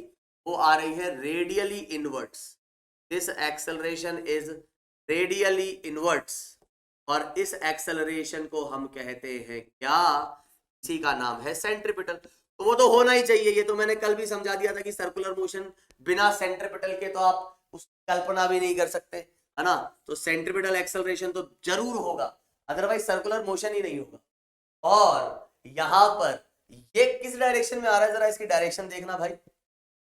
वो आ रही है radially inverts. This acceleration is radially inverts, और इस एक्सेलरेशन को हम कहते हैं क्या, इसी का नाम है सेंट्रीपिटल। तो वो तो होना ही चाहिए, ये तो मैंने कल भी समझा दिया था कि सर्कुलर मोशन बिना सेंट्रीपिटल के तो आप उसकी कल्पना भी नहीं कर सकते, है ना। तो सेंट्रीपिटल एक्सेलरेशन तो जरूर होगा, अदरवाइज सर्कुलर मोशन ही नहीं होगा। और यहां पर ये किस डायरेक्शन में आ रहा है, जरा इसकी डायरेक्शन देखना भाई,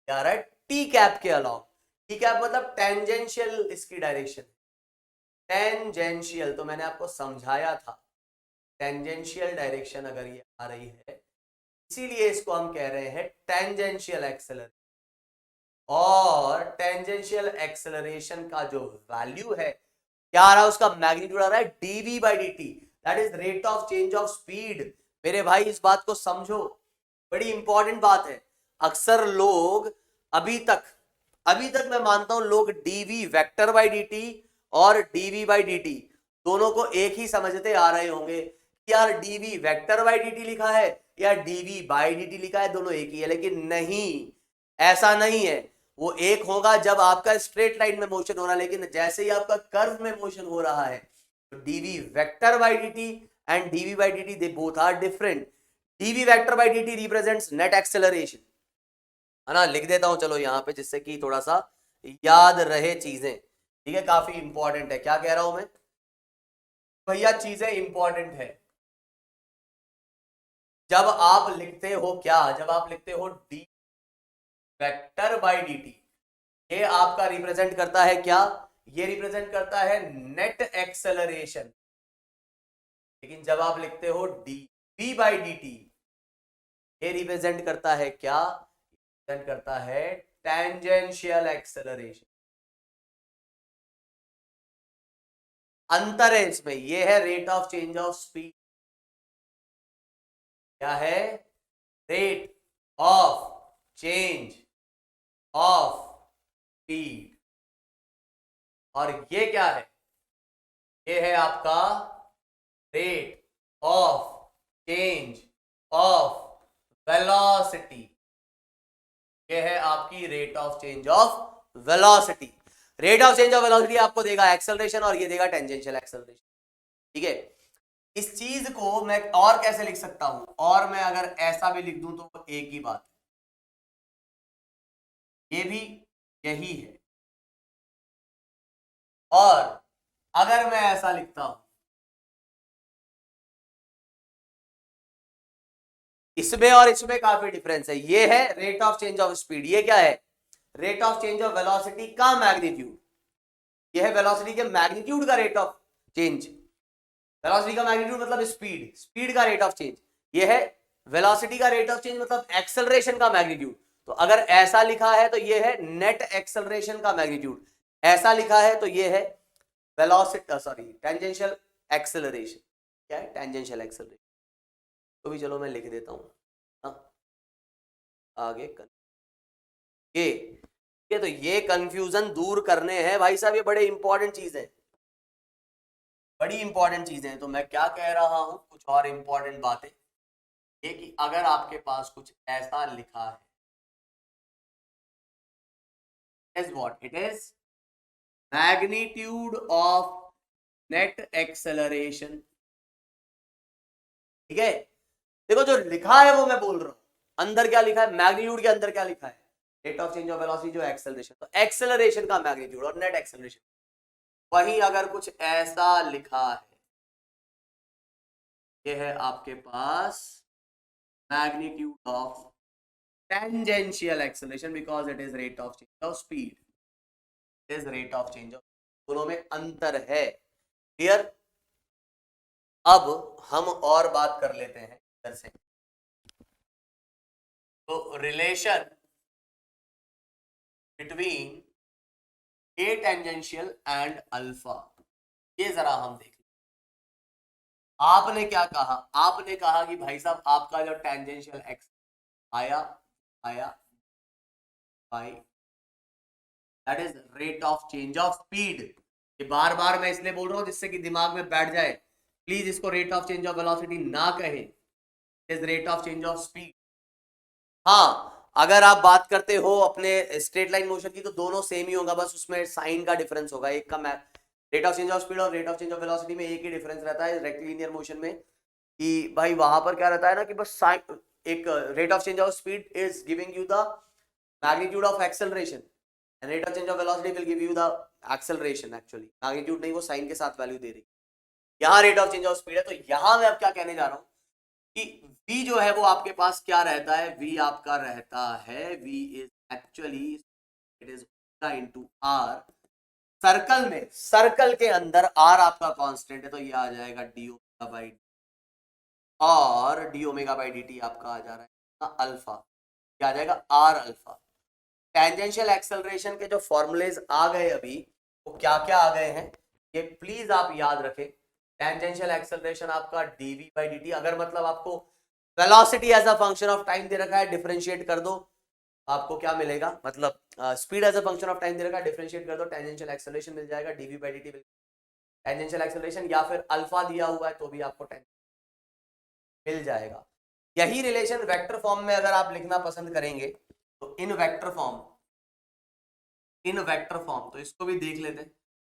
आ रहा है टी कैप के अलाउ। टी कैप मतलब टेंजेंशियल इसकी डायरेक्शन, टेंजेंशियल तो मैंने आपको समझाया था, टेंजेंशियल डायरेक्शन अगर ये आ रही है, इसीलिए इसको हम कह रहे हैं टेंजेंशियल एक्सेलरेशन। और टेंजेंशियल एक्सेलरेशन का जो वैल्यू है क्या आ रहा है, उसका मैग्नीट्यूड आ रहा है dv by dt, that is rate of change of speed. मेरे भाई इस बात को समझो, बड़ी इंपॉर्टेंट बात है। अक्सर लोग अभी तक मैं मानता हूं लोग dv वेक्टर बाय dt और dv by dt दोनों को एक ही समझते आ रहे होंगे कि यार dv वेक्टर बाय dt लिखा है या dv by dt लिखा है, दोनों एक ही है। लेकिन नहीं, ऐसा नहीं है। वो एक होगा जब आपका स्ट्रेट लाइन में मोशन हो रहा है, लेकिन जैसे ही आपका कर्व में मोशन हो रहा है तो dv vector by dt and dv by dt they both are different. dv vector by dt represents net acceleration, है ना। लिख देता हूं चलो यहां पे, जिससे कि थोड़ा सा याद रहे चीजें, ठीक है। काफी इंपॉर्टेंट है, क्या कह रहा हूं मैं भैया, चीजें इंपॉर्टेंट है। जब आप लिखते हो क्या, जब आप लिखते हो d वेक्टर बाय dt, ये आपका रिप्रेजेंट करता है क्या, ये रिप्रेजेंट करता है नेट एक्सेलरेशन। लेकिन जब आप लिखते हो dv बाय dt, ये रिप्रेजेंट करता है क्या, रिप्रेजेंट करता है टेंजेंशियल एक्सेलरेशन। अंतर है इसमें, ये है rate of change of speed. क्या है, rate of change of speed. और ये क्या है, ये है आपका rate of change of velocity. ये है आपकी rate of change of velocity. Rate of change of velocity आपको देगा एक्सेलरेशन और ये देगा टेंजेंशियल एक्सेलरेशन, ठीक है। इस चीज को मैं और कैसे लिख सकता हूं, और मैं अगर ऐसा भी लिख दूं तो एक ही बात, ये भी यही है। और अगर मैं ऐसा लिखता हूं, इसमें और इसमें काफी डिफरेंस है। ये है rate of change of speed, ये क्या है, rate of change of velocity का मैग्नीट्यूड। ये है वेलोसिटी के मैग्नीट्यूड का रेट ऑफ चेंज। वेलोसिटी का मैग्नीट्यूड मतलब स्पीड, स्पीड का रेट ऑफ चेंज। ये है वेलोसिटी का रेट ऑफ चेंज मतलब एक्सेलरेशन का मैग्नीट्यूड। तो अगर ऐसा लिखा है तो ये है नेट एक्सेलरेशन का मैग्नीट्यूड, ऐसा लिखा है तो ये है वेलोसिटी, सॉरी टेंजेंशियल एक्सेलरेशन। क्या है, टेंजेंशियल एक्सेलरेशन। तो भी चलो मैं लिख देता हूं, हाँ आगे ये तो ये कंफ्यूजन दूर करने हैं भाई साहब, ये बड़े इंपॉर्टेंट चीज है, बड़ी इंपॉर्टेंट चीजें हैं। तो मैं क्या कह रहा हूं, कुछ और इंपॉर्टेंट बातें, ये कि अगर आपके पास कुछ ऐसा लिखा है, is what it is, magnitude of net acceleration, ठीक है। देखो जो लिखा है वो मैं बोल रहा हूं, अंदर क्या लिखा है, मैग्नीट्यूड के अंदर क्या लिखा है, rate of change of velocity जो एक्सेलरेशन, तो एक्सेलरेशन का मैग्नीट्यूड और नेट एक्सेलरेशन। वहीं अगर कुछ ऐसा लिखा है, ये है आपके पास magnitude of tangential acceleration because it is rate of change of speed, it is rate of change of, दोनों में अंतर है। क्लियर। अब हम और बात कर लेते हैं इधर से, तो relation between A tangential and alpha, ये जरा हम देखें। आपने क्या कहा, आपने कहा कि भाई साहब आपका जो टेंजेंशियल एक्स आया आया by that is rate of change of speed. ये बार बार मैं इसलिए बोल रहा हूं जिससे कि दिमाग में बैठ जाए, प्लीज इसको rate of change of velocity ना कहें, is rate of change of speed. हाँ, अगर आप बात करते हो अपने स्ट्रेट लाइन मोशन की तो दोनों सेम ही होगा, बस उसमें साइन का डिफरेंस होगा। एक का rate of change of speed और rate of change of velocity में एक ही डिफरेंस रहता है रेक्टिलिनियर मोशन में, कि भाई वहां पर क्या रहता है ना कि बस साइन, एक rate of change of speed is giving you the magnitude of acceleration and rate of change of velocity will give you the acceleration. Actually magnitude नहीं, वो साइन के साथ वैल्यू दे रही। यहाँ rate of change of speed है, तो यहाँ मैं अब क्या कहने जा रहा हूँ कि v जो है वो आपके पास क्या रहता है, v आपका रहता है, v is actually it is into r। Circle में, सर्कल के अंदर r आपका कांस्टेंट है, तो ये आ जाएगा d ओमेगा बाई, और d ओमेगा बाई dt आपका आ जा रहा है अल्फा, क्या आ जाएगा r अल्फा। टेंजेंशियल एक्सेलरेशन के जो फॉर्मूलेज आ गए अभी, वो क्या क्या आ गए हैं ये प्लीज आप याद रखें। टेंजेंशियल एक्सेलरेशन आपका dv बाई dt, अगर मतलब आपको velocity as a function of time दे रखा है, डिफरेंशिएट कर दो, आपको क्या मिलेगा, मतलब speed as a function of time दे रखा है, डिफरेंशिएट कर दो, टेंजेंशियल एक्सेलरेशन मिल जाएगा dv by dt। Tangential acceleration या फिर अल्फा दिया हुआ है तो भी आपको मिल जाएगा। यही रिलेशन वेक्टर फॉर्म में अगर आप लिखना पसंद करेंगे तो इन वेक्टर फॉर्म, इन वेक्टर फॉर्म, तो इसको भी देख लेते हैं।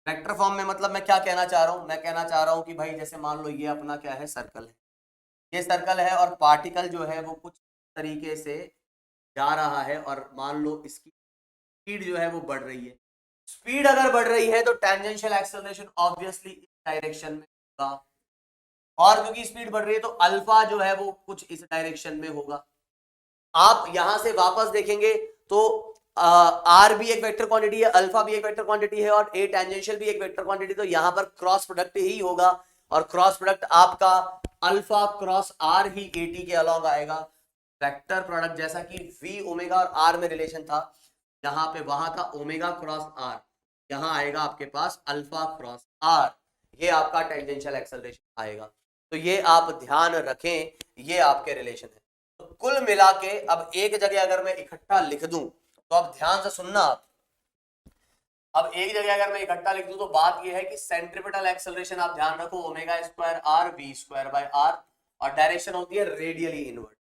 वेक्टर फॉर्म में मतलब मैं क्या कहना चाह रहा हूं, मैं कहना चाह रहा हूं कि भाई जैसे मान लो ये अपना क्या है, सर्कल है, ये सर्कल है और पार्टिकल जो है वो कुछ तरीके से जा रहा है, और मान लो इसकी स्पीड जो है वो बढ़ रही है। स्पीड अगर बढ़ रही है तो टेंजेंशियल एक्सेलरेशन ऑब्वियसली इस डायरेक्शन में होगा, और क्योंकि स्पीड बढ़ रही है तो अल्फा जो है वो कुछ इस डायरेक्शन में होगा। आप यहां से वापस देखेंगे तो आर भी एक वेक्टर क्वांटिटी है, अल्फा भी एक वेक्टर क्वांटिटी है, और ए टेंजेंशियल भी एक वेक्टर क्वांटिटी, तो यहां पर क्रॉस प्रोडक्ट ही होगा, और क्रॉस प्रोडक्ट आपका अल्फा क्रॉस आर ही ए टी के अलॉन्ग आएगा। वेक्टर प्रोडक्ट जैसा कि वी ओमेगा और आर में रिलेशन था, जहां पे वहां था ओमेगा क्रॉस आर, यहां आएगा आपके पास अल्फा क्रॉस आर, ये आपका टेंजेंशियल एक्सेलरेशन आएगा। तो ये आप ध्यान रखें, ये आपके रिलेशन है। तो कुल मिला के अब एक जगह अगर मैं इकट्ठा लिख दूं, तो अब ध्यान से सुनना आप, अब एक जगह अगर मैं इकट्ठा लिख दूं तो बात यह है कि सेंट्रीपिटल एक्सेलरेशन आप ध्यान रखो omega square R V square by R, और डायरेक्शन होती है रेडियली इनवर्ड।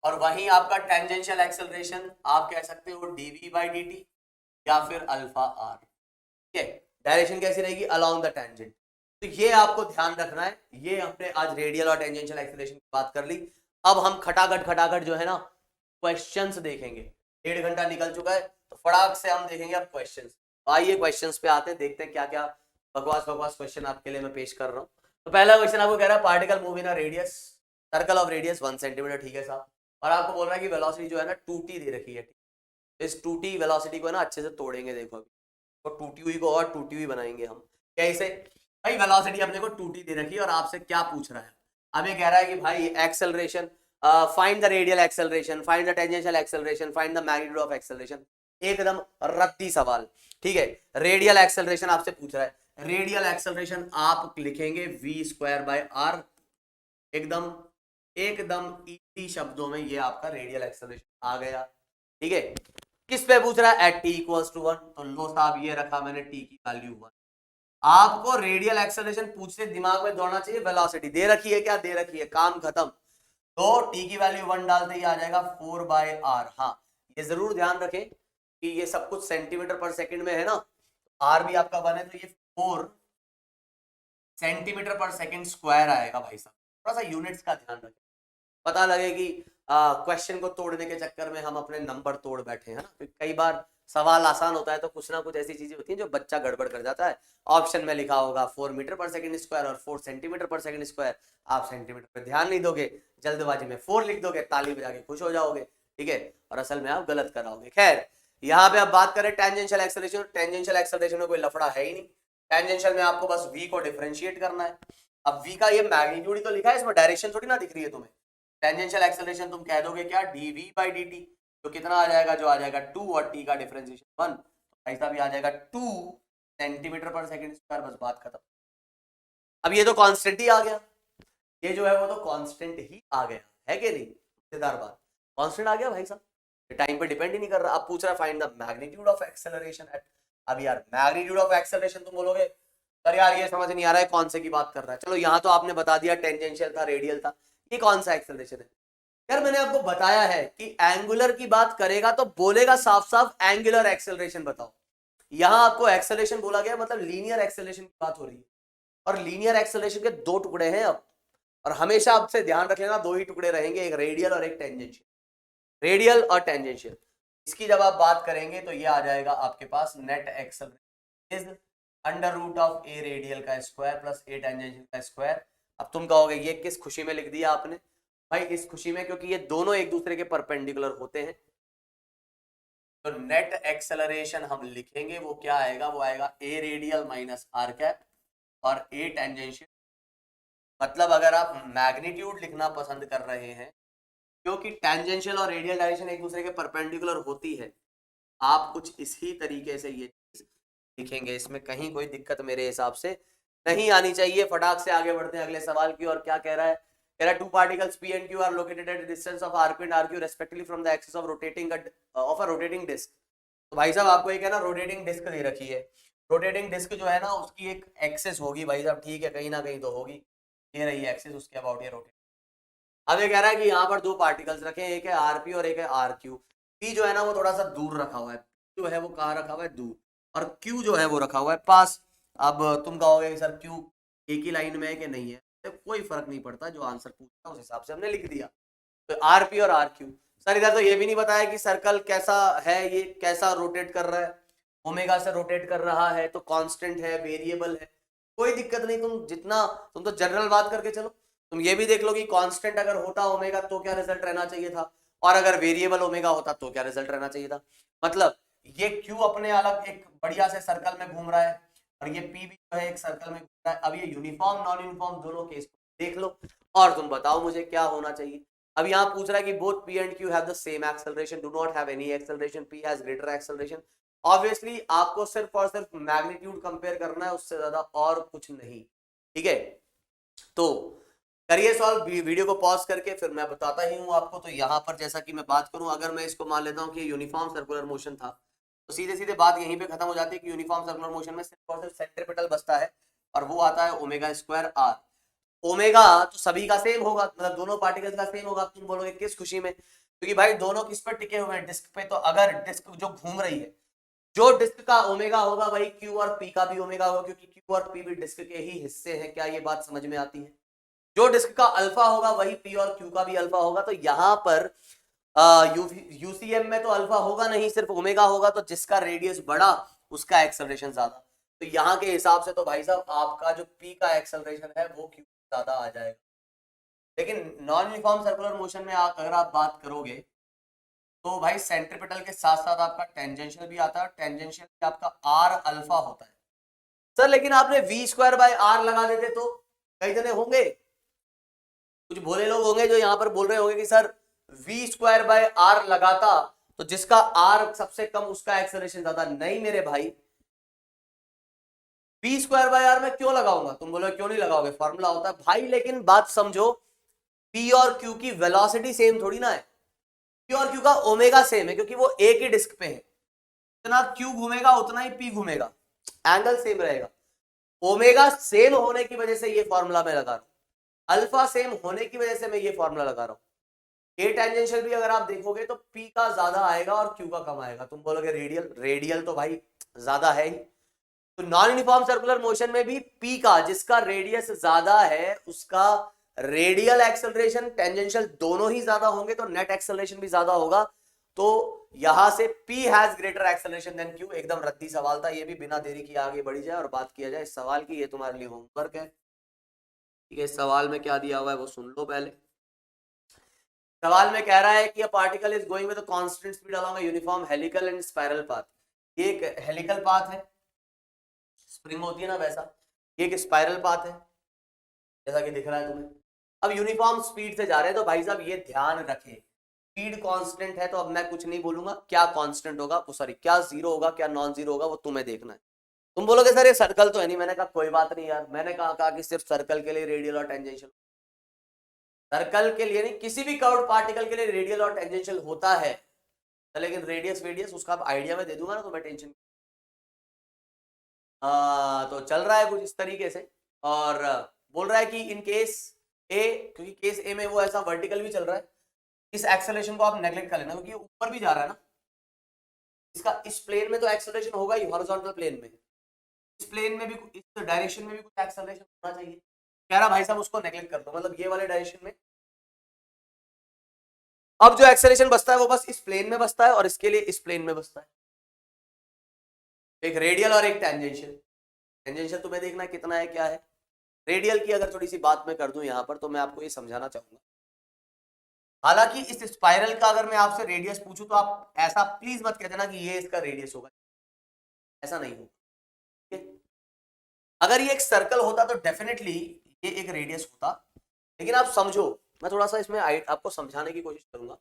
और वहीं आपका टेंजेंशियल एक्सेलरेशन आप कह सकते हो डीवी बाई डी या फिर अल्फा आर, ठीक है। डायरेक्शन कैसी रहेगी, अलोंग द टेंजेंट। तो ये आपको ध्यान रखना है। ये हमने आज रेडियल और टेंजेंशियल एक्सेलरेशन की बात कर ली। अब हम खटाखट जो है ना क्वेश्चंस देखेंगे। 1.5 घंटा निकल चुका है, तो फटाक से हम देखेंगे अब क्वेश्चंस। आइए क्वेश्चंस पे आते हैं, देखते हैं क्या क्या बकवास क्वेश्चन आपके लिए मैं पेश कर रहा हूँ। तो पहला क्वेश्चन आपको कह रहा है particle move in a radius, circle of radius 1 centimetre, ठीक है साहब। और आपको बोल रहा है कि वेलोसिटी जो है ना 2t दे रखी है। इस 2t वेलोसिटी को ना अच्छे से तोड़ेंगे, देखो अभी तो टूटी हुई को और टूटी हुई बनाएंगे हम। कैसे भाई, वेलोसिटी अपने को 2t दे रखी है और आपसे क्या पूछ रहा है, हमें कह रहा है कि भाई acceleration, find the radial acceleration, find the tangential acceleration, find the magnitude of acceleration. एकदम रद्दी सवाल, ठीक है। रेडियल एक्सेलरेशन आपसे पूछ रहा है, रेडियल एक्सेलरेशन आप लिखेंगे v स्क्वायर बाय आर, एकदम एकदम इजी शब्दों में ये आपका रेडियल एक्सेलरेशन आ गया, ठीक है। किस पे पूछ रहा है, एट टी इक्वल्स टू 1, तो लो साहब ये रखा मैंने टी की वैल्यू 1। आपको रेडियल एक्सेलरेशन पूछते दिमाग में दौड़ना चाहिए, वेलोसिटी दे रखी है, क्या दे रखी है, काम खत्म। तो टी की वैल्यू 1 डालते ही आ जाएगा 4 बाय आर। हाँ, ये जरूर ध्यान रखें कि ये सब कुछ सेंटीमीटर पर सेकंड में है ना, आर भी आपका 1 है, तो ये 4 सेंटीमीटर पर सेकंड स्क्वायर आएगा भाई साहब। थोड़ा सा यूनिट्स का ध्यान रखें, पता लगे कि क्वेश्चन को तोड़ने के चक्कर में हम अपने नंबर तोड़ बैठे हैं ना। कई बार सवाल आसान होता है तो कुछ ना कुछ ऐसी चीजें होती हैं जो बच्चा गड़बड़ कर जाता है। ऑप्शन में लिखा होगा 4 मीटर पर सेकंड स्क्वायर और 4 सेंटीमीटर पर सेकंड स्क्वायर, आप सेंटीमीटर पे ध्यान नहीं दोगे, जल्दबाजी में 4 लिख दोगे, ताली बजा के खुश हो जाओगे, ठीक है, और असल में आप गलत कराओगे। खैर, यहाँ पे अब बात करें टेंजेंशियल एक्सेलरेशन। टेंजेंशियल एक्सेलरेशन में कोई लफड़ा है ही नहीं, टेंजेंशियल में आपको बस v को डिफरेंशिएट करना है। अब v का ये मैग्नीट्यूड ही तो लिखा है, इसमें डायरेक्शन थोड़ी ना दिख रही है तुम्हें। टेंजेंशियल एक्सेलरेशन तुम कह दोगे क्या, dv बाई dt, तो कितना आ जाएगा, जो आ जाएगा 2 और t का डिफरेंशिएशन 1, ऐसा भी आ जाएगा 2 सेंटीमीटर पर सेकंड स्क्वायर, बस बात खत्म। अब ये तो कांस्टेंट ही आ गया, ये जो है वो तो कांस्टेंट ही आ गया है कि नहीं, मजेदार बात, कांस्टेंट आ गया भाई साहब। टाइम पे डिपेंड ही नहीं कर रहा। अब पूछ रहा है find the magnitude of acceleration at, अब यार मैग्नीट्यूड ऑफ एक्सेलरेशन तुम बोलोगे सर यार ये समझ नहीं आ रहा है कौन से की बात कर रहा है। चलो यहाँ तो आपने बता दिया टेंजेंशियल था, रेडियल था, ये कौन सा एक्सेलरेशन है? यार मैंने आपको बताया है कि एंगुलर की बात करेगा तो बोलेगा साफ साफ एंगुलर एक्सेलरेशन बताओ। यहां आपको एक्सेलरेशन बोला गया मतलब लीनियर एक्सेलरेशन की बात हो रही है, और लीनियर एक्सेलरेशन के दो टुकड़े हैं अब, और हमेशा आपसे ध्यान रख लेना दो ही टुकड़े रहेंगे, एक रेडियल और एक टेंजेंशियल। रेडियल और टेंजेंशियल, इसकी जब आप बात करेंगे तो ये आ जाएगा आपके पास net acceleration is under root of A radial का स्क्वायर प्लस ए टेंजेंशियल का स्क्वायर। अब तुम कहोगे ये किस खुशी में लिख दिया आपने? भाई इस खुशी में क्योंकि ये दोनों एक दूसरे के परपेंडिकुलर होते हैं। तो नेट एक्सेलरेशन हम लिखेंगे वो क्या आएगा, वो आएगा ए रेडियल माइनस आर कैप और ए टेंजेंशियल। मतलब अगर आप मैग्नीट्यूड लिखना पसंद कर रहे हैं क्योंकि टेंजेंशियल और रेडियल डायरेक्शन एक दूसरे के परपेंडिकुलर होती है, आप कुछ इसी तरीके से ये लिखेंगे। इसमें कहीं कोई दिक्कत मेरे हिसाब से नहीं आनी चाहिए। फटाक से आगे बढ़ते हैं अगले सवाल की और क्या कह रहा है? कह रहा है two particles P and Q are located at a distance of RP and RQ respectively from the axis of a rotating disk। तो भाई साहब आपको एक है ना रोटेटिंग डिस्क दे रखी है, रोटेटिंग डिस्क जो है ना उसकी एक एक्सिस होगी भाई साहब, ठीक है, कहीं ना कहीं तो होगी, ये रही एक्सिस, उसके अबाउट ये रोटेट। अब ये कह रहा है कि यहाँ पर दो पार्टिकल्स रखे हैं, एक है RP और एक है RQ। P जो है ना वो थोड़ा सा दूर रखा हुआ है, जो है वो कहाँ रखा हुआ है, दूर, और Q जो है वो रखा हुआ है पास। अब तुम कहोगे सर Q एक ही लाइन में है कि नहीं है, तो कोई फर्क नहीं पड़ता, जो आंसर पूछा उस हिसाब से हमने लिख दिया। तो RP और RQ। सर इधर तो ये भी नहीं बताया कि सर्कल कैसा है, ये कैसा रोटेट कर रहा है, ओमेगा से रोटेट कर रहा है तो कांस्टेंट है, वेरिएबल है, कोई दिक्कत नहीं। तुम तो जनरल बात करके चलो, तुम ये भी देख लो कि कांस्टेंट अगर होता ओमेगा तो क्या रिजल्ट रहना चाहिए था, और अगर वेरिएबल ओमेगा होता तो क्या रिजल्ट रहना चाहिए था। मतलब ये Q अपने अलग एक बढ़िया से सर्कल में घूम रहा है और ये P भी जो है एक सर्कल में घूम रहा है। अब ये यूनिफॉर्म नॉन यूनिफॉर्म दोनों केस देख लो और तुम बताओ मुझे क्या होना चाहिए। अब यहाँ पूछ रहा है कि both P and Q have the same acceleration, do not have any acceleration, P has greater acceleration। Obviously आपको सिर्फ और सिर्फ मैग्नीट्यूड कंपेयर करना है, उससे ज्यादा और कुछ नहीं, ठीक है। तो करिए सॉल्व, वीडियो को पॉज करके फिर मैं बताता ही हूँ आपको। तो यहाँ पर जैसा कि मैं बात करूँ, अगर मैं इसको मान लेता हूँ कि यूनिफॉर्म सर्कुलर मोशन था, तो सीधे सीधे बात यहीं पे खत्म हो जाती है कि यूनिफॉर्म सर्कुलर मोशन में सिर्फ और सिर्फ सेंट्रीपिटल बचता है, और वो आता है ओमेगा स्क्वायर आर। ओमेगा तो सभी का सेम होगा, मतलब दोनों पार्टिकल्स का सेम होगा। तुम बोलोगे किस खुशी में? क्योंकि भाई दोनों किस पर टिके हुए हैं, डिस्क पे। तो अगर डिस्क जो घूम रही है, जो डिस्क का ओमेगा होगा वही Q और P का भी ओमेगा होगा, क्योंकि Q और P भी डिस्क के ही हिस्से हैं। क्या ये बात समझ में आती है? जो डिस्क का अल्फा होगा वही P और Q का भी अल्फा होगा। तो यहाँ पर यूसीएम में तो अल्फा होगा नहीं, सिर्फ ओमेगा होगा, तो जिसका रेडियस बड़ा उसका एक्सेलरेशन ज्यादा। तो यहाँ के हिसाब से तो भाई साहब आपका जो P का एक्सेलरेशन है वो Q ज्यादा आ जाएगा। लेकिन नॉन यूनिफॉर्म सर्कुलर मोशन में अगर आप बात करोगे तो भाई सेंट्रीपिटल के साथ साथ आपका टेंजेंशियल भी आता है, टेंजेंशियल भी आपका आर अल्फा होता है। सर लेकिन आपने वी स्क्वायर बाय आर लगा देते तो कई जने होंगे, कुछ भोले लोग होंगे जो यहाँ पर बोल रहे होंगे कि sir V square by R लगाता तो जिसका आर सबसे कम उसका एक्सेलरेशन ज्यादा। नहीं मेरे भाई, वी स्क्वायर बाय आर में क्यों लगाऊंगा? तुम बोलो क्यों नहीं लगाओगे, फॉर्मूला होता है भाई। लेकिन बात समझो, पी और क्यू की वेलोसिटी सेम थोड़ी ना है। P और Q का ओमेगा सेम है क्योंकि वो एक ही डिस्क पे है, जितना Q घूमेगा उतना ही P घूमेगा, एंगल सेम रहेगा। ओमेगा सेम होने की वजह से ये फॉर्मूला मैं लगा रहा हूं, अल्फा सेम होने की वजह से मैं ये फॉर्मूला लगा रहा हूं। ए टेंजेंशियल भी अगर आप देखोगे तो P का ज्यादा आएगा और Q का कम आएगा। तुम बोलोगे रेडियल, रेडियल तो भाई ज्यादा है ही। तो नॉन यूनिफॉर्म सर्कुलर मोशन में भी P का जिसका रेडियस ज्यादा है उसका रेडियल एक्सेलरेशन टेंजेंशियल दोनों ही ज्यादा होंगे, तो नेट एक्सेलरेशन भी ज्यादा होगा। तो यहां से P has greater acceleration than Q। एकदम रद्दी सवाल था, ये भी बिना देरी किए आगे बढ़ी जाए और बात किया जाए इस सवाल की। ये तुम्हारे लिए होमवर्क है, ठीक है। इस सवाल में क्या दिया हुआ है वो सुन लो पहले। सवाल में कह रहा है कि a particle is going with a constant speed along a uniform helical and spiral path. ये एक हेलिकल पाथ है, स्प्रिंग होती है ना वैसा, ये एक स्पाइरल पाथ है जैसा कि दिख रहा है तुम्हें। अब यूनिफॉर्म स्पीड से जा रहे हैं, तो भाई साहब ये ध्यान रखें स्पीड कांस्टेंट है, तो अब मैं कुछ नहीं बोलूंगा। क्या कांस्टेंट होगा, सॉरी क्या जीरो होगा क्या नॉन जीरो होगा वो तुम्हें देखना है। तुम बोलोगे सर ये सर्कल तो है नहीं, मैंने कहा कोई बात नहीं यार, मैंने कहा कि सिर्फ सर्कल के लिए रेडियल और टेंजेंशियल, सर्कल के लिए नहीं, किसी भी कर्व्ड पार्टिकल के लिए रेडियल और टेंजेंशियल होता है। लेकिन रेडियस वेडियस उसका आइडिया मैं दे दूंगा ना, तो मैं टेंशन तो चल रहा है कुछ इस तरीके से। और बोल रहा है कि इन केस ए, क्योंकि केस ए में वो ऐसा वर्टिकल भी चल रहा है, इस एक्सेलरेशन को आप नेग्लेक्ट कर लेना, क्योंकि ऊपर भी जा रहा है ना, इसका इस प्लेन में तो एक्सेलरेशन होगा ही, हॉरिजॉन्टल प्लेन में, इस प्लेन में भी, इस डायरेक्शन में भी कुछ एक्सेलरेशन होना चाहिए। कह रहा भाई साहब उसको नेग्लेक्ट कर दो, मतलब ये वाले डायरेक्शन में अब जो एक्सेलरेशन बचता है वो बस इस प्लेन में बचता है, और इसके लिए इस प्लेन में बचता है, एक रेडियल और एक टेंजेंशियल। टेंजेंशियल तुम्हें देखना कितना है क्या है। रेडियल की अगर थोड़ी सी बात मैं कर दूं यहां पर, तो मैं आपको ये समझाना चाहूंगा। हालांकि इस स्पाइरल का अगर मैं आपसे रेडियस पूछूं तो आप ऐसा प्लीज मत कह देना कि ये इसका रेडियस होगा, ऐसा नहीं होगा, ठीक है। अगर ये एक सर्कल होता तो डेफिनेटली ये एक रेडियस होता, लेकिन आप समझो, मैं थोड़ा सा इसमें आपको समझाने की कोशिश करूंगा।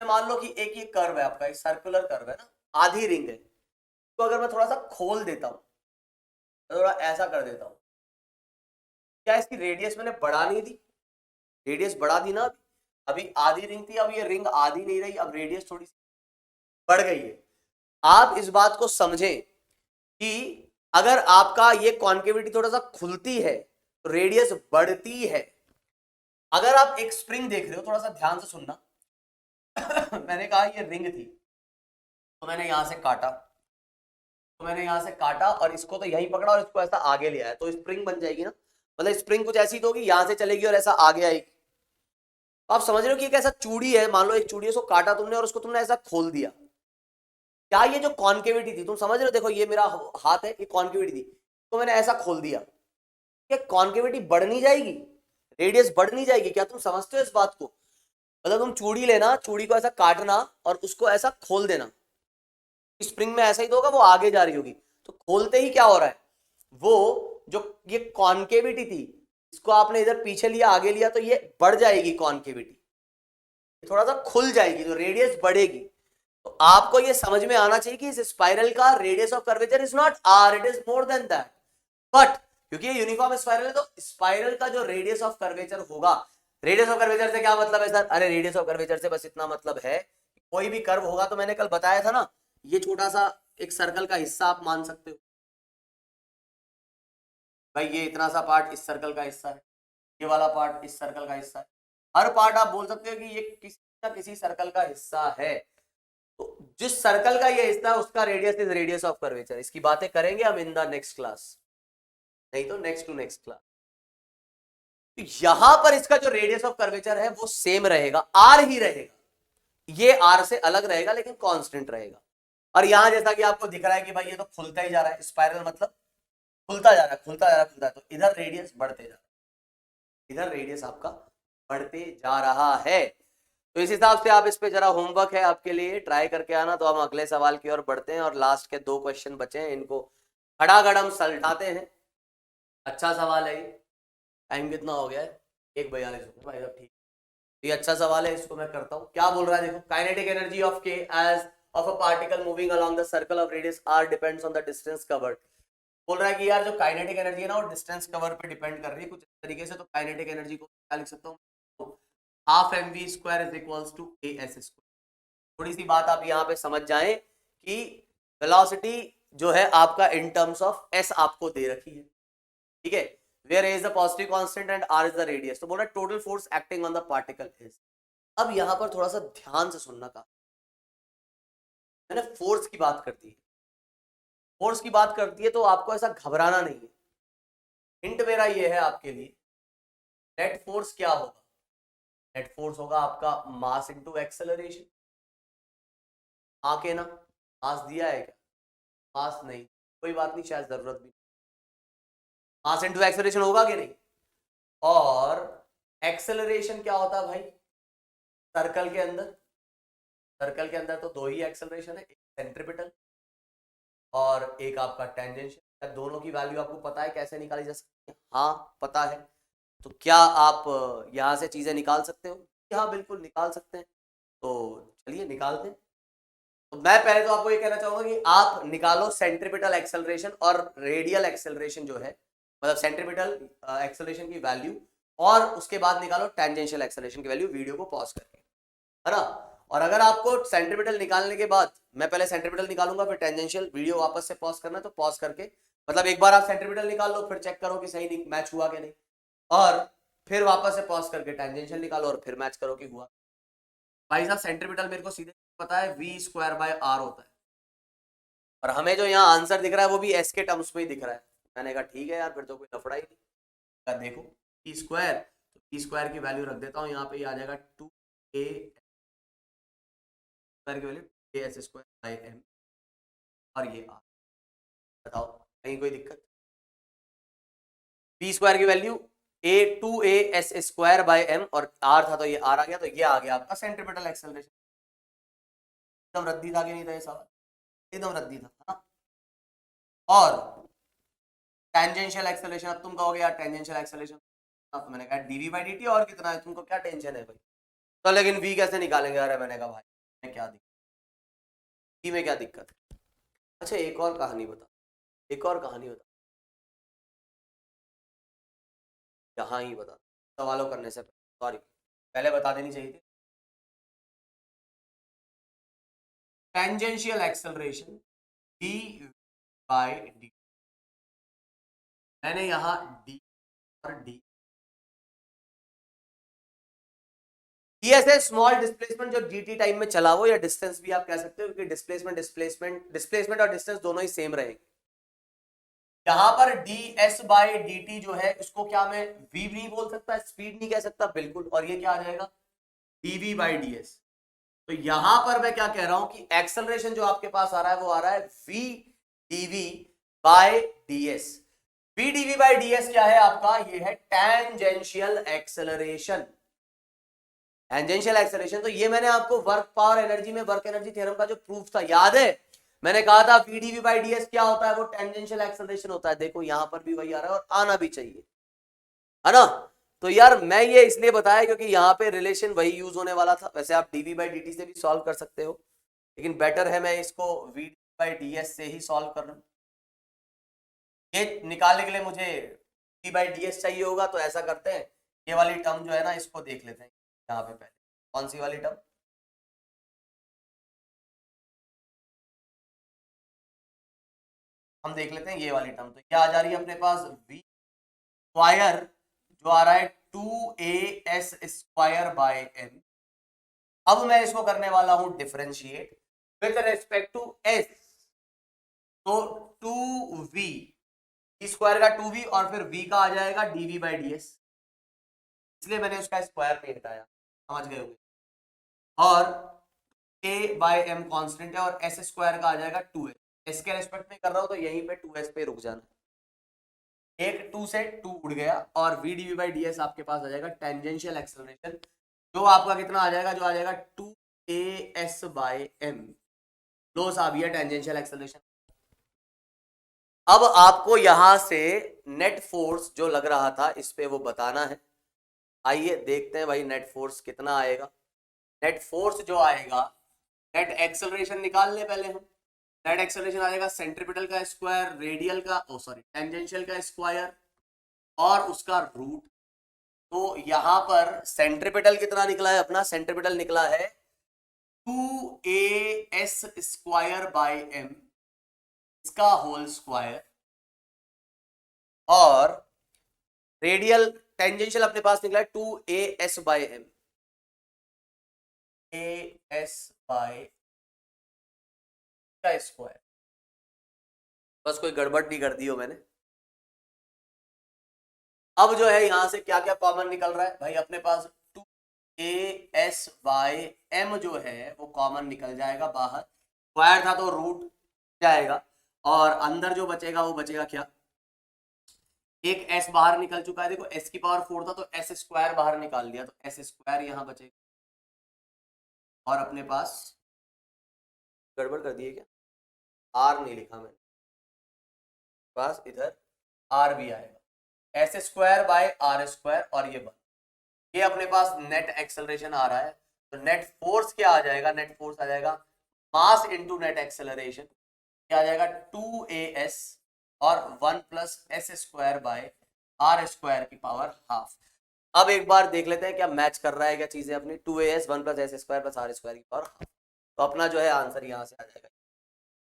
मान लो कि एक ये कर्व है आपका, एक सर्कुलर कर्व है ना, आधी रिंग है, तो अगर मैं थोड़ा सा खोल देता हूं, थोड़ा ऐसा कर देता हूं, क्या इसकी रेडियस मैंने बढ़ा नहीं दी? रेडियस बढ़ा दी ना, अभी आधी रिंग थी, अब ये रिंग आधी नहीं रही, अब रेडियस थोड़ी सी बढ़ गई है। आप इस बात को समझें कि अगर आपका ये कॉन्केविटी थोड़ा सा खुलती है तो रेडियस बढ़ती है। अगर आप एक स्प्रिंग देख रहे हो, थोड़ा सा ध्यान से सुनना मैंने कहा ये रिंग थी, तो मैंने यहां से काटा, और इसको तो यहीं पकड़ा और इसको ऐसा आगे ले आया, तो स्प्रिंग बन जाएगी ना। मतलब स्प्रिंग कुछ ऐसी तो होगी, यहां से चलेगी और ऐसा आगे आएगी। आप समझ रहे हो कि एक ऐसा चूड़ी है, मान लो एक चूड़ी है, उसको काटा तुमने और उसको तुमने ऐसा खोल दिया, क्या ये जो कॉन्केविटी थी, तुम समझ रहे हो, देखो ये मेरा हाथ है, ये कॉन्केविटी थी, तो मैंने ऐसा खोल दिया, ये कॉन्केविटी बढ़ नहीं जाएगी, रेडियस बढ़ नहीं जाएगी? क्या तुम समझते हो इस बात को? मतलब तुम चूड़ी लेना, चूड़ी को ऐसा काटना और उसको ऐसा खोल देना, स्प्रिंग में ऐसा ही तो होगा, वो आगे जा रही होगी, तो खोलते ही क्या हो रहा है, वो जो ये कॉन्केविटी थी, इसको आपने इधर पीछे लिया, आगे लिया, तो ये बढ़ जाएगी कॉन्केविटी, थोड़ा सा खुल जाएगी, तो रेडियस बढ़ेगी। तो आपको ये समझ में आना चाहिए कि इस स्पाइरल का radius of curvature is not R, it is more than that. But क्योंकि ये यूनिफॉर्म स्पाइरल है, तो स्पाइरल का जो रेडियस ऑफ कर्वेचर होगा, रेडियस ऑफ कर्वेचर से क्या मतलब है सर? अरे रेडियस ऑफ कर्वेचर से बस इतना मतलब है, कोई भी कर्व होगा, तो मैंने कल बताया था ना, ये छोटा सा एक सर्कल का हिस्सा आप मान सकते हो भाई, ये इतना सा पार्ट इस सर्कल का हिस्सा है, ये वाला पार्ट इस सर्कल का हिस्सा है, हर पार्ट आप बोल सकते हो कि ये किसी ना किसी सर्कल का हिस्सा है। तो जिस सर्कल का ये हिस्सा है उसका radius is radius of curvature. इसकी बातें करेंगे हम इन द नेक्स्ट क्लास, नहीं तो नेक्स्ट टू नेक्स्ट क्लास। तो यहां पर इसका जो रेडियस ऑफ कर्वेचर है वो सेम रहेगा, आर ही रहेगा, ये आर से अलग रहेगा लेकिन कांस्टेंट रहेगा। और यहां जैसा कि आपको दिख रहा है कि भाई ये तो खुलता ही जा रहा है, स्पाइरल मतलब खुलता जा रहा है, खुलता जा रहा है, खुलता है, तो इधर रेडियस बढ़ते जा रहा है, इधर रेडियस आपका बढ़ते जा रहा है। तो इस हिसाब से आप इस पे जरा होमवर्क है आपके लिए, ट्राई करके आना। तो हम अगले सवाल की ओर बढ़ते हैं, और लास्ट के 2 क्वेश्चन बचे हैं, इनको खड़ाखड़ हम सलटाते हैं। अच्छा सवाल है ये, टाइम कितना हो गया है? 1:42 भाई साहब, ठीक, ये अच्छा सवाल है, इसको मैं करता हूँ। क्या बोल रहा है देखो, kinetic energy of K as of a particle moving along the circle of radius R depends on the distance covered. बोल रहा है कि यार जो काइनेटिक एनर्जी है ना, वो डिस्टेंस कवर पे डिपेंड कर रही है कुछ इस तरीके से। तो काइनेटिक एनर्जी को क्या लिख सकता हूँ, half mv square is equals to as square. थोड़ी सी बात आप यहाँ पे समझ जाएं कि वेलोसिटी जो है आपका इन टर्म्स ऑफ s आपको दे रखी है, ठीक है, where a is the positive constant and r is the radius. तो बोल रहा है total force acting on the particle is. अब यहाँ पर थोड़ा सा ध्यान से सुनना का, मैंने फोर्स की बात करती है, फोर्स की बात करती है तो आपको ऐसा घबराना नहीं है। हिंट मेरा ये है आपके लिए, नेट फोर्स क्या होगा? नेट फोर्स होगा आपका मास इनटू एक्सेलरेशन। आके ना मास दिया है क्या? मास नहीं, कोई बात नहीं, शायद जरूरत भी, मास इनटू एक्सेलरेशन होगा कि नहीं? और एक्सेलरेशन क्या होता है भाई सर्कल के अंदर? सर्कल के अंदर तो 2 ही एक्सेलरेशन है, एक सेंट्रीपिटल और एक आपका टेंजेंशियल। दोनों की वैल्यू आपको पता है कैसे निकाली जा सकती है? हाँ पता है। तो क्या आप यहां से चीजें निकाल सकते हो? हाँ बिल्कुल निकाल सकते हैं। तो चलिए निकालते हैं। तो मैं पहले तो आपको ये कहना चाहूंगा कि आप निकालो सेंट्रीपिटल एक्सेलरेशन और रेडियल एक्सेलरेशन जो है, मतलब सेंट्रीपिटल एक्सेलरेशन की वैल्यू, और उसके बाद निकालो टेंजेंशियल एक्सेलरेशन की वैल्यू, वीडियो को पॉज करके, है ना। और अगर आपको सेंट्रीपिटल निकालने के बाद, मैं पहले सेंट्रीपिटल निकालूंगा फिर टेंजेंशियल, वीडियो वापस से पॉज करना तो पॉज करके, मतलब एक बार आप सेंट्रीपिटल निकाल लो फिर चेक करो कि सही मैच हुआ कि नहीं, और फिर वापस से पॉज करके टेंजेंशियल निकालो और फिर मैच करो कि हुआ। भाई साहब सेंट्रीपिटल मेरे को सीधे पता है v²/r होता है, और हमें जो यहाँ आंसर दिख रहा है वो भी s के टर्म्स में ही दिख रहा है। मैंने कहा ठीक है यार, फिर तो कोई लफड़ा ही नहीं। देखो p², तो p² की वैल्यू रख देता हूँ यहाँ पे, आ जाएगा 2a की वैल्यू as²/m, और ये r। बताओ कहीं कोई दिक्कत? p² की वैल्यू a2as²/m और r था तो ये r आ गया, तो ये आ गया आपका सेंट्रीपिटल एक्सेलरेशन। एकदम रद्दी था कि नहीं था ये सवाल? एकदम रद्दी था ना। और टेंजेंशियल एक्सेलरेशन, अब तुम कहोगे यार टेंजेंशियल एक्सेलरेशन, तो मैंने कहा dv/dt, और कितना है, तुमको क्या टेंशन है भाई? तो लेकिन v कैसे निकालेंगे? अरे मैंने कहा भाई में क्या दिक्कत, v में क्या दिक्कत है? अच्छा एक और कहानी बता, एक और कहानी बता, यहाँ ही बता, सवालों करने से सॉरी पहले बता देनी चाहिए थी। टेंजेंशियल एक्सेलरेशन dv/dt, मैंने यहाँ d और d, ऐसे स्मॉल डिस्प्लेसमेंट जो dt टाइम में चला वो, या डिस्टेंस भी आप कह सकते हो, क्योंकि डिस्प्लेसमेंट और डिस्टेंस दोनों ही सेम रहेंगे। यहां पर ds/dt जो है उसको क्या मैं v नहीं बोल सकता, स्पीड नहीं कह सकता, बिल्कुल, और ये क्या आ जाएगा dv/ds। तो यहां पर मैं क्या कह रहा हूं कि एक्सेलरेशन जो आपके पास आ रहा है वो आ रहा है v dv/ds। v dv/ds क्या है आपका? ये है टेंजेंशियल एक्सेलरेशन। टेंजेंशियल एक्सेलरेशन, तो ये मैंने आपको वर्क पावर एनर्जी में वर्क एनर्जी थ्योरम का जो प्रूफ था याद है, मैंने कहा था v dv/ds क्या होता है? वो टेंजेंशियल एक्सेलरेशन होता है। देखो यहां पर भी वही आ रहा है और आना भी चाहिए, है ना। तो यार मैं ये इसलिए बताया क्योंकि यहाँ पे रिलेशन वही यूज होने वाला था। वैसे आप dv/dt से भी सॉल्व कर सकते हो, लेकिन बेटर है मैं इसको v dv/ds से ही सॉल्व कर रहा हूं। ये निकालने के लिए मुझे d/ds चाहिए होगा, तो ऐसा करते हैं, ये वाली टर्म जो है ना इसको देख लेते हैं यहाँ पे पहले। कौन सी वाली टर्म? हम देख लेते हैं ये वाली टर्म। तो क्या आ जा रही है अपने पास? v² जो आ रहा है 2as²/m। अब मैं इसको करने वाला हूं differentiate with respect to s, तो 2v, स्क्वायर का 2v और फिर v का आ जाएगा dv/ds, इसलिए मैंने उसका स्क्वायर नहीं हटाया, समझ गए होंगे। और a/m कांस्टेंट है और s² का आ जाएगा 2s, s के रेस्पेक्ट में कर रहा हूं तो यहीं पे 2s पे रुक जाना। एक 2 से 2 उड़ गया और v dv/ds आपके पास आ जाएगा टेंजेंशियल एक्सेलरेशन, जो आपका कितना आ जाएगा? जो आ जाएगा 2as/m। लो साहब ये टेंजेंशियल एक्सेलरेशन। अब आपको यहां से नेट फोर्स जो लग रहा था इस पे वो बताना है। आइए देखते हैं भाई नेट फोर्स कितना आएगा। नेट फोर्स जो आएगा, नेट एक्सेलरेशन निकाल ले पहले हम। नेट एक्सेलरेशन आ जाएगा सेंट्रीपिटल का स्क्वायर, रेडियल का टेंजेंशियल का स्क्वायर और उसका रूट। तो यहां पर सेंट्रीपिटल कितना निकला है अपना? सेंट्रीपिटल निकला है 2as²/m, इसका होल स्क्वायर, और रेडियल टेंजेंशियल अपने पास निकला है 2as/m, as/m का स्क्वायर। बस कोई गड़बड़ नहीं कर दी हो मैंने। अब जो है यहां से क्या क्या कॉमन निकल रहा है भाई? अपने पास 2as/m जो है वो कॉमन निकल जाएगा बाहर, स्क्वायर था तो रूट जाएगा, और अंदर जो बचेगा वो बचेगा क्या? एक s बाहर निकल चुका है, देखो s की पावर 4 था तो s² बाहर निकाल दिया, तो s² यहां बचेगा। और अपने पास गड़बड़ कर दिए क्या? r नहीं लिखा मैंने, पास इधर r भी आएगा, s²/r², और ये 1। ये अपने पास नेट एक्सेलरेशन आ रहा है, तो नेट फोर्स क्या आ जाएगा? नेट फोर्स आ जाएगा मास इनटू नेट एक्सेलरेशन, क्या आ जाएगा 2as और 1 + s² / r² की पावर ½ अब एक बार देख लेते हैं क्या मैच कर रहा है क्या चीजें अपनी। 2as 1 + s² + r² की पावर हाफ। तो अपना जो है आंसर यहां से आ जाएगा,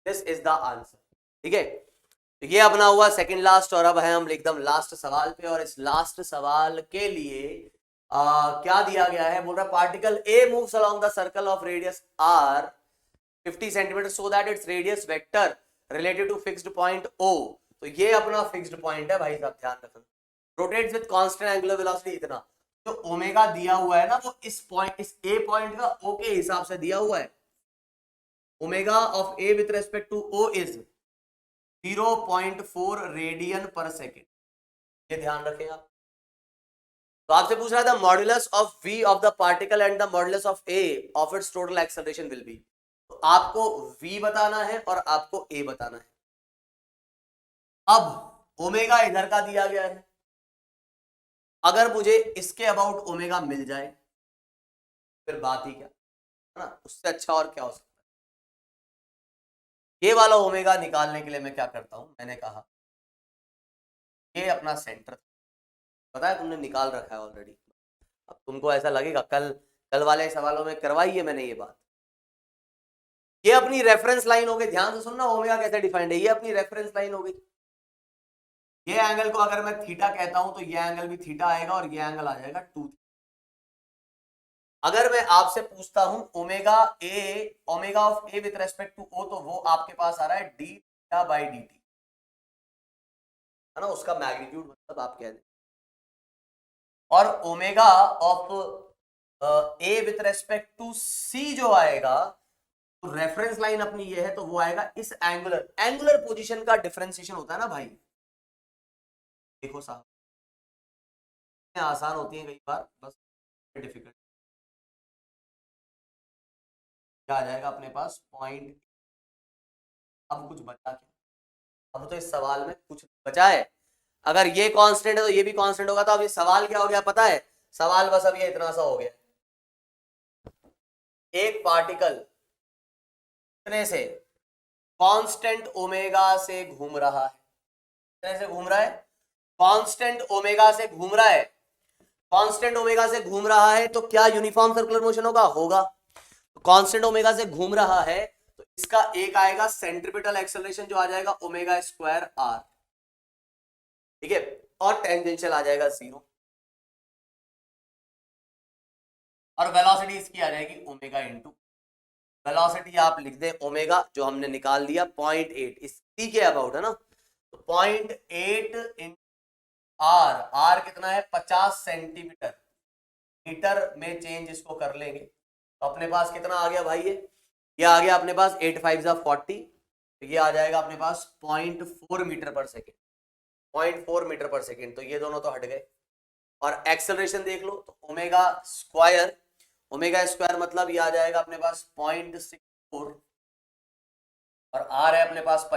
दिस इज द आंसर। ठीक है, तो ये अपना हुआ सेकंड लास्ट, और अब है हम एकदम लास्ट सवाल पे। और इस लास्ट सवाल के लिए क्या दिया गया है, बोल रहा particle A moves along the circle of radius r 50 centimetre so that its radius vector related to fixed point o। तो ये अपना फिक्स्ड पॉइंट है भाई साहब, ध्यान रखना। Rotates with constant angular velocity इतना, तो ओमेगा दिया हुआ है ना वो इस पॉइंट, इस ए पॉइंट का ओ के हिसाब से दिया हुआ है। Omega of A with respect to O is 0.4 radian per second, ये ध्यान रखें आप। तो आपसे पूछ रहा था modulus of v of the particle and the modulus of a of its total acceleration will be. तो आपको v बताना है और आपको a बताना है। अब ओमेगा इधर का दिया गया है, अगर मुझे इसके अबाउट ओमेगा मिल जाए फिर बात ही क्या है ना, उससे अच्छा और क्या हो सकता है। ये वाला ओमेगा निकालने के लिए मैं क्या करता हूं, मैंने कहा ये अपना सेंटर पता है तुमने निकाल रखा है ऑलरेडी। अब तुमको ऐसा लगेगा कल वाले सवालों में करवाई है मैंने ये बात। ये अपनी रेफरेंस लाइन हो गई, ध्यान से सुनना ओमेगा कैसे डिफाइंड है। ये अपनी रेफरेंस लाइन हो गई। ये एंगल को अगर मैं थीटा कहता हूं तो ये एंगल भी थीटा आएगा और ये एंगल आ जाएगा 2। अगर मैं आपसे पूछता हूं omega of A with respect to O, तो वो आपके पास आ रहा है D theta by D T, है ना, उसका मैग्नीट्यूड मतलब आप कह दें। और omega of A with respect to C जो आएगा, तो रेफरेंस लाइन अपनी ये है, तो वो आएगा इस एंगुलर पोजीशन का डिफरेंशिएशन होता है ना भाई। देखो साहब आसान होती है कई बार, बस डिफिकल्ट। क्या आ जाएगा अपने पास पॉइंट। अब कुछ बचा क्या, अब तो इस सवाल में कुछ बचा है। अगर ये कांस्टेंट है तो ये भी कांस्टेंट होगा। तो अब ये सवाल क्या हो गया पता है, सवाल बस अब ये इतना सा हो गया, एक पार्टिकल इतने से कांस्टेंट ओमेगा से घूम रहा है, इतने से घूम रहा है, कांस्टेंट ओमेगा से घूम रहा है, कांस्टेंट ओमेगा से घूम रहा है, तो क्या यूनिफॉर्म सर्कुलर मोशन होगा। कांस्टेंट ओमेगा से घूम रहा है तो इसका एक आएगा सेंट्रीपिटल एक्सेलरेशन जो आ जाएगा ओमेगा स्क्वायर आर, ठीक है, और टेंजेंशियल आ जाएगा 0, और वेलोसिटी इसकी आ जाएगी ओमेगा इंटू, वेलोसिटी आप लिख दें ओमेगा जो हमने निकाल दिया 0.8, इसी के अबाउट है ना, तो 0.8 इन आर, आर कितना है 50 सेंटीमीटर, मीटर में चेंज इसको कर लेंगे तो अपने पास कितना आ गया भाई, ये आ गया अपने पास 8 5 जा 40, तो ये आ जाएगा अपने पास 0.4 मीटर पर सेकेंड, 0.4 मीटर पर सेकेंड। तो ये दोनों तो हट गए। और एक्सेलरेशन देख लो तो ओमेगा स्क्वायर मतलब ये आ जाएगा अपने पास 0.64, और आर है अपने पास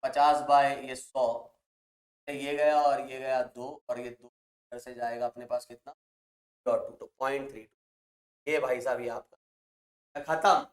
50 बाय ये 100, ये गया और ये गया 2, और ये 2 से जाएगा अपने पास कितना 2, तो 0.32। ये भाई साहब ये आपका खत्म,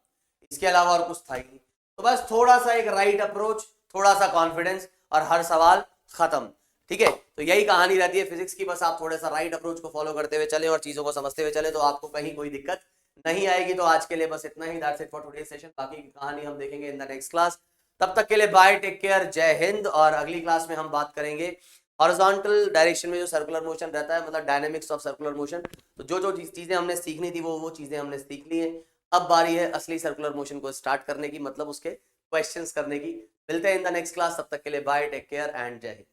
इसके अलावा और कुछ था ही नहीं। तो बस थोड़ा सा एक राइट अप्रोच, थोड़ा सा कॉन्फिडेंस, और हर सवाल खत्म। ठीक है, तो यही कहानी रहती है फिजिक्स की, बस आप थोड़ा सा राइट अप्रोच को फॉलो करते हुए चले और चीजों को समझते हुए चले तो आपको कहीं कोई दिक्कत नहीं आएगी। तो आज के लिए बस इतना ही, that's it for today's session. बाकी की कहानी हम देखेंगे इन द नेक्स्ट क्लास। तब तक के लिए बाय, टेक केयर, जय हिंद। और अगली क्लास में हम बात करेंगे हॉरिजॉन्टल डायरेक्शन में जो सर्कुलर मोशन रहता है, मतलब डायनेमिक्स ऑफ सर्कुलर मोशन। तो जो चीजें हमने सीखनी थी वो चीजें हमने सीख ली हैं। अब बारी है असली सर्कुलर मोशन को स्टार्ट करने की, मतलब उसके क्वेश्चंस करने की। मिलते हैं इन द नेक्स्ट क्लास, तब तक के लिए बाय, टेक केयर एंड जय हिंद।